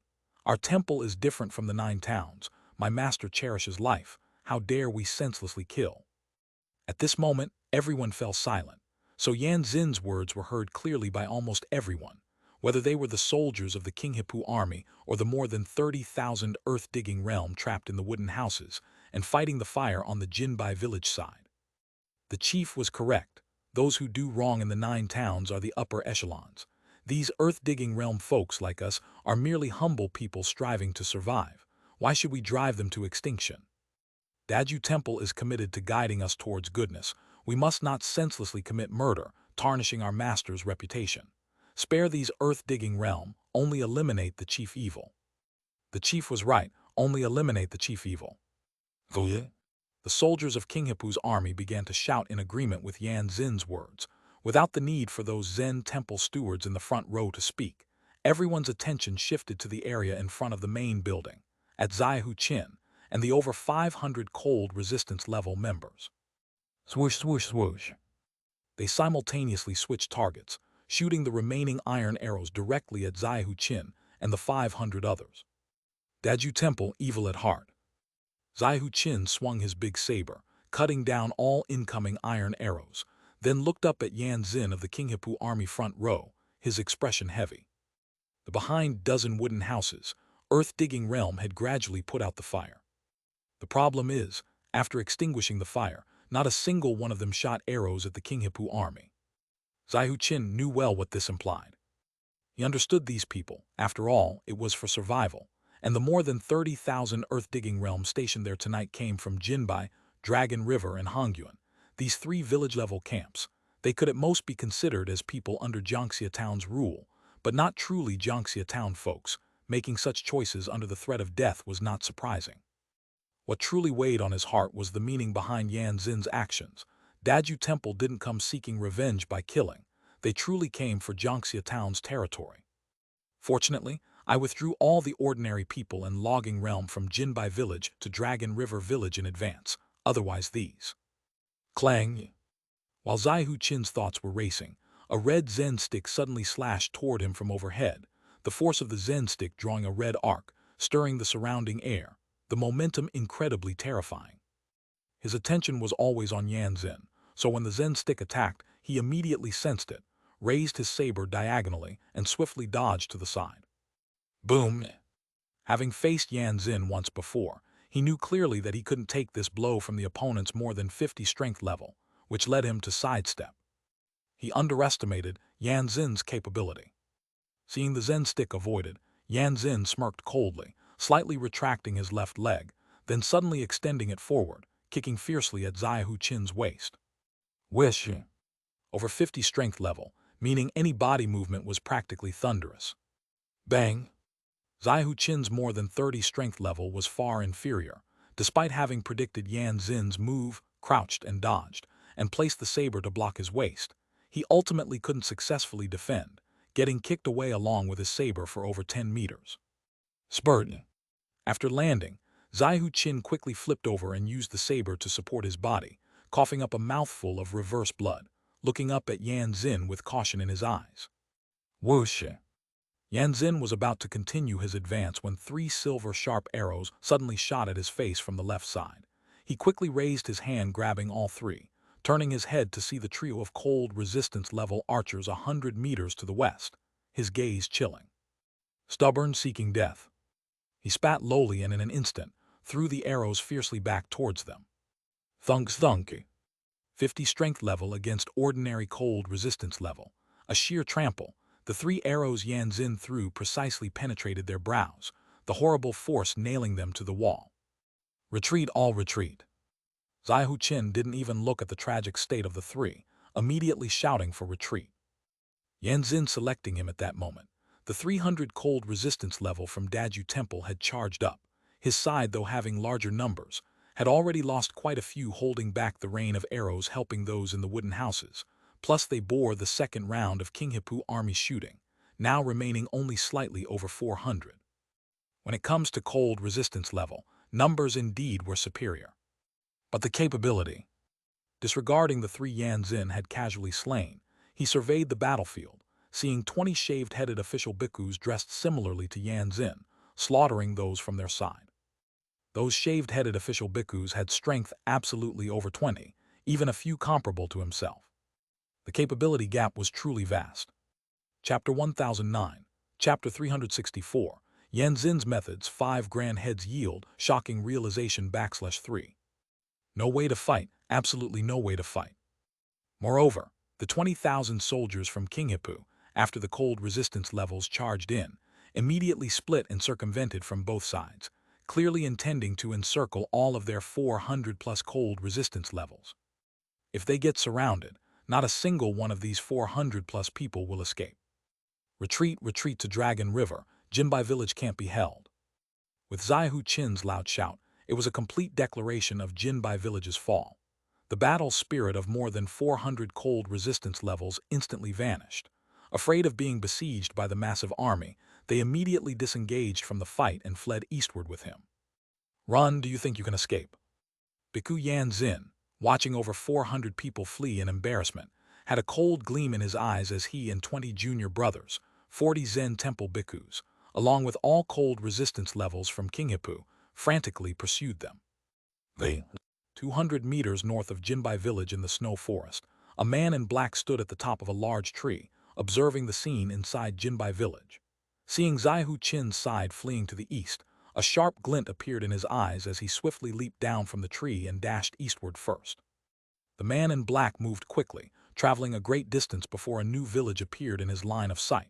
Our temple is different from the 9 towns. My master cherishes life. How dare we senselessly kill? At this moment, everyone fell silent, so Yanzin's words were heard clearly by almost everyone, whether they were the soldiers of the Qinghepu army or the more than 30,000 earth-digging realm trapped in the wooden houses and fighting the fire on the Jinbai village side. The chief was correct. Those who do wrong in the 9 towns are the upper echelons. These earth-digging realm folks like us are merely humble people striving to survive. Why should we drive them to extinction? Daju Temple is committed to guiding us towards goodness. We must not senselessly commit murder, tarnishing our master's reputation. Spare these earth-digging realm, only eliminate the chief evil. The chief was right, only eliminate the chief evil. The soldiers of Qinghepu's army began to shout in agreement with Yanzin's words, without the need for those Zen temple stewards in the front row to speak. Everyone's attention shifted to the area in front of the main building, at Xia Hong, and the over 500 cold resistance level members. Swoosh, swoosh, swoosh. They simultaneously switched targets, shooting the remaining iron arrows directly at Xia Hong and the 500 others. Daju Temple, evil at heart. Xia Hong swung his big saber, cutting down all incoming iron arrows. then looked up at Yan Xin of the Qinghipu army front row, his expression heavy. The behind dozen wooden houses, earth-digging realm had gradually put out the fire. The problem is, after extinguishing the fire, not a single one of them shot arrows at the Qinghipu army. Zai Huqin knew well what this implied. He understood these people, after all, it was for survival, and the more than 30,000 earth-digging realms stationed there tonight came from Jinbai, Dragon River, and Hongyuan, these 3 village-level camps. They could at most be considered as people under Jiangxia Town's rule, but not truly Jiangxia Town folks. Making such choices under the threat of death was not surprising. What truly weighed on his heart was the meaning behind Yan Xin's actions. Daju Temple didn't come seeking revenge by killing. They truly came for Jiangxia Town's territory. Fortunately, I withdrew all the ordinary people and logging realm from Jinbai Village to Dragon River Village in advance, otherwise these. Clang! While Zai Huqin's thoughts were racing, a red Zen stick suddenly slashed toward him from overhead, the force of the Zen stick drawing a red arc, stirring the surrounding air, the momentum incredibly terrifying. His attention was always on Yan Xin, so when the Zen stick attacked, he immediately sensed it, raised his saber diagonally, and swiftly dodged to the side. Boom! Having faced Yan Xin once before, he knew clearly that he couldn't take this blow from the opponent's more than 50 strength level, which led him to sidestep. He underestimated Yan Xin's capability. Seeing the Zen stick avoided, Yan Xin smirked coldly, slightly retracting his left leg, then suddenly extending it forward, kicking fiercely at Zai Huqin's waist. Wish! Over 50 strength level, meaning any body movement was practically thunderous. Bang! Zai Huqin's more than 30 strength level was far inferior, despite having predicted Yan Xin's move, crouched and dodged, and placed the saber to block his waist. He ultimately couldn't successfully defend, getting kicked away along with his saber for over 10 meters. Spurt! After landing, Zai Huqin quickly flipped over and used the saber to support his body, coughing up a mouthful of reverse blood, looking up at Yan Xin with caution in his eyes. Whoosh! Yan Xin was about to continue his advance when 3 silver sharp arrows suddenly shot at his face from the left side. He quickly raised his hand grabbing all 3, turning his head to see the trio of cold resistance-level archers 100 meters to the west, his gaze chilling. Stubborn, seeking death. He spat lowly and in an instant threw the arrows fiercely back towards them. Thunk. 50 strength level against ordinary cold resistance level. A sheer trample. The 3 arrows Yan Xin threw precisely penetrated their brows, the horrible force nailing them to the wall. Retreat, all retreat. Zai Huqin didn't even look at the tragic state of the 3, immediately shouting for retreat. Yan Xin selecting him at that moment. The 300 cold resistance level from Daju Temple had charged up. His side, though having larger numbers, had already lost quite a few, holding back the rain of arrows helping those in the wooden houses. Plus they bore the second round of Qinghipu army shooting, now remaining only slightly over 400. When it comes to cold resistance level, numbers indeed were superior. But the capability. Disregarding the 3 Yan Xin had casually slain, he surveyed the battlefield, seeing 20 shaved-headed official bhikkhus dressed similarly to Yan Xin, slaughtering those from their side. Those shaved-headed official bhikkhus had strength absolutely over 20, even a few comparable to himself. The capability gap was truly vast. Chapter 1009, Chapter 364, Yan Xin's methods, 5 grand heads yield, shocking realization /3. No way to fight, absolutely no way to fight. Moreover, the 20,000 soldiers from Qinghipu, after the cold resistance levels charged in, immediately split and circumvented from both sides, clearly intending to encircle all of their 400+ cold resistance levels. If they get surrounded, not a single one of these 400+ people will escape. Retreat to Dragon River, Jinbai Village can't be held. With Zai Huqin's loud shout, it was a complete declaration of Jinbai Village's fall. The battle spirit of more than 400 cold resistance levels instantly vanished. Afraid of being besieged by the massive army, they immediately disengaged from the fight and fled eastward with him. Run, do you think you can escape? Bhikkhu Yan Xin, watching over 400 people flee in embarrassment, had a cold gleam in his eyes as he and 20 junior brothers, 40 Zen temple bhikkhus, along with all cold resistance levels from Qinghipu, frantically pursued them. They, 200 meters north of Jinbai Village in the snow forest, a man in black stood at the top of a large tree, observing the scene inside Jinbai village. Seeing Xia Hong's side fleeing to the east, a sharp glint appeared in his eyes as he swiftly leaped down from the tree and dashed eastward first. The man in black moved quickly, traveling a great distance before a new village appeared in his line of sight.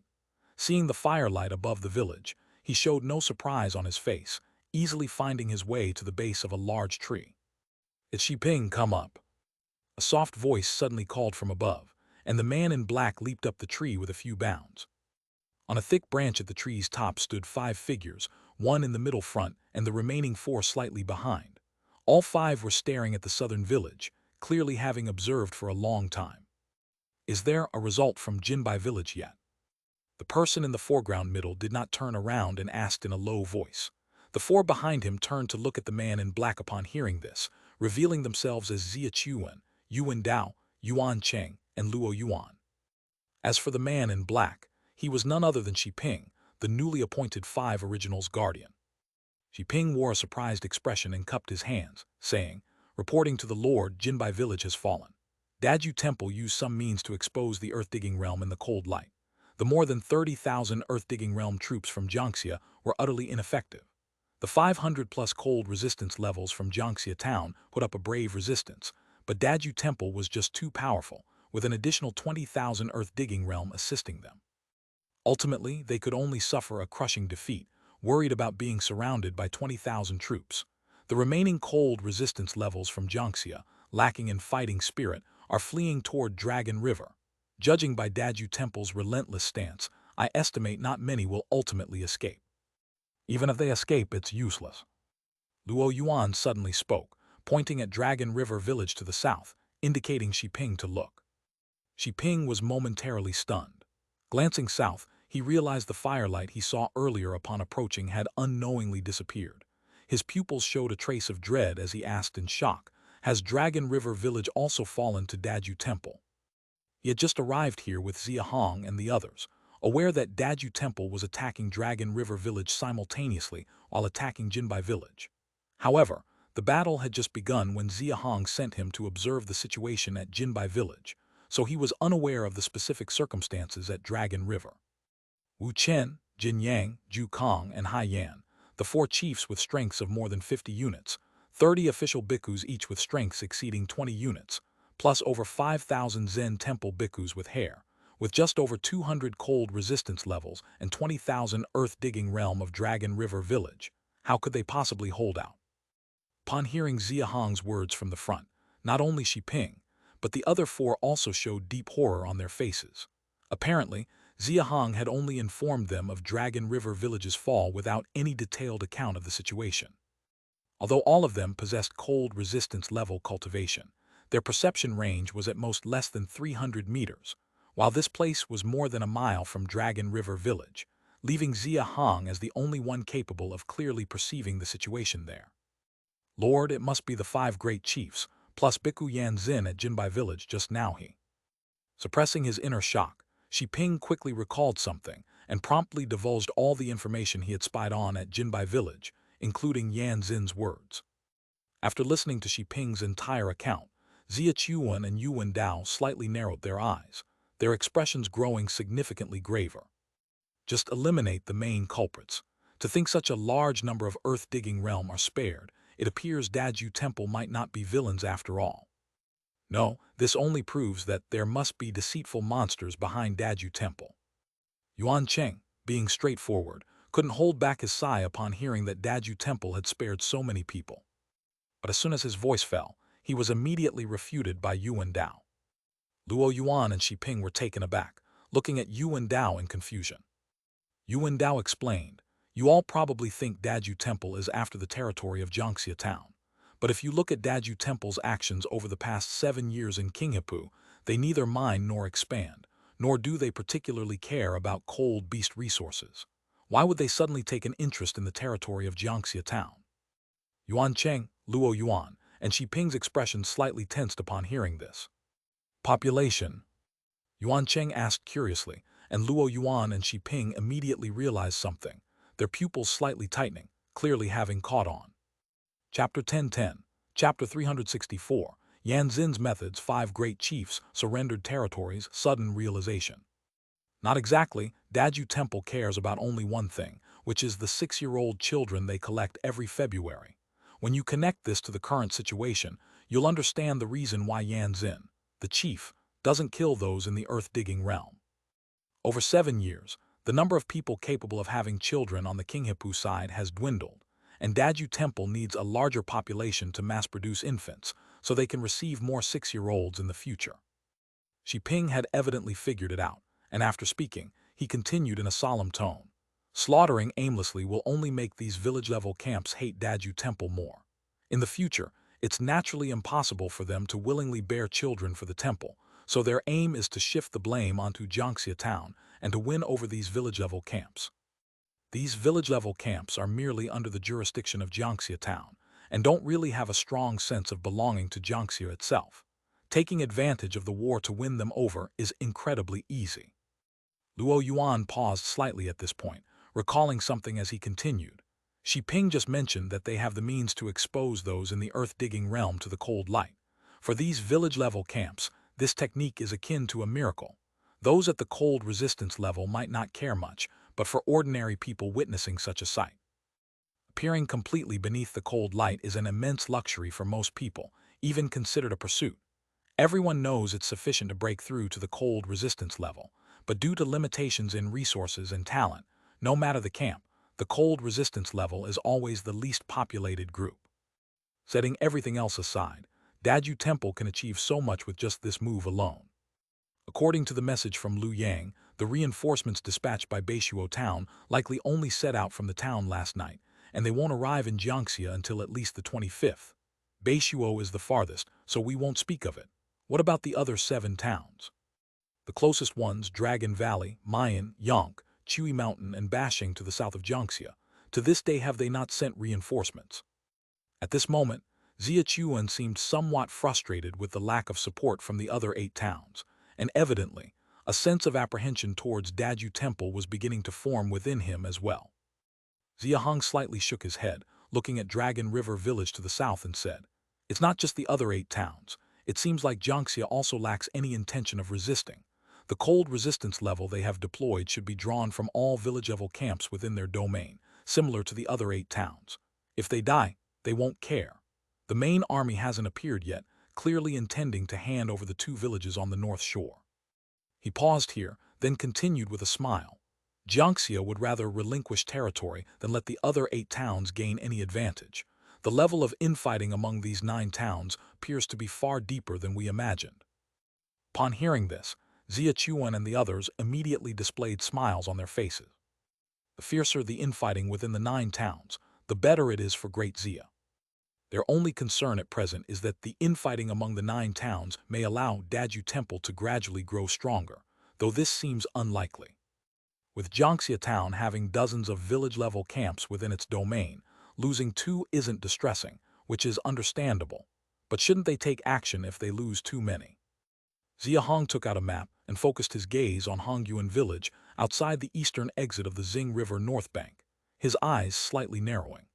Seeing the firelight above the village, he showed no surprise on his face, easily finding his way to the base of a large tree. "It's Xiping, come up." A soft voice suddenly called from above, and the man in black leaped up the tree with a few bounds. On a thick branch at the tree's top stood 5 figures, one in the middle front and the remaining 4 slightly behind. All 5 were staring at the southern village, clearly having observed for a long time. "Is there a result from Jinbai village yet?" The person in the foreground middle did not turn around and asked in a low voice. The 4 behind him turned to look at the man in black upon hearing this, revealing themselves as Xia Chuan, Yuan Dao, Yuan Cheng, and Luo Yuan. As for the man in black, he was none other than Xiping, the newly appointed 5 Originals guardian. Xiping wore a surprised expression and cupped his hands, saying, "Reporting to the Lord, Jinbai village has fallen. Daju Temple used some means to expose the earth-digging realm in the cold light. The more than 30,000 earth-digging realm troops from Jiangxia were utterly ineffective. The 500-plus cold resistance levels from Jiangxia town put up a brave resistance, but Daju Temple was just too powerful, with an additional 20,000 earth-digging realm assisting them. Ultimately, they could only suffer a crushing defeat, worried about being surrounded by 20,000 troops. The remaining cold resistance levels from Jiangxia, lacking in fighting spirit, are fleeing toward Dragon River. Judging by Daju Temple's relentless stance, I estimate not many will ultimately escape. Even if they escape, it's useless." Luo Yuan suddenly spoke, pointing at Dragon River village to the south, indicating Xiping to look. Xiping was momentarily stunned. Glancing south, he realized the firelight he saw earlier upon approaching had unknowingly disappeared. His pupils showed a trace of dread as he asked in shock, "Has Dragon River village also fallen to Daju Temple?" He had just arrived here with Xia Hong and the others, aware that Daju Temple was attacking Dragon River village simultaneously while attacking Jinbai village. However, the battle had just begun when Xia Hong sent him to observe the situation at Jinbai village, so he was unaware of the specific circumstances at Dragon River. Wu Chen, Jin Yang, Zhu Kong, and Hai Yan, the 4 chiefs with strengths of more than 50 units, 30 official bhikkhus each with strengths exceeding 20 units, plus over 5,000 Zen temple bhikkhus with hair, with just over 200 cold resistance levels and 20,000 earth-digging realm of Dragon River village. How could they possibly hold out? Upon hearing Xia Hong's words from the front, not only Xiping, but the other 4 also showed deep horror on their faces. Apparently, Xia Hong had only informed them of Dragon River village's fall without any detailed account of the situation. Although all of them possessed cold resistance level cultivation, their perception range was at most less than 300 meters, while this place was more than a mile from Dragon River village, leaving Xia Hong as the only one capable of clearly perceiving the situation there. "Lord, it must be the 5 great chiefs, plus Bhikkhu Yan Xin at Jinbai village just now," he. Suppressing his inner shock, Xiping quickly recalled something and promptly divulged all the information he had spied on at Jinbai village, including Yan Xin's words. After listening to Xiping's entire account, Xia Chuan and Yuan Dao slightly narrowed their eyes, their expressions growing significantly graver. Just eliminate the main culprits. To think such a large number of earth-digging realm are spared, it appears Daju Temple might not be villains after all. No, this only proves that there must be deceitful monsters behind Daju Temple. Yuan Cheng, being straightforward, couldn't hold back his sigh upon hearing that Daju Temple had spared so many people. But as soon as his voice fell, he was immediately refuted by Yuan Dao. Luo Yuan and Xiping were taken aback, looking at Yuan Dao in confusion. Yuan Dao explained, "You all probably think Daju Temple is after the territory of Jiangxia town. But if you look at Daju Temple's actions over the past 7 years in Qinghepu, they neither mine nor expand, nor do they particularly care about cold beast resources. Why would they suddenly take an interest in the territory of Jiangxia town?" Yuan Cheng, Luo Yuan, and Xiping's expression slightly tensed upon hearing this. "Population?" Yuan Cheng asked curiously, and Luo Yuan and Xiping immediately realized something, their pupils slightly tightening, clearly having caught on. Chapter 1010, Chapter 364, Yanzin's methods, 5 great chiefs, surrendered territories, sudden realization. Not exactly. Daju Temple cares about only one thing, which is the 6-year-old children they collect every February. When you connect this to the current situation, you'll understand the reason why Yanzin, the chief, doesn't kill those in the earth-digging realm. Over 7 years, the number of people capable of having children on the Kinghipu side has dwindled, and Daju Temple needs a larger population to mass-produce infants so they can receive more 6-year-olds in the future. Xi Ping had evidently figured it out, and after speaking, he continued in a solemn tone. Slaughtering aimlessly will only make these village-level camps hate Daju Temple more. In the future, it's naturally impossible for them to willingly bear children for the temple, so their aim is to shift the blame onto Jiangxia town and to win over these village-level camps. These village-level camps are merely under the jurisdiction of Jiangxia town and don't really have a strong sense of belonging to Jiangxia itself. Taking advantage of the war to win them over is incredibly easy. Luo Yuan paused slightly at this point, recalling something as he continued. Xi Ping just mentioned that they have the means to expose those in the earth-digging realm to the cold light. For these village-level camps, this technique is akin to a miracle. Those at the cold resistance level might not care much, but for ordinary people witnessing such a sight, appearing completely beneath the cold light is an immense luxury for most people, even considered a pursuit. Everyone knows it's sufficient to break through to the cold resistance level, but due to limitations in resources and talent, no matter the camp, the cold resistance level is always the least populated group. Setting everything else aside, Daju Temple can achieve so much with just this move alone. According to the message from Liu Yang, the reinforcements dispatched by Beishuo town likely only set out from the town last night, and they won't arrive in Jiangxia until at least the 25th. Beishuo is the farthest, so we won't speak of it. What about the other 7 towns? The closest ones, Dragon Valley, Mayan, Yonk, Chui Mountain, and Bashing to the south of Jiangxia. To this day have they not sent reinforcements. At this moment, Xia Chuan seemed somewhat frustrated with the lack of support from the other 8 towns, and evidently, a sense of apprehension towards Daju Temple was beginning to form within him as well. Xia Hong slightly shook his head, looking at Dragon River Village to the south and said, "It's not just the other 8 towns. It seems like Jiangxia also lacks any intention of resisting. The cold resistance level they have deployed should be drawn from all village-level camps within their domain, similar to the other 8 towns. If they die, they won't care. The main army hasn't appeared yet, clearly intending to hand over the 2 villages on the north shore." He paused here, then continued with a smile. Jiangxia would rather relinquish territory than let the other 8 towns gain any advantage. The level of infighting among these 9 towns appears to be far deeper than we imagined. Upon hearing this, Xia Chuan and the others immediately displayed smiles on their faces. The fiercer the infighting within the 9 towns, the better it is for Great Xia. Their only concern at present is that the infighting among the 9 towns may allow Daju Temple to gradually grow stronger, though this seems unlikely. With Jiangxia town having dozens of village-level camps within its domain, losing 2 isn't distressing, which is understandable. But shouldn't they take action if they lose too many? Xia Hong took out a map and focused his gaze on Hongyuan village outside the eastern exit of the Xing River north bank, his eyes slightly narrowing.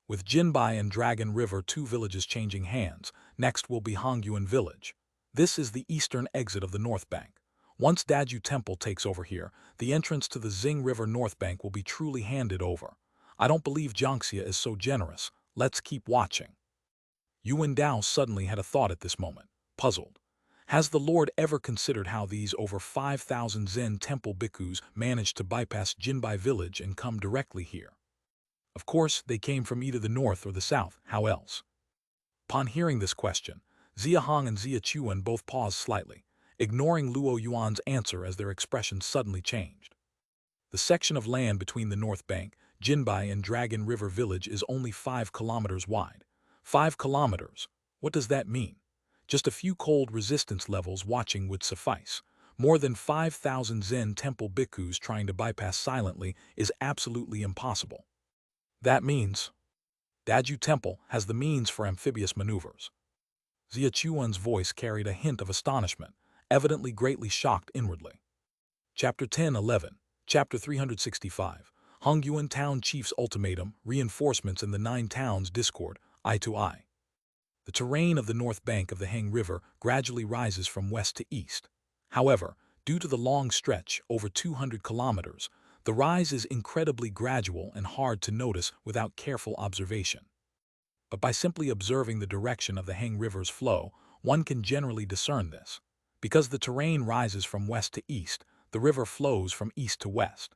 With Jinbai and Dragon River 2 villages changing hands, next will be Hongyuan village. This is the eastern exit of the north bank. Once Daju Temple takes over here, the entrance to the Xing River north bank will be truly handed over. I don't believe Jiangxia is so generous. Let's keep watching. Yuan Dao suddenly had a thought at this moment, puzzled. Has the Lord ever considered how these over 5,000 Zen temple bhikkhus managed to bypass Jinbai village and come directly here? Of course, they came from either the north or the south, how else? Upon hearing this question, Xia Hong and Xia Chuan both paused slightly, ignoring Luo Yuan's answer as their expressions suddenly changed. The section of land between the north bank, Jinbai and Dragon River village is only 5 kilometers wide. 5 kilometers? What does that mean? Just a few cold resistance levels watching would suffice. More than 5,000 Zen temple bhikkhus trying to bypass silently is absolutely impossible. That means Daju Temple has the means for amphibious maneuvers. Xia Chuan's voice carried a hint of astonishment, evidently greatly shocked inwardly. Chapter 10-11, Chapter 365, Hongyuan Town Chief's Ultimatum, Reinforcements in the 9 Towns Discord, Eye to Eye. The terrain of the north bank of the Hang River gradually rises from west to east. However, due to the long stretch, over 200 kilometers, the rise is incredibly gradual and hard to notice without careful observation. But by simply observing the direction of the Hang River's flow, one can generally discern this. Because the terrain rises from west to east, the river flows from east to west.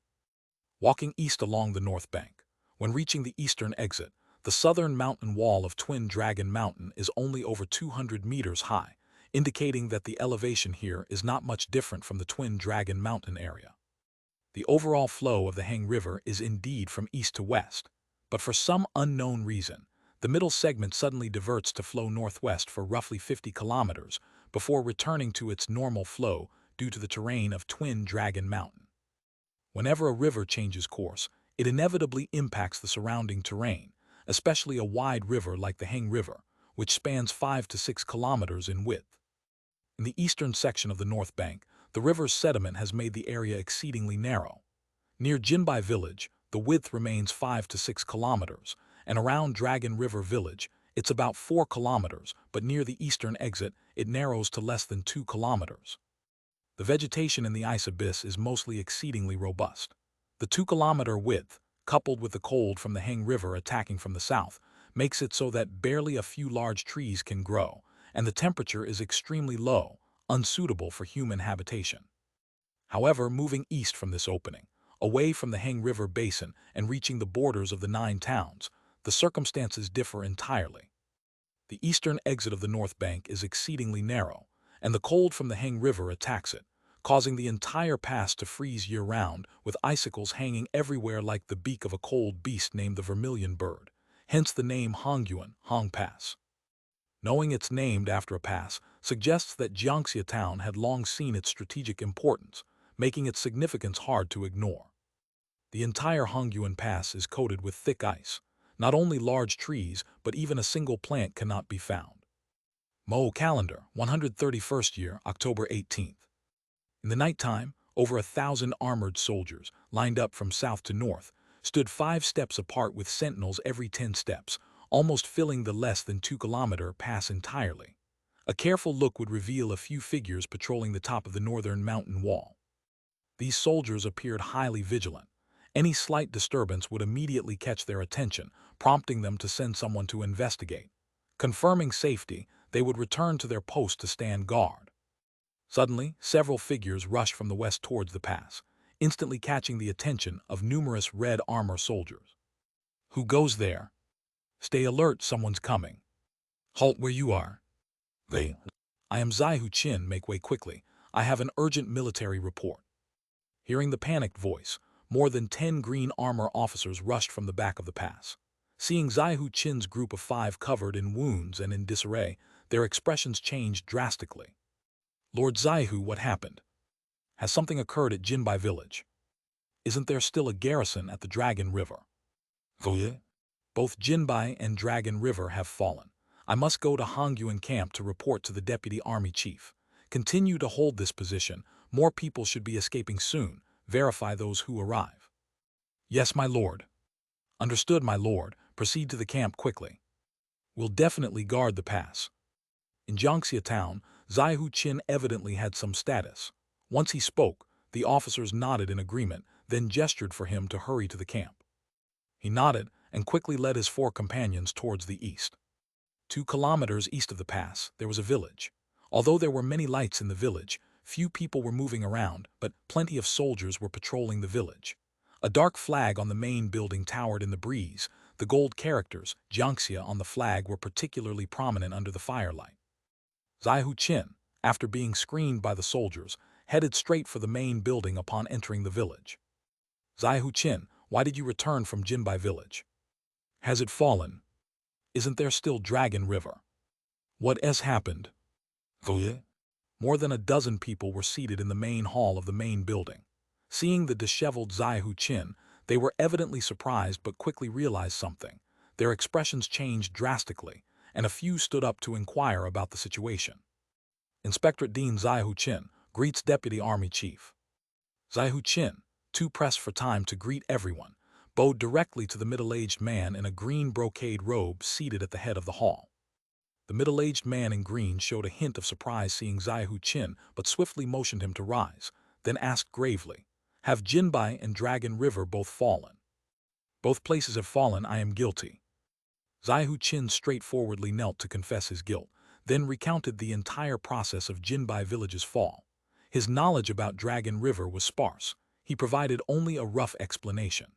Walking east along the north bank, when reaching the eastern exit, the southern mountain wall of Twin Dragon Mountain is only over 200 meters high, indicating that the elevation here is not much different from the Twin Dragon Mountain area. The overall flow of the Hang River is indeed from east to west, but for some unknown reason, the middle segment suddenly diverts to flow northwest for roughly 50 kilometers before returning to its normal flow due to the terrain of Twin Dragon Mountain. Whenever a river changes course, it inevitably impacts the surrounding terrain, especially a wide river like the Hang River, which spans 5 to 6 kilometers in width. In the eastern section of the north bank, the river's sediment has made the area exceedingly narrow. Near Jinbai Village, the width remains 5 to 6 kilometers, and around Dragon River Village, it's about 4 kilometers, but near the eastern exit, it narrows to less than 2 kilometers. The vegetation in the ice abyss is mostly exceedingly robust. The 2-kilometer width, coupled with the cold from the Hang River attacking from the south, makes it so that barely a few large trees can grow, and the temperature is extremely low, unsuitable for human habitation. However, moving east from this opening, away from the Hang River basin and reaching the borders of the 9 towns, the circumstances differ entirely. The eastern exit of the north bank is exceedingly narrow, and the cold from the Hang River attacks it, causing the entire pass to freeze year-round, with icicles hanging everywhere like the beak of a cold beast named the vermilion bird, hence the name Hongyuan, Hong Pass. Knowing it's named after a pass suggests that Jiangxia town had long seen its strategic importance, making its significance hard to ignore. The entire Hongyuan Pass is coated with thick ice. Not only large trees, but even a single plant cannot be found. Mo calendar, 131st year, October 18th. In the nighttime, over 1,000 armored soldiers, lined up from south to north, stood 5 steps apart with sentinels every 10 steps, almost filling the less than 2-kilometer pass entirely. A careful look would reveal a few figures patrolling the top of the northern mountain wall. These soldiers appeared highly vigilant. Any slight disturbance would immediately catch their attention, prompting them to send someone to investigate. Confirming safety, they would return to their post to stand guard. Suddenly, several figures rushed from the west towards the pass, instantly catching the attention of numerous red armor soldiers. Who goes there? Stay alert, someone's coming. Halt where you are. They. I am Zai Hu Qin, make way quickly. I have an urgent military report. Hearing the panicked voice, more than 10 green armor officers rushed from the back of the pass. Seeing Zai Hu Qin's group of 5 covered in wounds and in disarray, their expressions changed drastically. Lord Zai Hu, what happened? Has something occurred at Jinbai Village? Isn't there still a garrison at the Dragon River? Both Jinbai and Dragon River have fallen. I must go to Hongyuan camp to report to the deputy army chief. Continue to hold this position. More people should be escaping soon. Verify those who arrive. Yes, my lord. Understood, my lord. Proceed to the camp quickly. We'll definitely guard the pass. In Jiangxia town, Zai Hu Qin evidently had some status. Once he spoke, the officers nodded in agreement, then gestured for him to hurry to the camp. He nodded and quickly led his 4 companions towards the east. 2 kilometers east of the pass, there was a village. Although there were many lights in the village, few people were moving around, but plenty of soldiers were patrolling the village. A dark flag on the main building towered in the breeze. The gold characters, Jiangxia, on the flag were particularly prominent under the firelight. Zai Hu Qin, after being screened by the soldiers, headed straight for the main building upon entering the village. Zai Hu Qin, why did you return from Jinbai Village? Has it fallen? Isn't there still Dragon River? What has happened? More than a dozen people were seated in the main hall of the main building. Seeing the disheveled Zai Hu Qin, they were evidently surprised but quickly realized something. Their expressions changed drastically, and a few stood up to inquire about the situation. Inspector Dean Zai Hu Qin greets Deputy Army Chief. Zai Hu Qin, too pressed for time to greet everyone, bowed directly to the middle-aged man in a green brocade robe seated at the head of the hall. The middle-aged man in green showed a hint of surprise seeing Xia Hong, but swiftly motioned him to rise, then asked gravely, "Have Jinbai and Dragon River both fallen?" "Both places have fallen, I am guilty." Xia Hong straightforwardly knelt to confess his guilt, then recounted the entire process of Jinbai Village's fall. His knowledge about Dragon River was sparse. He provided only a rough explanation.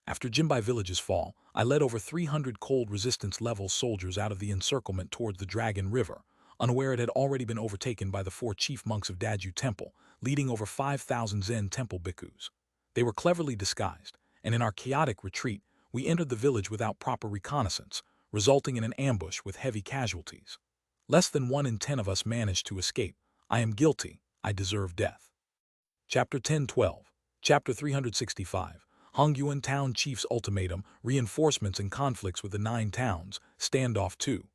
"After Jinbai Village's fall, I led over 300 cold resistance level soldiers out of the encirclement towards the Dragon River, unaware it had already been overtaken by the 4 chief monks of Daju Temple, leading over 5,000 Zen Temple bhikkhus. They were cleverly disguised, and in our chaotic retreat, we entered the village without proper reconnaissance, resulting in an ambush with heavy casualties. Less than 1 in 10 of us managed to escape. I am guilty. I deserve death." Chapter 10:12. Chapter 365. Hongyuan Town Chief's Ultimatum, Reinforcements and Conflicts with the 9 Towns, Standoff 2.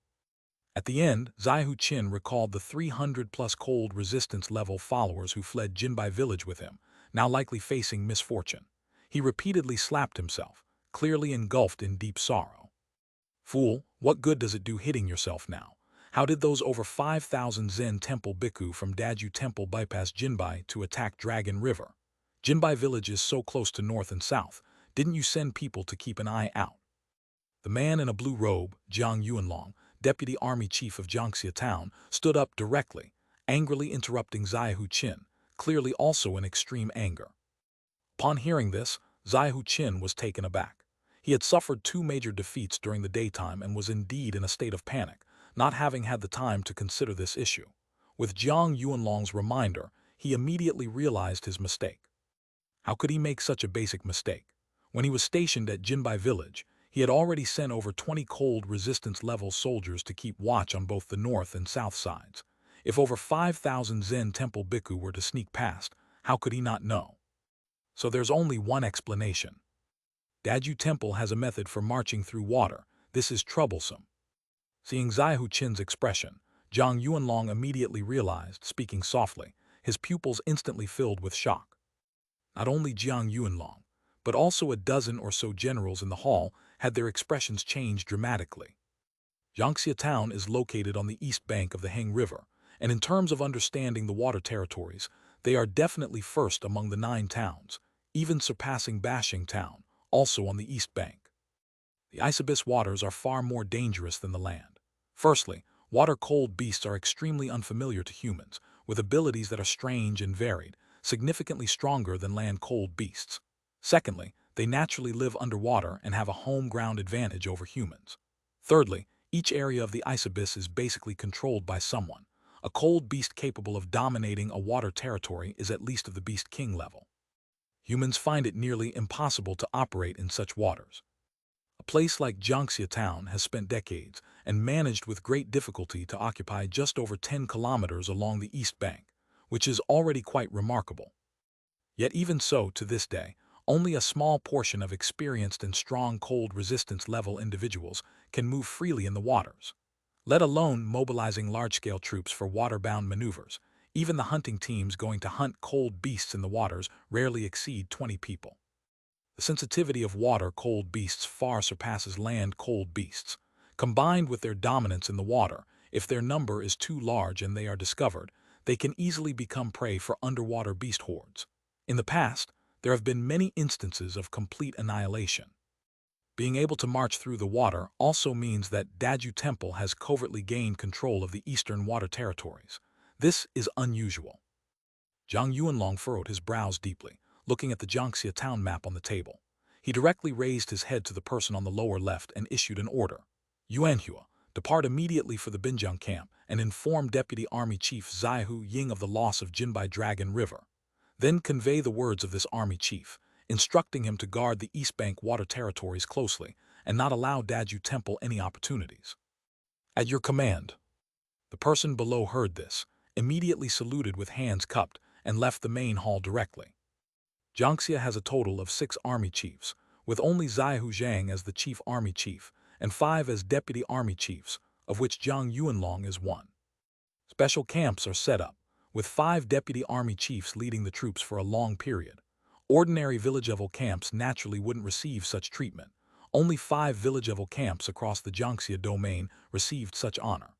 At the end, Xia Hong recalled the 300-plus cold resistance level followers who fled Jinbai Village with him, now likely facing misfortune. He repeatedly slapped himself, clearly engulfed in deep sorrow. "Fool, what good does it do hitting yourself now? How did those over 5,000 Zen Temple bhikkhu from Daju Temple bypass Jinbai to attack Dragon River? Jinbai Village is so close to north and south. Didn't you send people to keep an eye out?" The man in a blue robe, Jiang Yuanlong, deputy army chief of Jiangxia Town, stood up directly, angrily interrupting Xia Hong, clearly also in extreme anger. Upon hearing this, Xia Hong was taken aback. He had suffered 2 major defeats during the daytime and was indeed in a state of panic, not having had the time to consider this issue. With Jiang Yuanlong's reminder, he immediately realized his mistake. How could he make such a basic mistake? When he was stationed at Jinbai Village, he had already sent over 20 cold resistance level soldiers to keep watch on both the north and south sides. If over 5,000 Zen Temple bhikkhu were to sneak past, how could he not know? So there's only one explanation. Daju Temple has a method for marching through water. This is troublesome. Seeing Xia Hong's expression, Jiang Yuanlong immediately realized, speaking softly, his pupils instantly filled with shock. Not only Jiang Yuanlong, but also a dozen or so generals in the hall had their expressions changed dramatically. Jiangxia Town is located on the east bank of the Heng River, and in terms of understanding the water territories, they are definitely first among the 9 towns, even surpassing Bashing Town, also on the east bank. The ice abyss waters are far more dangerous than the land. Firstly, water-cold beasts are extremely unfamiliar to humans, with abilities that are strange and varied, significantly stronger than land-cold beasts. Secondly, they naturally live underwater and have a home-ground advantage over humans. Thirdly, each area of the ice abyss is basically controlled by someone. A cold beast capable of dominating a water territory is at least of the Beast King level. Humans find it nearly impossible to operate in such waters. A place like Jiangxia Town has spent decades and managed with great difficulty to occupy just over 10 kilometers along the east bank, which is already quite remarkable. Yet even so, to this day, only a small portion of experienced and strong cold resistance level individuals can move freely in the waters, let alone mobilizing large-scale troops for water-bound maneuvers. Even the hunting teams going to hunt cold beasts in the waters rarely exceed 20 people. The sensitivity of water-cold beasts far surpasses land-cold beasts. Combined with their dominance in the water, if their number is too large and they are discovered, they can easily become prey for underwater beast hordes. In the past, there have been many instances of complete annihilation. Being able to march through the water also means that Daju Temple has covertly gained control of the eastern water territories. This is unusual. Jiang Yuanlong furrowed his brows deeply, looking at the Jiangxia town map on the table. He directly raised his head to the person on the lower left and issued an order. "Yuanhua, depart immediately for the Binjiang camp and inform Deputy Army Chief Xia Hong of the loss of Jinbai Dragon River. Then convey the words of this army chief, instructing him to guard the East Bank water territories closely and not allow Daju Temple any opportunities." "At your command." The person below heard this, immediately saluted with hands cupped, and left the main hall directly. Jiangxia has a total of 6 army chiefs, with only Xia Hong as the chief army chief and 5 as deputy army chiefs, of which Jiang Yuanlong is one. Special camps are set up, with 5 deputy army chiefs leading the troops for a long period. Ordinary village-level camps naturally wouldn't receive such treatment. Only 5 village-level camps across the Jiangxia domain received such honor.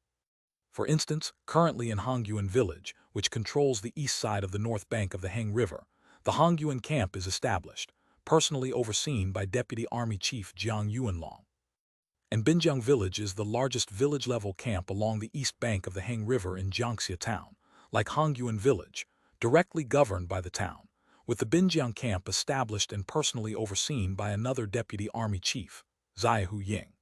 For instance, currently in Hongyuan Village, which controls the east side of the north bank of the Heng River, the Hongyuan camp is established, personally overseen by Deputy Army Chief Jiang Yuanlong. And Binjiang Village is the largest village-level camp along the east bank of the Heng River in Jiangxia Town, like Hongyuan Village, directly governed by the town, with the Binjiang camp established and personally overseen by another deputy army chief, Xia Hong.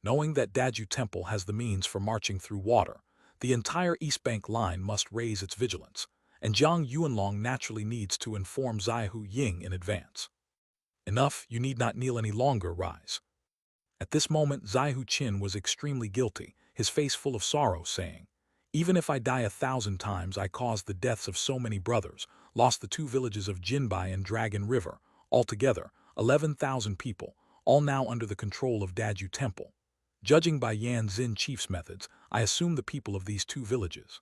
Knowing that Daju Temple has the means for marching through water, the entire East Bank line must raise its vigilance, and Jiang Yuanlong naturally needs to inform Xia Hong in advance. Enough, you need not kneel any longer, rise. At this moment Xia Hong was extremely guilty, his face full of sorrow, saying, "Even if I die 1,000 times, I caused the deaths of so many brothers, lost the 2 villages of Jinbai and Dragon River, altogether 11,000 people, all now under the control of Daju Temple. Judging by Yan Xin Chief's methods, I assume the people of these 2 villages.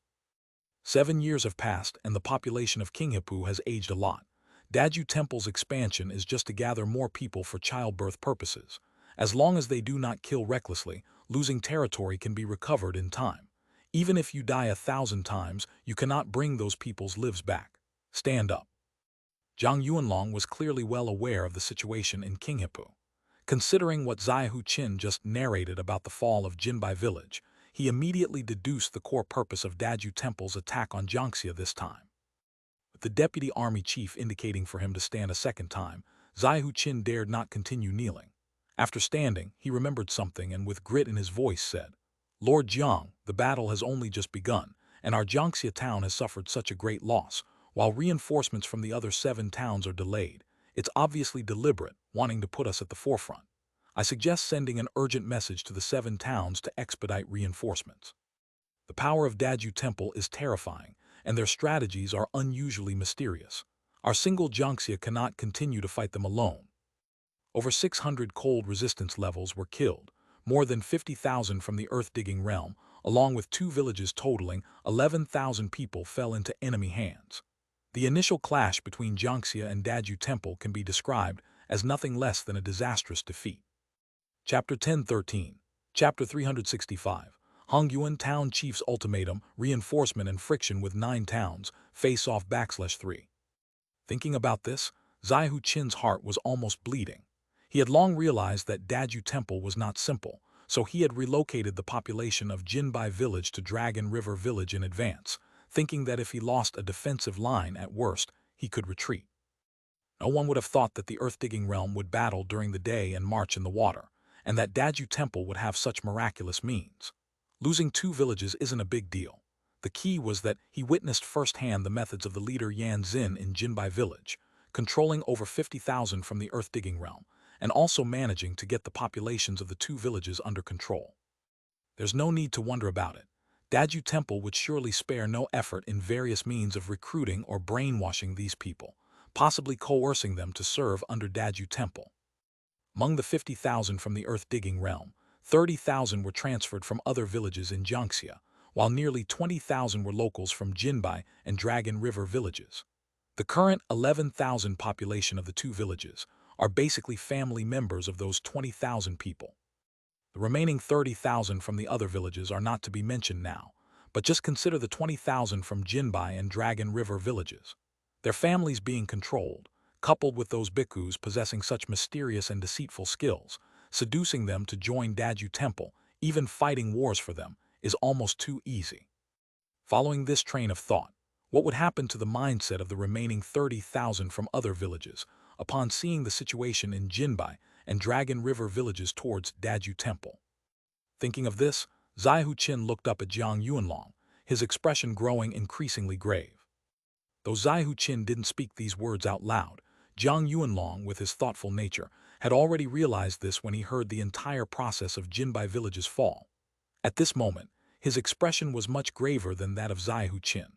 7 years have passed and the population of Qinghepu has aged a lot. Daju Temple's expansion is just to gather more people for childbirth purposes. As long as they do not kill recklessly, losing territory can be recovered in time. Even if you die 1,000 times, you cannot bring those people's lives back. Stand up." Jiang Yuanlong was clearly well aware of the situation in Qinghepu. Considering what Xia Hong just narrated about the fall of Jinbai Village, he immediately deduced the core purpose of Daju Temple's attack on Jiangxia this time. With the deputy army chief indicating for him to stand a second time, Xia Hong dared not continue kneeling. After standing, he remembered something and with grit in his voice said, "Lord Jiang, the battle has only just begun, and our Jiangxia town has suffered such a great loss. While reinforcements from the other 7 towns are delayed, it's obviously deliberate, wanting to put us at the forefront. I suggest sending an urgent message to the 7 towns to expedite reinforcements. The power of Daju Temple is terrifying, and their strategies are unusually mysterious. Our single Jiangxia cannot continue to fight them alone." Over 600 cold resistance levels were killed, more than 50,000 from the earth-digging realm, along with 2 villages totaling 11,000 people fell into enemy hands. The initial clash between Jiangxia and Daju Temple can be described as nothing less than a disastrous defeat. Chapter 1013, Chapter 365, Hongyuan Town Chief's Ultimatum, Reinforcement and Friction with 9 Towns, Face-Off /3. Thinking about this, Xia Hong's heart was almost bleeding. He had long realized that Daju Temple was not simple, so he had relocated the population of Jinbai Village to Dragon River Village in advance, thinking that if he lost a defensive line at worst, he could retreat. No one would have thought that the earth-digging realm would battle during the day and march in the water, and that Daju Temple would have such miraculous means. Losing 2 villages isn't a big deal. The key was that he witnessed firsthand the methods of the leader Yan Xin in Jinbai Village, controlling over 50,000 from the earth-digging realm, and also managing to get the populations of the 2 villages under control. There's no need to wonder about it. Daju Temple would surely spare no effort in various means of recruiting or brainwashing these people, possibly coercing them to serve under Daju Temple. Among the 50,000 from the earth-digging realm, 30,000 were transferred from other villages in Jiangxia, while nearly 20,000 were locals from Jinbai and Dragon River villages. The current 11,000 population of the 2 villages are basically family members of those 20,000 people. The remaining 30,000 from the other villages are not to be mentioned now, but just consider the 20,000 from Jinbai and Dragon River villages. Their families being controlled, coupled with those bhikkhus possessing such mysterious and deceitful skills, seducing them to join Daju Temple, even fighting wars for them, is almost too easy. Following this train of thought, what would happen to the mindset of the remaining 30,000 from other villages upon seeing the situation in Jinbai and Dragon River villages towards Daju Temple? Thinking of this, Xia Hong looked up at Jiang Yuanlong, his expression growing increasingly grave. Though Xia Hong didn't speak these words out loud, Jiang Yuanlong, with his thoughtful nature, had already realized this when he heard the entire process of Jinbai Village's fall. At this moment, his expression was much graver than that of Xia Hong.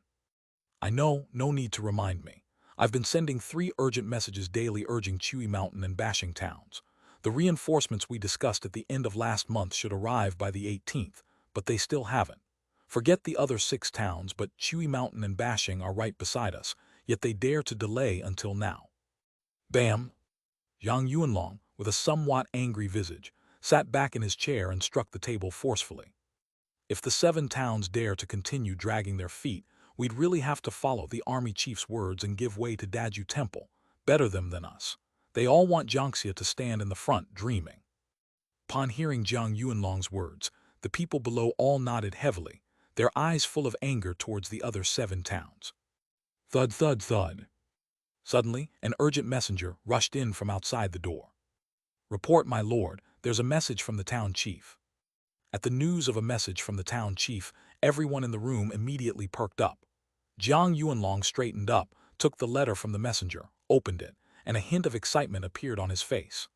"I know, no need to remind me. I've been sending 3 urgent messages daily urging Chui Mountain and bashing towns. The reinforcements we discussed at the end of last month should arrive by the 18th, but they still haven't. Forget the other 6 towns, but Chui Mountain and bashing are right beside us, yet they dare to delay until now." Bam! Jiang Yuanlong, with a somewhat angry visage, sat back in his chair and struck the table forcefully. If the 7 towns dare to continue dragging their feet, we'd really have to follow the army chief's words and give way to Daju Temple. Better them than us. They all want Jiangxia to stand in the front, dreaming. Upon hearing Jiang Yuanlong's words, the people below all nodded heavily, their eyes full of anger towards the other 7 towns. Thud, thud, thud. Suddenly, an urgent messenger rushed in from outside the door. Report, my lord, there's a message from the town chief. At the news of a message from the town chief, everyone in the room immediately perked up. Jiang Yuanlong straightened up, took the letter from the messenger, opened it, and a hint of excitement appeared on his face.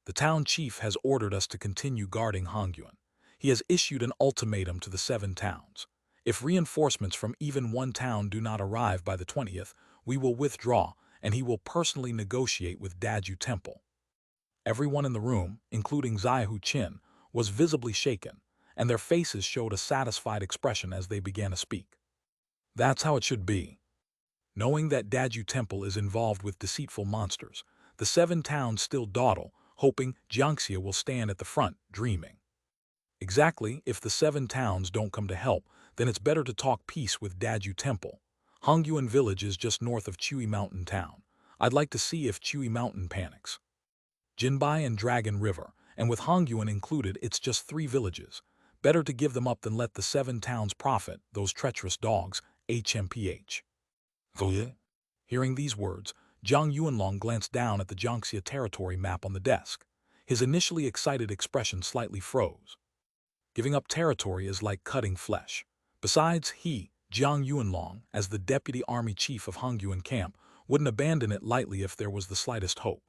The town chief has ordered us to continue guarding Hongyuan. He has issued an ultimatum to the 7 towns. If reinforcements from even one town do not arrive by the 20th, we will withdraw, and he will personally negotiate with Daju Temple. Everyone in the room, including Xia Hong, was visibly shaken, and their faces showed a satisfied expression as they began to speak. That's how it should be. Knowing that Daju Temple is involved with deceitful monsters, the 7 towns still dawdle, hoping Jiangxia will stand at the front, dreaming. Exactly, if the 7 towns don't come to help, then it's better to talk peace with Daju Temple. Hongyuan village is just north of Chui Mountain Town. I'd like to see if Chui Mountain panics. Jinbai and Dragon River, and with Hongyuan included, it's just 3 villages. Better to give them up than let the 7 towns profit, those treacherous dogs, HMPH. Hearing these words, Jiang Yuanlong glanced down at the Jiangxia territory map on the desk. His initially excited expression slightly froze. Giving up territory is like cutting flesh. Besides, he, Jiang Yuanlong, as the deputy army chief of Hongyuan camp, wouldn't abandon it lightly if there was the slightest hope.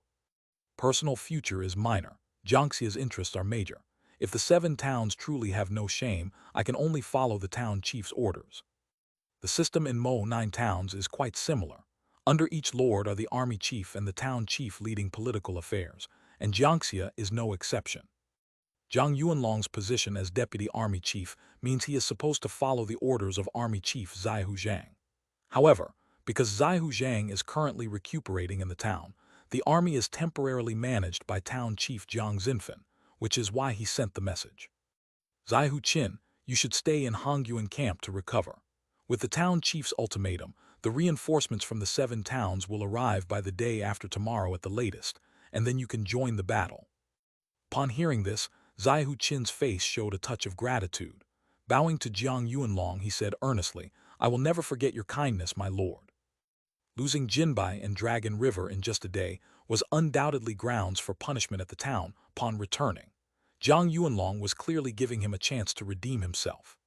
Personal future is minor. Jiangxia's interests are major. If the 7 towns truly have no shame, I can only follow the town chief's orders. The system in Mo 9 towns is quite similar. Under each lord are the army chief and the town chief leading political affairs, and Jiangxia is no exception. Jiang Yuanlong's position as deputy army chief means he is supposed to follow the orders of army chief Xia Hong. However, because Xia Hong is currently recuperating in the town, the army is temporarily managed by town chief Jiang Xinfen, which is why he sent the message. Xia Hong, you should stay in Hongyuan camp to recover. With the town chief's ultimatum, the reinforcements from the 7 towns will arrive by the day after tomorrow at the latest, and then you can join the battle. Upon hearing this, Xia Hong's face showed a touch of gratitude. Bowing to Jiang Yuanlong, he said earnestly, I will never forget your kindness, my lord. Losing Jinbai and Dragon River in just a day was undoubtedly grounds for punishment at the town upon returning. Jiang Yuanlong was clearly giving him a chance to redeem himself.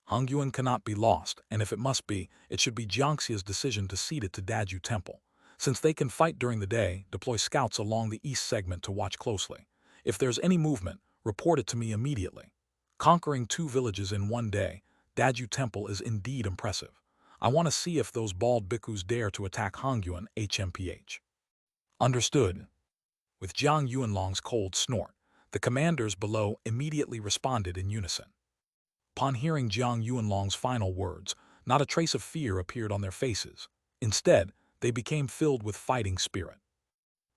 Hongyuan cannot be lost, and if it must be, it should be Jiangxia's decision to cede it to Daju Temple. Since they can fight during the day, deploy scouts along the east segment to watch closely. If there's any movement, report it to me immediately. Conquering 2 villages in one day, Daju Temple is indeed impressive. I want to see if those bald bhikkhus dare to attack Hongyuan HMPH. Understood. With Jiang Yuanlong's cold snort, the commanders below immediately responded in unison. Upon hearing Jiang Yuanlong's final words, not a trace of fear appeared on their faces. Instead, they became filled with fighting spirit.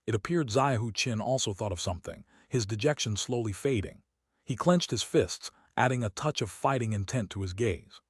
It appeared Xia Hong also thought of something, his dejection slowly fading. He clenched his fists, adding a touch of fighting intent to his gaze.